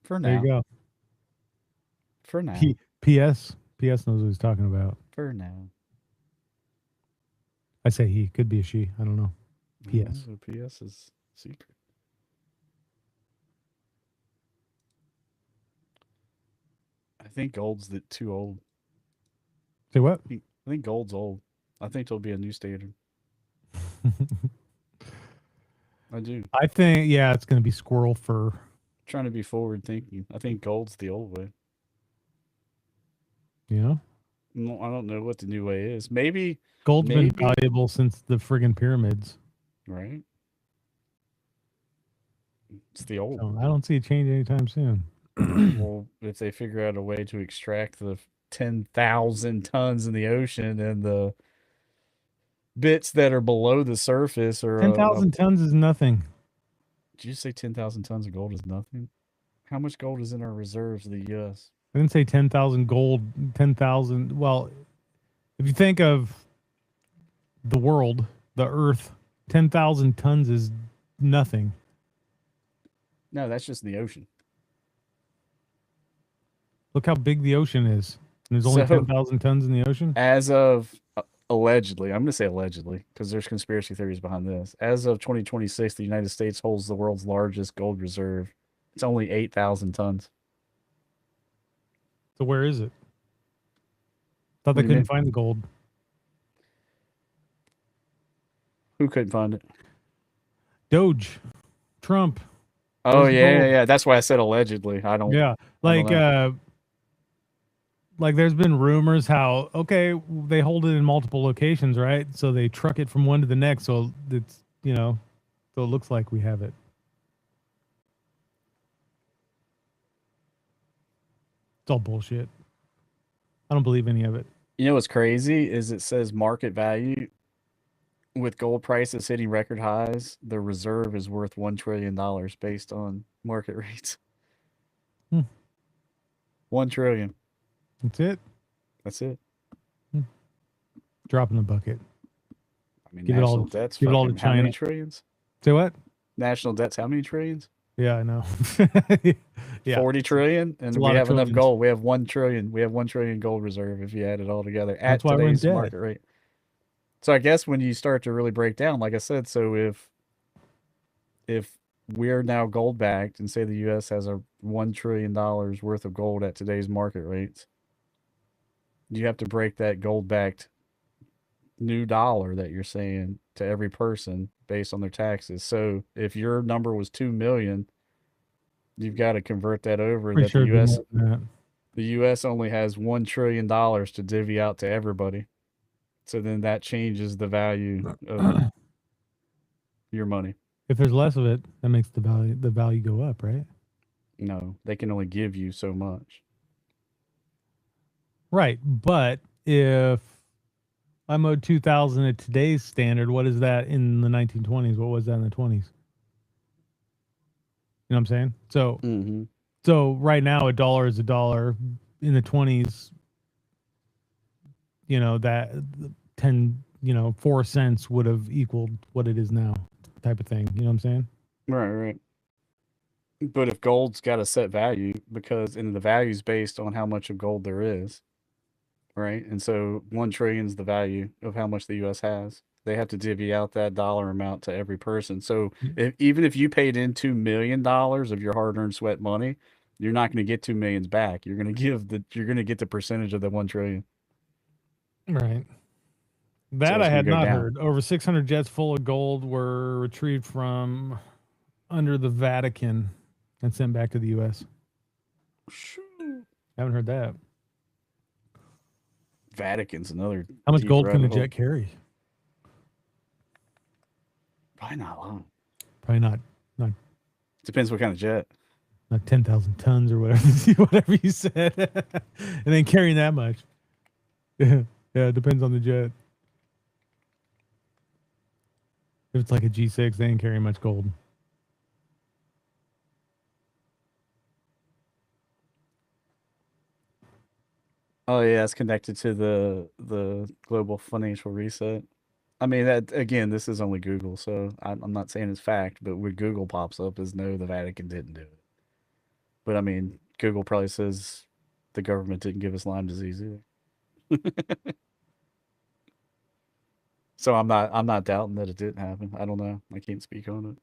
For now. There you go. For now. P.S. P.S. knows what he's talking about. For now. I say he. Could be a she. I don't know. P.S. P.S. is secret. I think gold's too old. Say what? I think gold's old. I think there'll be a new standard. I do. I think, yeah, it's going to be squirrel fur. Trying to be forward thinking. I think gold's the old way. Yeah. No, I don't know what the new way is. Maybe gold's been valuable since the friggin' pyramids. Right. It's the old. So I don't see it change anytime soon. Well, if they figure out a way to extract the 10,000 tons in the ocean and the bits that are below the surface, or 10,000 tons is nothing. Did you say 10,000 tons of gold is nothing? How much gold is in our reserves of the U.S.? I didn't say 10,000 gold, 10,000. Well, if you think of the world, the earth, 10,000 tons is nothing. No, that's just the ocean. Look how big the ocean is. And there's only So- 10,000 tons in the ocean. As of allegedly, I'm going to say allegedly because there's conspiracy theories behind this. As of 2026, the United States holds the world's largest gold reserve. It's only 8,000 tons. So where is it? Thought What they do you mean? couldn't find the gold. Who couldn't find it? Doge, Trump. Oh, Where's the yeah. gold? That's why I said allegedly. I don't. Yeah, I don't like know. like there's been rumors how okay they hold it in multiple locations, right? So they truck it from one to the next, so it's so it looks like we have it. It's all bullshit. I don't believe any of it. You know what's crazy is it says market value with gold prices hitting record highs. The reserve is worth $1 trillion based on market rates. Hmm. 1 trillion. That's it. That's it. Drop in the bucket. I mean, Give it all- national debt's give it all to fucking how many China. trillions? Say what? National debt's how many trillions? Yeah, I know. Yeah. 40 trillion, and a we lot of have enough trillions. gold. We have 1 trillion. We have 1 trillion gold reserve if you add it all together at That's why we're in today's debt. market rate. So I guess when you start to really break down, like I said, so if we're now gold backed and say the US has a $1 trillion worth of gold at today's market rates, you have to break that gold backed new dollar that you're saying to every person based on their taxes. So if your number was 2 million, you've got to convert that over Pretty that sure the it'd be US more than that. the US only has $1 trillion to divvy out to everybody. So then that changes the value of your money. If there's less of it, that makes the value go up, right? No, they can only give you so much. Right. But if I'm owed 2,000 at today's standard, what is that in the 1920s? What was that in the 20s? You know what I'm saying? So Mm-hmm. so right now a dollar is a dollar. In the 20s, that 4 cents would have equaled what it is now, type of thing. You know what I'm saying? Right. But if gold's got a set value, and the value's based on how much of gold there is, right? And so 1 trillion is the value of how much the US has. They have to divvy out that dollar amount to every person. So even if you paid in $2 million of your hard-earned sweat money, you're not going to get 2 millions back. You're going to get the percentage of the 1 trillion. Right. That it's I gonna had go not down. heard. Over 600 jets full of gold were retrieved from under the Vatican and sent back to the U.S. Haven't heard that. Vatican's another. How much deep gold can a rabbit hole. jet carry? Probably not long. Probably not Depends what kind of jet. 10,000 tons or whatever you said. It ain't carrying that much. Yeah, it depends on the jet. If it's like a G6, they ain't carrying much gold. Oh yeah, it's connected to the global financial reset. I mean that again, this is only Google, so I'm not saying it's fact, but when Google pops up is no, the Vatican didn't do it. But I mean, Google probably says the government didn't give us Lyme disease either. So I'm not doubting that it didn't happen. I don't know. I can't speak on it.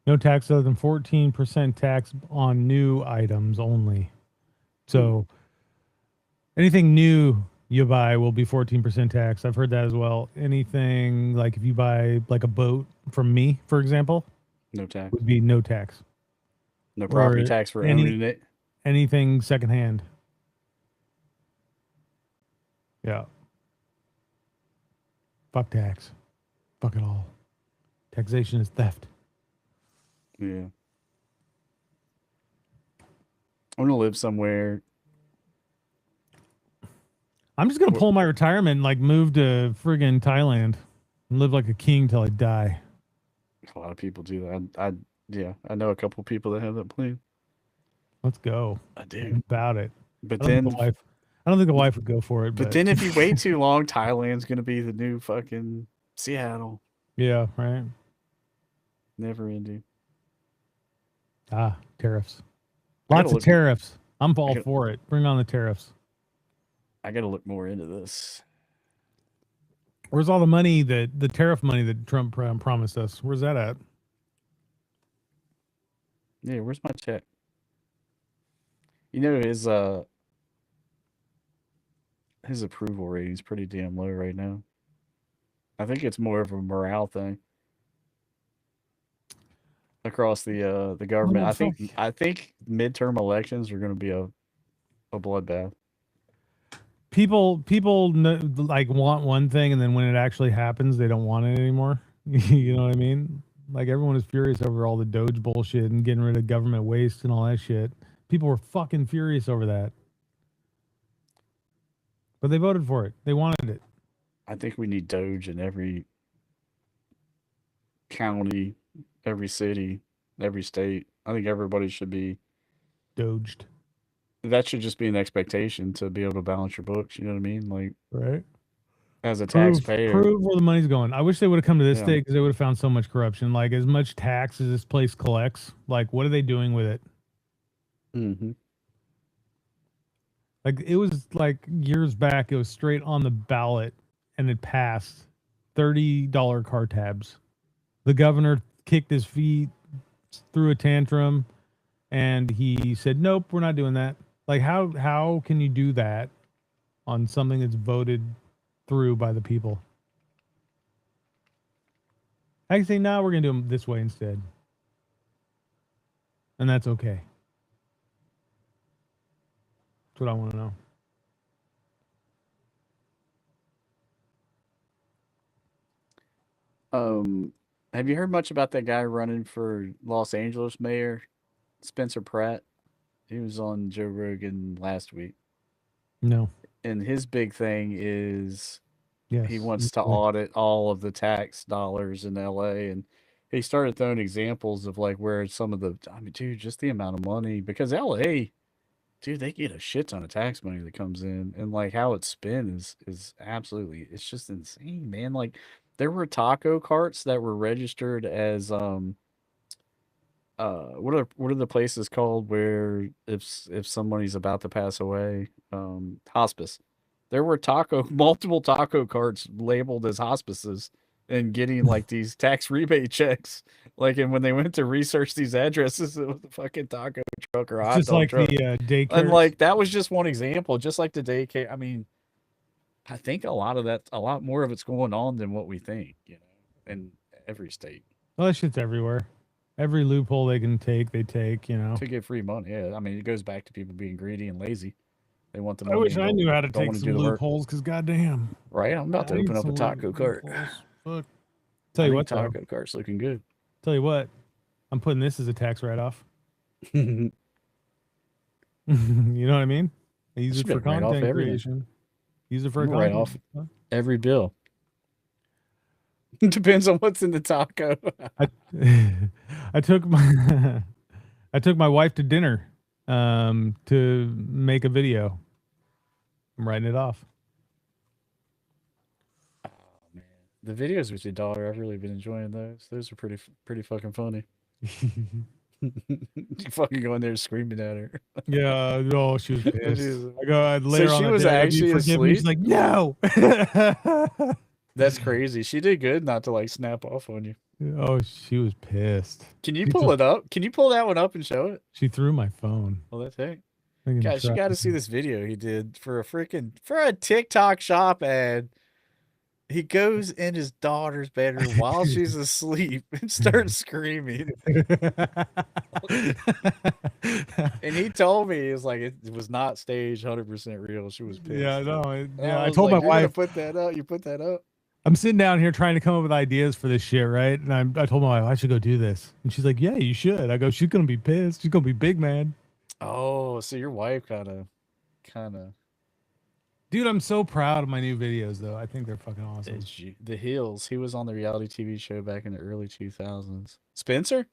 No tax other than 14% tax on new items only. So anything new you buy will be 14% tax. I've heard that as well. Anything like if you buy like a boat from me, for example, No tax. would be no tax. No property Or tax for any- owning it. Anything secondhand. Yeah. Fuck tax. Fuck it all. Taxation is theft. Yeah. I want to live somewhere. I'm just gonna pull my retirement and like move to friggin' Thailand and live like a king till I die. A lot of people do that. I know a couple people that have that plan. Let's go. I I'm do. about it. But I don't think then, the wife. I don't think the wife would go for it, but but then if you wait too long, Thailand's gonna be the new fucking Seattle. yeah, right. Never ending. Ah, tariffs. I gotta Lots of look. tariffs. I'm all gotta, for it. Bring on the tariffs. I gotta look more into this. Where's all the money that the tariff money that Trump promised us? Where's that at? Yeah, where's my check? You know his approval rating's pretty damn low right now. I think it's more of a morale thing across the government. Well, fuck. I think midterm elections are going to be a bloodbath. People like want one thing, and then when it actually happens, they don't want it anymore. You know what I mean? Like everyone is furious over all the Doge bullshit and getting rid of government waste and all that shit. People were fucking furious over that, but they voted for it. They wanted it. I think we need Doge in every county, every city, every state. I think everybody should be. Doged, That should just be an expectation to be able to balance your books. You know what I mean? Like right? as a Prove taxpayer, prove where the money's going. I wish they would have come to this yeah. state because they would have found so much corruption. Like as much tax as this place collects, like what are they doing with it? Mm-hmm. Like it was like years back, it was straight on the ballot and it passed. $30 car tabs. The governor kicked his feet, threw a tantrum, and he said, "Nope, we're not doing that." Like how can you do that on something that's voted through by the people? I can say, "No, we're gonna do them this way instead," and that's okay. That's what I want to know. Have you heard much about that guy running for Los Angeles mayor, Spencer Pratt? He was on Joe Rogan last week, No. and his big thing is Yes. he wants to audit all of the tax dollars in LA, and he started throwing examples of like where some of the, I mean, dude, just the amount of money, because LA, dude, they get a shit ton of tax money that comes in, and like how it's spent is absolutely, it's just insane, man. Like there were taco carts that were registered as what are the places called where if somebody's about to pass away, hospice. There were multiple taco carts labeled as hospices and getting like these tax rebate checks. Like, and when they went to research these addresses, it was a fucking taco truck or a hot Just dog like truck. the daycare. And like that was just one example, just like the daycare. I mean, I think a lot more of it's going on than what we think, you know, in every state. Well, that shit's everywhere. Every loophole they can take, they take. You know. To get free money. Yeah, I mean, it goes back to people being greedy and lazy. They want the I money wish and I knew how to don't take want to some do the work. loopholes, because goddamn. Right? I'm about to I need open up a some taco cart. loopholes. Fuck. I Tell you think what, though. taco cart's looking good. Tell you what, I'm putting this as a tax write-off. You You know what I mean? I use it should for be write off content everything. creation. Use it for I'm gonna write content. off every bill. Depends on what's in the taco. I, I took my I took my wife to dinner to make a video. I'm writing it off. Oh man, the videos with your daughter, I've really been enjoying those. Those are pretty fucking funny. You fucking go in there screaming at her. Yeah, no, she was pissed. I go, I'd So later on she that was day, I go, "Do you actually forgive me?" She's asleep? like, "No." That's crazy. She did good not to like snap off on you. Oh, she was pissed. Can you She pull took- it up? Can you pull that one up and show it? She threw my phone. Well, that's it. I can Guys, you try. got to see this video he did for a TikTok shop ad. He goes in his daughter's bedroom while she's asleep and starts screaming. And he told me it was like it was not staged, 100% real. She was pissed. Yeah, no, I was told like, my "You're gonna wife. put that up. You put that up." I'm sitting down here trying to come up with ideas for this shit, right? And I told my wife I should go do this, and she's like, "Yeah, you should." I go, "She's gonna be pissed. She's gonna be big mad." Oh, so your wife kind of. Dude, I'm so proud of my new videos, though. I think they're fucking awesome. The Hills. He was on the reality TV show back in the early 2000s. Spencer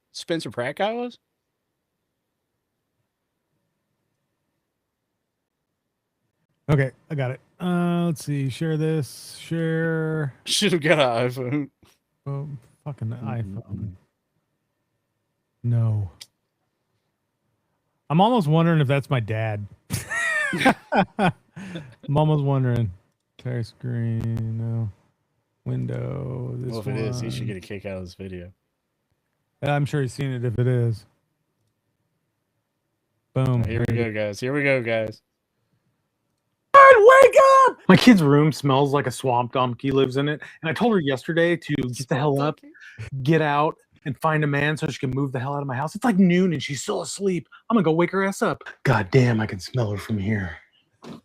Pratt guy was. Okay, I got it. Let's see. Share this. Share. Should have got an iPhone. Oh, fucking iPhone. Mm-mm. No. I'm almost wondering if that's my dad. I'm almost wondering. Share screen. No. Window. This Well, if one. it is, he should get a kick out of this video. I'm sure he's seen it if it is. Boom. Here we go, guys. Here we go, guys. Wake up! My kid's room smells like a swamp donkey lives in it. And I told her yesterday to get the hell up, get out, and find a man so she can move the hell out of my house. It's like noon and she's still asleep. I'm gonna go wake her ass up. God damn, I can smell her from here. Rise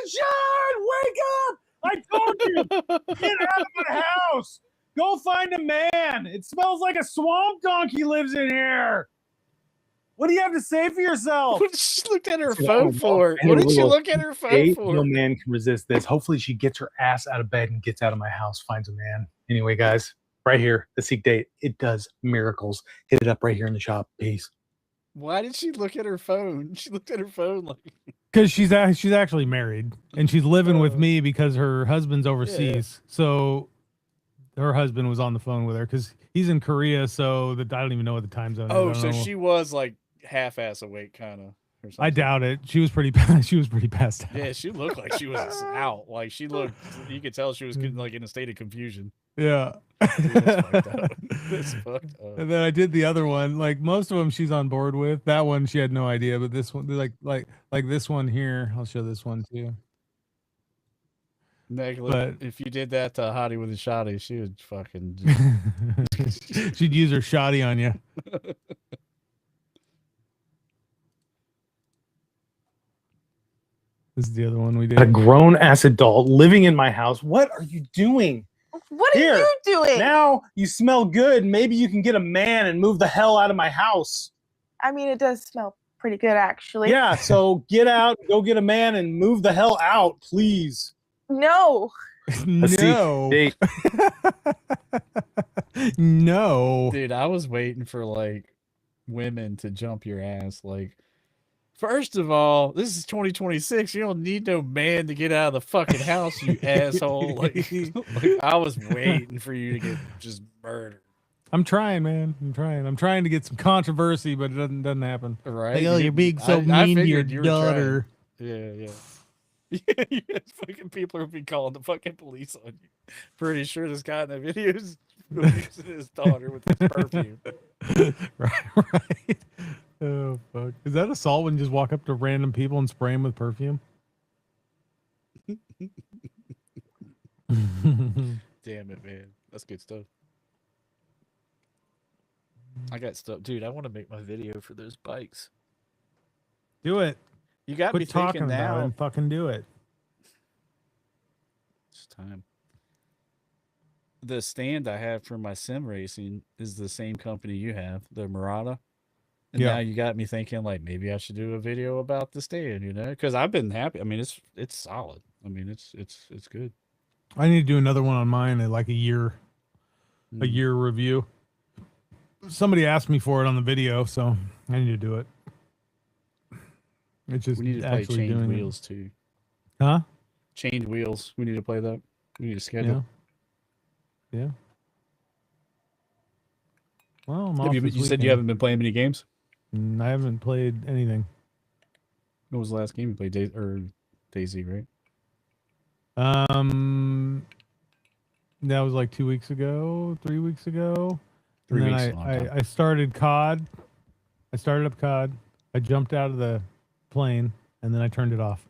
and shine! Wake up! I told you! Get out of my house! Go find a man! It smells like a swamp donkey lives in here! What do you have to say for yourself? What did she look at her Dude, phone for? What did she look at her phone for? No man can resist this. Hopefully she gets her ass out of bed and gets out of my house, finds a man. Anyway, guys, right here, the Seek Date. It does miracles. Hit it up right here in the shop. Peace. Why did she look at her phone? She looked at her phone like Because she's actually married and she's living with me because her husband's overseas. So her husband was on the phone with her because he's in Korea. So I don't even know what the time zone is. oh, I don't so know. she was like half-ass awake, kind of. I doubt it. She was pretty. She was pretty passed out. Yeah, she looked like she was out. Like she looked. You could tell she was like in a state of confusion. Yeah. Dude, that's fucked up. That's fucked up. And then I did the other one. Like most of them, she's on board with. That one, she had no idea. But this one, like this one here, I'll show this one too. Meg, look, But if you did that to Hottie with a Shotty, she would fucking. she'd use her shoddy on you. This is the other one we did. A grown ass adult living in my house. What are you doing? What are Here, you doing? Now you smell good. Maybe you can get a man and move the hell out of my house. I mean, it does smell pretty good, actually. Yeah, so get out, go get a man and move the hell out, please. No. No. Date. No. Dude, I was waiting for like women to jump your ass. Like, first of all, this is 2026. You don't need no man to get out of the fucking house, you asshole. Like, I was waiting for you to get just murdered. I'm trying, man. I'm trying. I'm trying to get some controversy, but it doesn't happen. Right? Like, oh, you're being so mean to your figured you were trying. daughter. Yeah, yeah. Yeah, fucking people are be calling the fucking police on you. Pretty sure this guy in the video is abusing his daughter with his perfume. Right. Oh fuck! Is that assault when you just walk up to random people and spray them with perfume? Damn it, man. That's good stuff. I got stuff, dude. I want to make my video for those bikes. Do it. You got me Quit talking thinking about it now. and fucking do it. It's time. The stand I have for my sim racing is the same company you have, the Murata. And Yeah. now you got me thinking, like, maybe I should do a video about the stand, you know? Because I've been happy. I mean, it's solid. I mean, it's good. I need to do another one on mine in like a year Mm. review. Somebody asked me for it on the video, so I need to do it. It's just We need to play actually Chained doing Wheels too. it. Huh? Chained Wheels. We need to play that. We need to schedule. Yeah. Yeah. Well, I'm Have off you this said you weekend. haven't been playing many games? I haven't played anything. What was the last game you played? Daisy, right? That was like 2 weeks ago, 3 weeks ago. 3 And weeks. then is a long time. I started COD. I started up COD. I jumped out of the plane and then I turned it off.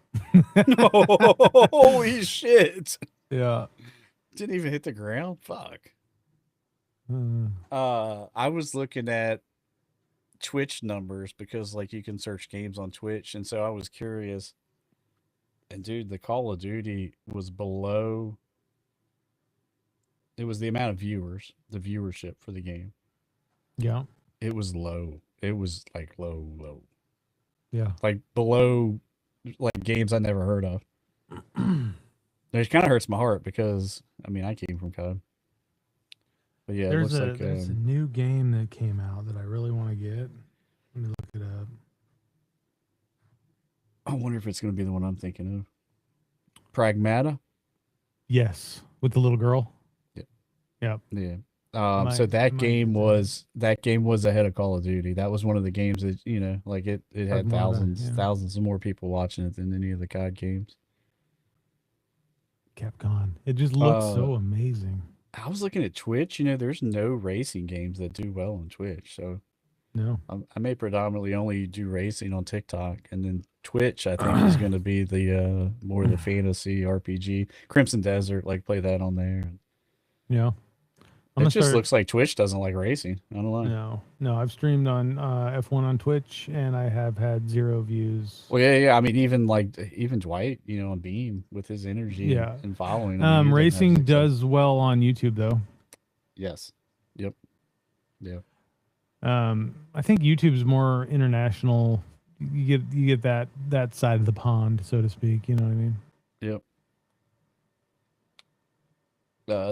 Holy shit! Yeah. Didn't even hit the ground. Fuck. Uh, I was looking at Twitch numbers because like you can search games on Twitch, and so I was curious. And dude, the Call of Duty was below. It was the amount of viewers, the viewership for the game. yeah. It was low. It was like low. Yeah. Like below like games I never heard of. It kind of hurts my heart because I mean I came from COD. But yeah, There's it a looks like there's a new game that came out that I really want to get. Let me look it up. I wonder if it's going to be the one I'm thinking of. Pragmata. Yes, with the little girl. Yeah. Yep. Yeah. Might- So I that might game get was ahead of Call of Duty. That was one of the games that like it had Pragmata, yeah. thousands of more people watching it than any of the COD games. Capcom. It just looks Uh, so amazing. I was looking at Twitch. There's no racing games that do well on Twitch. So No. I may predominantly only do racing on TikTok, and then Twitch I think is going to be the more the fantasy RPG. Crimson Desert, like play that on there. Yeah. It just looks like Twitch doesn't like racing. I don't know. No. I've streamed on F1 on Twitch, and I have had 0 views. Well, yeah. I mean, even Dwight, on Beam with his energy Yeah. and following. I mean, he doesn't have Racing success. does well on YouTube though. Yes. Yep. Yeah. I think YouTube's more international. You get that side of the pond, so to speak. You know what I mean? Yep.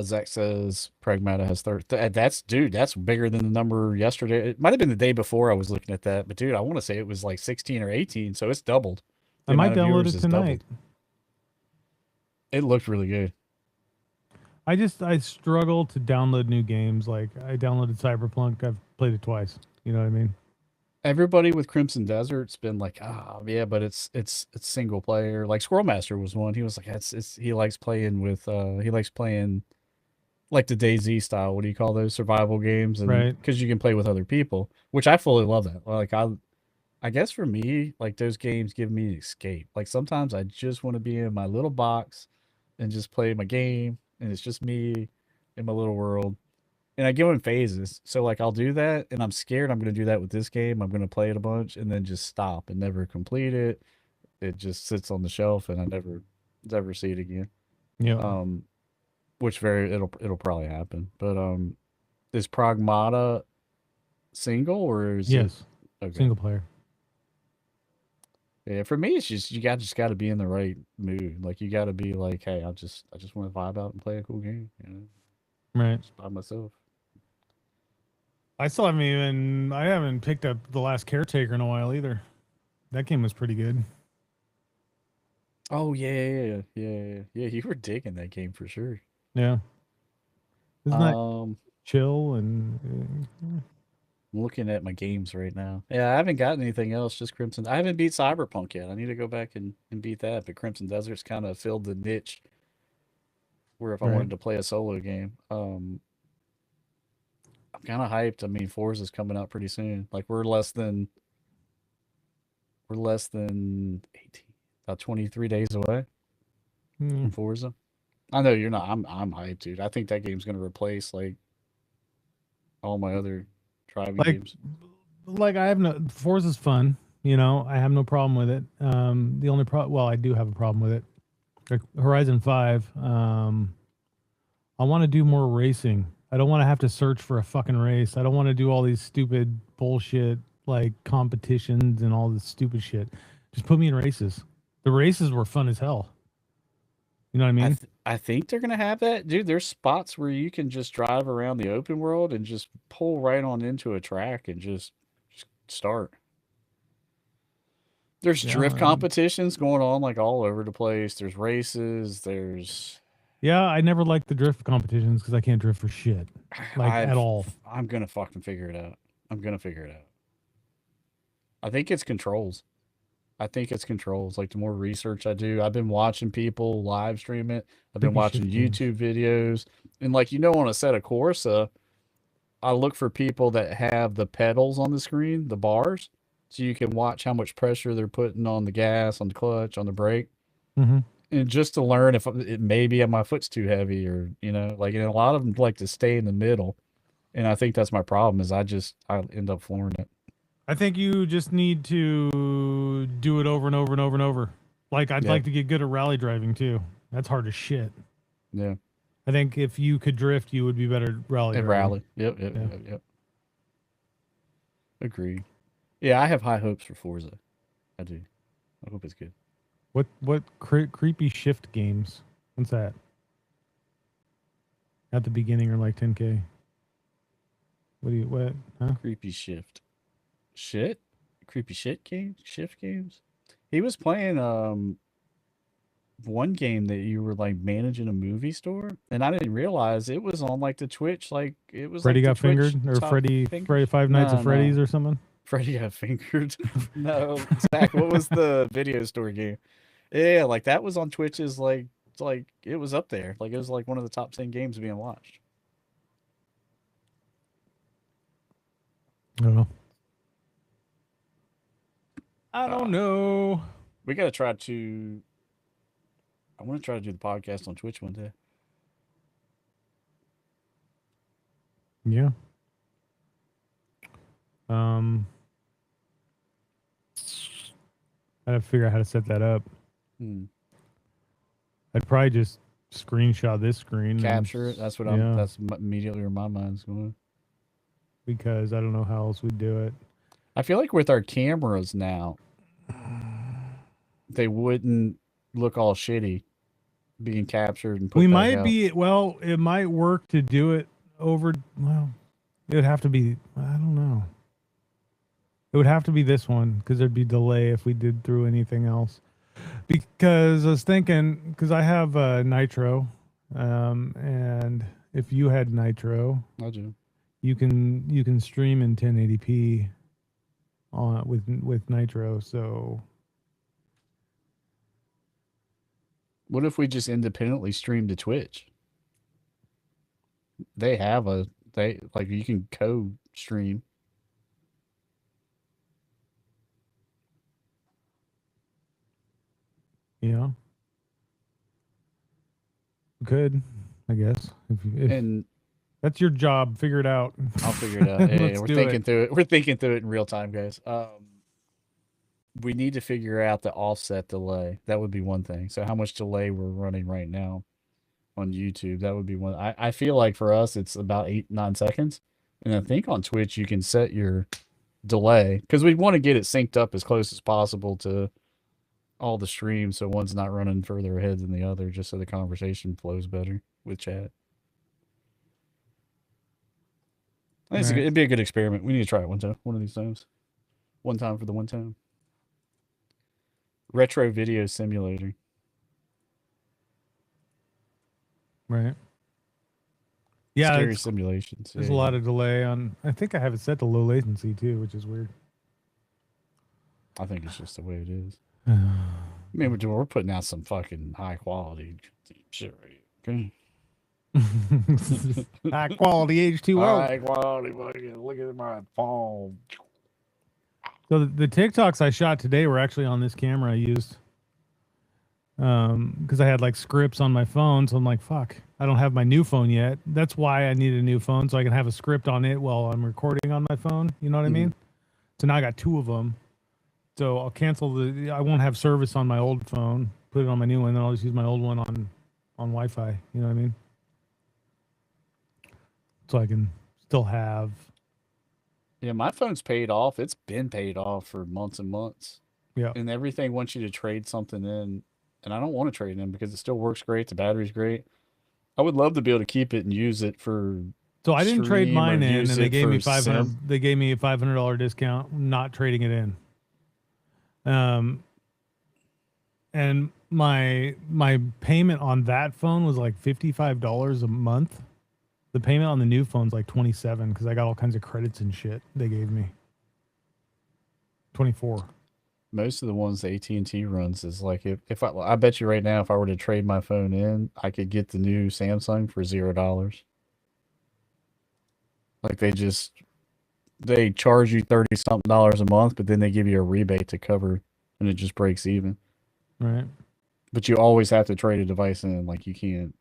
Zach says Pragmata has 30. That's bigger than the number yesterday. It might have been the day before I was looking at that, but dude, I want to say it was like 16 or 18, so it's doubled. I The might amount of download viewers it is doubled. tonight. It looked really good. I struggle to download new games. Like I downloaded Cyberpunk. I've played it twice. You know what I mean? Everybody with Crimson Desert's been like, yeah, but it's single player. Like Squirrel Master was one. He was like, he likes playing with like the DayZ style. What do you call those survival games? And Right. because you can play with other people, which I fully love that. Like I guess for me, like those games give me an escape. Like sometimes I just want to be in my little box and just play my game, and it's just me in my little world. And I go in phases. So like I'll do that, and I'm scared I'm going to do that with this game. I'm going to play it a bunch and then just stop and never complete it. It just sits on the shelf, and I never see it again. Yeah. Which it'll probably happen. But is Pragmata single or is Yes. it okay? Single player. Yeah, for me it's just just got to be in the right mood. Like you got to be like, hey, I just want to vibe out and play a cool game, Right. just by myself. I haven't picked up The Last Caretaker in a while either. That game was pretty good. Oh yeah. You were digging that game for sure. Yeah. Isn't that I'm chill and looking at my games right now. Yeah, I haven't gotten anything else. Just Crimson. I haven't beat Cyberpunk yet. I need to go back and beat that. But Crimson Desert's kind of filled the niche. Where if I Right. wanted to play a solo game, I'm kind of hyped. I mean, Forza's coming out pretty soon. Like we're less than 18, about 23 days away from Forza. I know you're not. I'm hyped, dude. I think that game's gonna replace like all my other driving games. like I have no Forza's fun, I have no problem with it. The only I do have a problem with it. Like Horizon 5, I want to do more racing. I don't want to have to search for a fucking race. I don't want to do all these stupid bullshit like competitions and all this stupid shit. Just put me in races. The races were fun as hell. You know what I mean? I think they're gonna have that, dude. There's spots where you can just drive around the open world and just pull right on into a track and just start. There's drift competitions going on like all over the place. There's races. There's I never liked the drift competitions because I can't drift for shit, at all. I'm gonna fucking figure it out. I'm gonna figure it out. I think it's controls. Like the more research I do, I've been watching people live stream it. I've been watching YouTube videos, and on a set of Corsa, I look for people that have the pedals on the screen, the bars, so you can watch how much pressure they're putting on the gas, on the clutch, on the brake, Mm-hmm. and just to learn if maybe my foot's too heavy or and a lot of them like to stay in the middle, and I think that's my problem is I end up flooring it. I think you just need to do it over and over and over and over. Like I'd like to get good at rally driving too. That's hard as shit. Yeah. I think if you could drift, you would be better at rally driving. Rally. Yep. Agreed. Yeah, I have high hopes for Forza. I do. I hope it's good. What creepy shift games? What's that? At the beginning or like 10K? What? Huh? Creepy shift. Shit? Creepy shit games? Shift games? He was playing one game that you were like managing a movie store, and I didn't realize it was on like the Twitch. Like it was Freddy like the got Twitch fingered, or top Freddy fingers. Five Nights No, at Freddy's no. or something. Freddy got fingered. No, Zach, what was the video store game? Yeah, like that was on Twitch's like it was up there. Like it was like one of the top 10 games being watched. I don't know. I don't know. We gotta try to. I want to try to do the podcast on Twitch one day. Yeah. I gotta figure out how to set that up. Hmm. I'd probably just screenshot this screen and Capture it. That's what yeah. I'm. That's immediately where my mind's going. because I don't know how else we'd do it. I feel like with our cameras now, they wouldn't look all shitty being captured and put We back might out. be well. It might work to do it over. Well, it would have to be. I don't know. It would have to be this one because there'd be delay if we did through anything else. Because I was thinking, because I have Nitro, and if you had Nitro, I do. you can stream in 1080p on with Nitro. So What if we just independently stream to Twitch? They have like you can co-stream. yeah, we could, I guess. If And that's your job, figure it out. I'll figure it out. Hey, Let's we're do thinking it. through it. We're thinking through it in real time, guys. We need to figure out the offset delay. That would be one thing. So how much delay we're running right now on YouTube? That would be one. I feel like for us it's about 8-9 seconds, and I think on Twitch you can set your delay because we want to get it synced up as close as possible to all the streams, so one's not running further ahead than the other, just so the conversation flows better with chat. I think Right. it'd be a good experiment. We need to try it one of these times. One time for the one time. Retro video simulator. Right. Yeah, Scary it's- simulations. there's yeah. a lot of delay on. I think I have it set to low latency too, which is weird. I think it's just the way it is. I mean, we're putting out some fucking high quality shit right here. Okay. High quality H2O. High quality fucking. Look at my phone. So the TikToks I shot today were actually on this camera I used. Because I had like scripts on my phone, so I'm like, fuck, I don't have my new phone yet. That's why I need a new phone so I can have a script on it while I'm recording on my phone. You know what I mean? So now I got two of them. So I'll cancel I won't have service on my old phone, put it on my new one, then I'll just use my old one on Wi-Fi. You know what I mean? So I can still have. Yeah, my phone's paid off. It's been paid off for months and months. Yeah. And everything wants you to trade something in. And I don't want to trade in because it still works great. The battery's great. I would love to be able to keep it and use it for. So I didn't trade stream or mine in, and use they it gave me for 500. sim. They gave me a $500 discount, not trading it in. And my payment on that phone was like $55 a month. The payment on the new phone's like 27 because I got all kinds of credits and shit they gave me. 24. Most of the ones the AT&T runs is like if I bet you right now if I were to trade my phone in, I could get the new Samsung for $0. Like they charge you $30-something a month, but then they give you a rebate to cover, and it just breaks even. Right. But you always have to trade a device in. Like you can't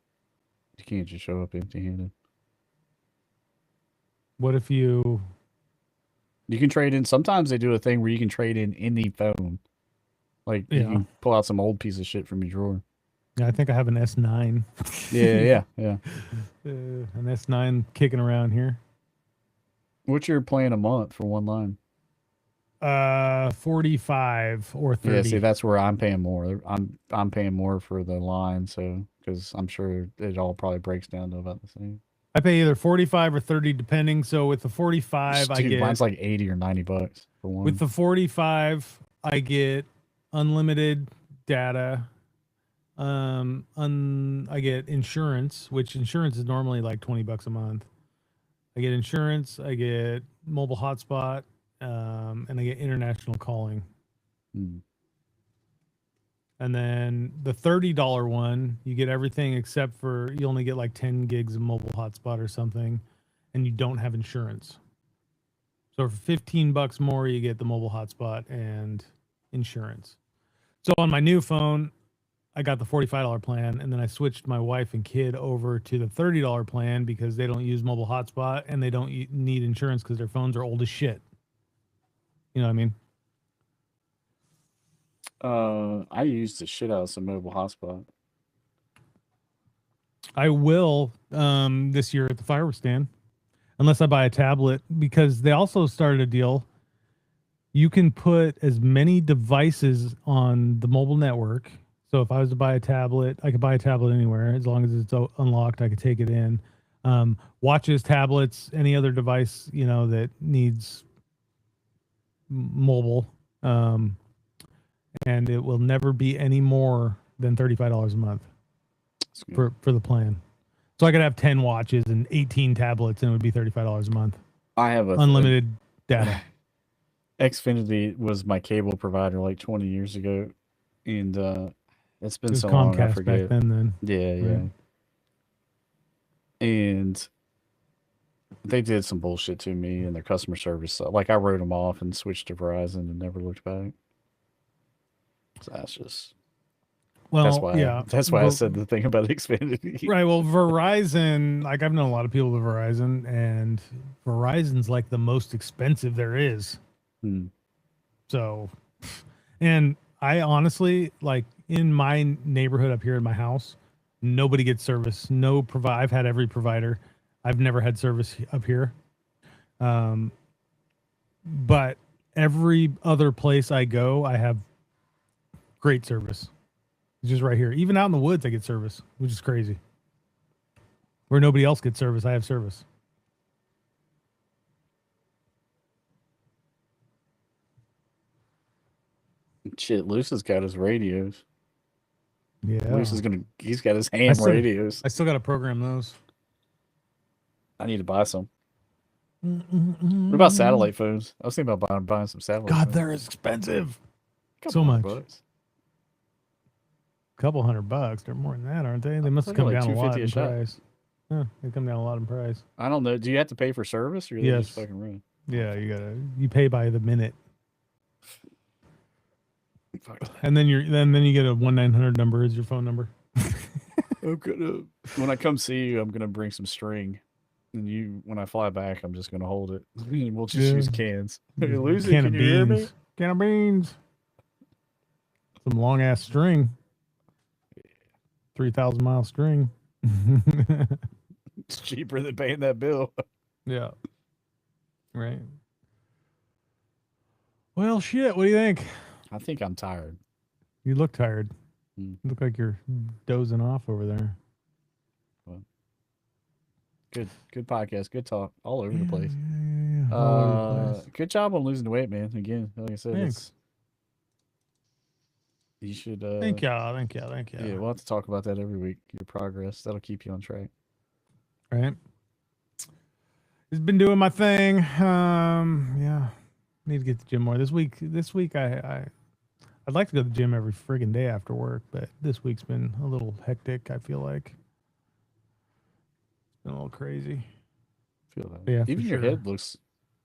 just show up empty-handed. What if you? You can trade in. Sometimes they do a thing where you can trade in any phone. Like you Yeah. can pull out some old piece of shit from your drawer. Yeah, I think I have an S9. Yeah. An S9 kicking around here. What's your plan a month for one line? 45 or 30. Yeah, see, that's where I'm paying more. I'm paying more for the line, so because I'm sure it all probably breaks down to about the same. I pay either 45 or 30 depending. So with the 45, I Dude, get mine's like $80 or $90 for one. with the 45, I get unlimited data. I get insurance, which insurance is normally like $20 a month. I get insurance, I get mobile hotspot, and I get international calling. Hmm. And then the $30 one, you get everything except for you only get like 10 gigs of mobile hotspot or something, and you don't have insurance. So for $15 more, you get the mobile hotspot and insurance. So on my new phone, I got the $45 plan, and then I switched my wife and kid over to the $30 plan because they don't use mobile hotspot and they don't need insurance because their phones are old as shit. You know what I mean? I used the shit out of some mobile hotspot. I will this year at the fireworks stand, unless I buy a tablet, because they also started a deal. You can put as many devices on the mobile network. So if I was to buy a tablet, I could buy a tablet anywhere as long as it's unlocked. I could take it in. Watches, tablets, any other device that needs mobile, and it will never be any more than $35 a month for the plan. So I could have 10 watches and 18 tablets, and it would be $35 a month. I have a unlimited data. Xfinity was my cable provider like 20 years ago, and it's been It was so long I Comcast forget. back then. Yeah, yeah. Right. And they did some bullshit to me and their customer service. Like I wrote them off and switched to Verizon and never looked back. So that's just Well, that's why yeah. that's why I Well, said the thing about Xfinity. Right. Well, Verizon, like I've known a lot of people with Verizon, and Verizon's like the most expensive there is. Hmm. So, and I honestly, like in my neighborhood up here in my house, nobody gets service. I've had every provider. I've never had service up here. But every other place I go, I have great service. It's just right here. Even out in the woods, I get service, which is crazy. Where nobody else gets service, I have service. Shit, Luce has got his radios. Yeah. Luce is he's got his ham radios. I still got to program those. I need to buy some. What about satellite phones? I was thinking about buying some satellite God, phones. they're expensive. Couple so $100 much. bucks. Couple $100. They're more than that, aren't they? They must have thought come they were down a lot like $250 in a shot. price. Huh, they come down a lot in price. I don't know. Do you have to pay for service or they Yes. just fucking run? Yeah, you pay by the minute. Fuck. And then you get a 1-900 number as your phone number. I'm gonna when I come see you, I'm gonna bring some string. And when I fly back, I'm just gonna hold it. We'll just use cans. Hey, Lucy, Can can of you hear me? beans. Can of beans. Some long ass string. 3,000-mile string. It's cheaper than paying that bill. Yeah. Right. Well, shit. What do you think? I think I'm tired. You look tired. Hmm. You look like you're dozing off over there. Good podcast. Good talk. All over the place. Yeah. All over the place. Good job on losing the weight, man. Again, like I said, Thanks. you should. Thank you. Thank you. Yeah, we'll have to talk about that every week. Your progress. That'll keep you on track. Right. Just been doing my thing. Yeah. Need to get to the gym more. This week I'd like to go to the gym every friggin' day after work, but this week's been a little hectic, I feel like. It's been a little crazy. Feel that. Yeah, for Even your sure. head looks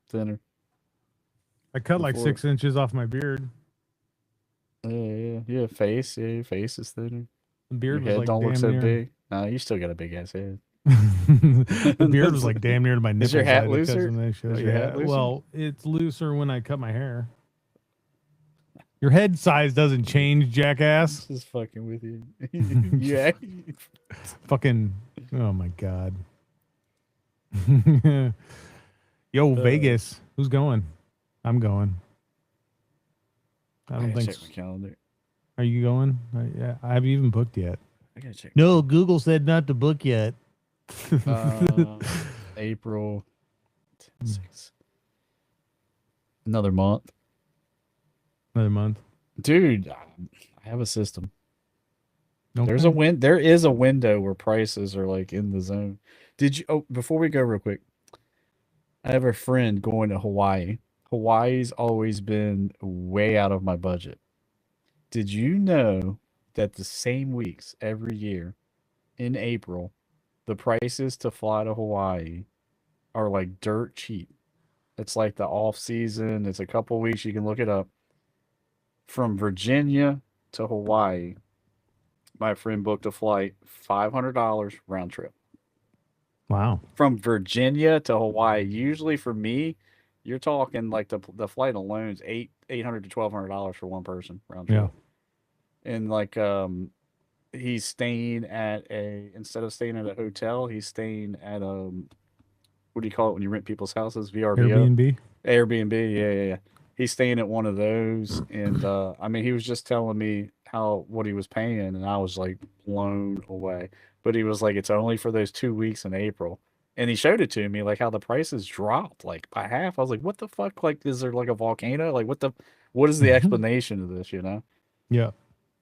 thinner. I cut like Before- 6 inches off my beard. Yeah. Face. Yeah, your face is thinner. The beard Your was head like don't look damn so near. big. Nah, you still got a big ass head. The beard was like damn near to my nipples. Is your hat I had to cut looser? some of that shit. Is your hat looser? Well, it's looser when I cut my hair. Your head size doesn't change, jackass. Just fucking with you. Yeah. Fucking, oh my god. Yo, Vegas, who's going? I'm going. I I don't gotta think. check my calendar. Are you going? Yeah, I haven't even booked yet. I gotta check. No, Google said not to book yet. April 6. Another month. Another month. Dude, I have a system. Okay. There is a window where prices are like in the zone. Did you? Oh, before we go, real quick, I have a friend going to Hawaii. Hawaii's always been way out of my budget. Did you know that the same weeks every year in April, the prices to fly to Hawaii are like dirt cheap? It's like the off season. It's a couple weeks. You can look it up. From Virginia to Hawaii, my friend booked a flight, $500 round trip. Wow. From Virginia to Hawaii. Usually for me, you're talking like the flight alone is $800 to $1,200 for one person round trip. Yeah. And like he's staying at instead of staying at a hotel, he's staying at what do you call it when you rent people's houses? VRBO. Airbnb. Yeah. He's staying at one of those, and I mean, he was just telling me what he was paying, and I was like blown away. But he was like, it's only for those 2 weeks in April, and he showed it to me like how the prices dropped like by half. I was like, what the fuck? Like, is there like a volcano? Like, what is the explanation of this? You know? Yeah.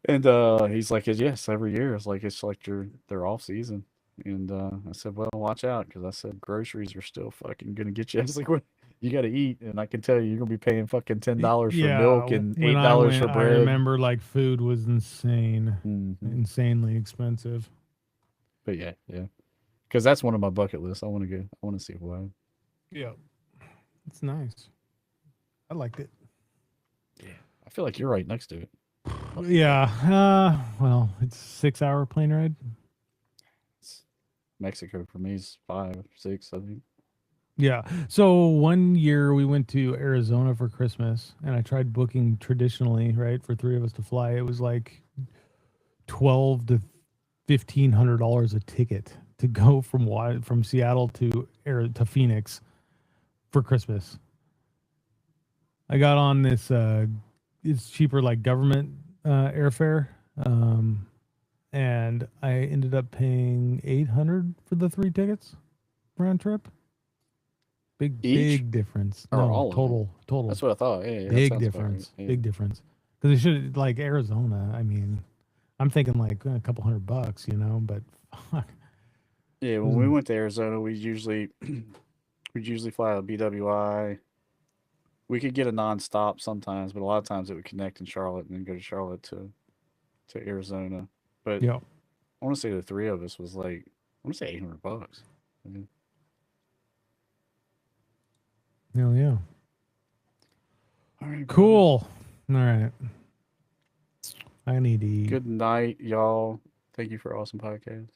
And he's like, yes, every year it's like their off season. And I said, well, watch out, because I said groceries are still fucking gonna get you. I was like, what? You got to eat, and I can tell you're gonna be paying fucking $10 for milk and $8 for bread. I remember like food was insane, Mhm. insanely expensive. But yeah, because that's one of my bucket lists. I want to see Hawaii. Yeah, it's nice. I liked it. Yeah, I feel like you're right next to it. Yeah. Well, it's a 6-hour plane ride. Mexico for me is 5, 6, I think. Yeah. So one year we went to Arizona for Christmas, and I tried booking traditionally, right, for 3 of us to fly. It was like $1,200 to $1,500 a ticket to go from Seattle to Phoenix for Christmas. I got on this. It's cheaper, like government airfare, and I ended up paying $800 for the 3 tickets round trip. Big difference. Or No, all of them? total. That's what I thought. Yeah, that Big sounds about right. difference. Yeah. Big difference. Because they should, like Arizona. I mean, I'm thinking like a couple $100, you know. But fuck. Yeah, when we went to Arizona, we'd usually fly a BWI. We could get a nonstop sometimes, but a lot of times it would connect in Charlotte and then go to Charlotte to Arizona. But Yeah. I want to say the 3 of us was like, I want to say $800. Yeah. Hell yeah. All right, Cool. All right. I need to eat. Good night, y'all. Thank you for awesome podcast.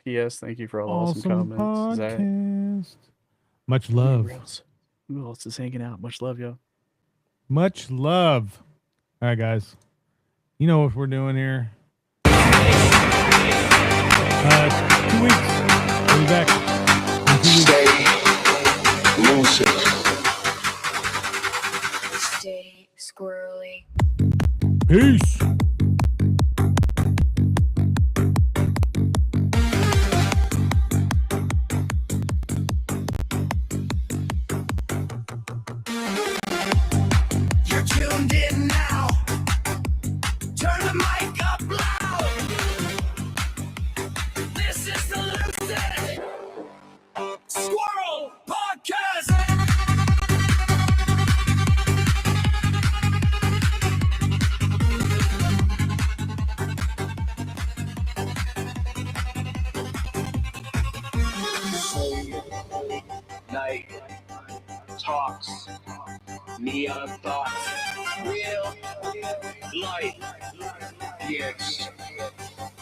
P.S. Thank you for all the awesome comments. Zach. Podcast. Much love. Who else is hanging out? Much love, y'all. Much love. All right, guys. You know what we're doing here. 2 weeks. We'll be back in 2 weeks. Stay lucid. Stay squirrely. Peace. You're tuned in now. Turn the mic up loud. This is the Lucid Squirrel Podcast. Night talks, neon thoughts, real life, yes,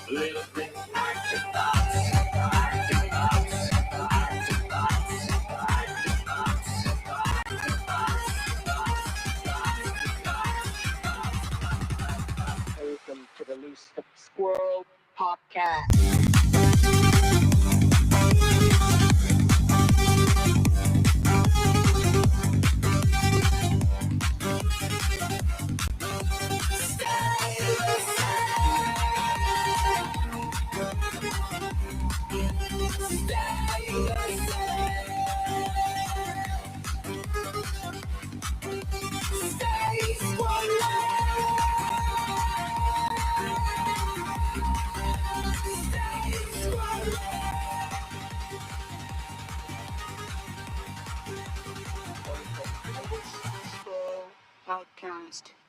little bit active thoughts, active thoughts, active thoughts, active thoughts, active thoughts. Welcome to the Loose Squirrel Podcast. used.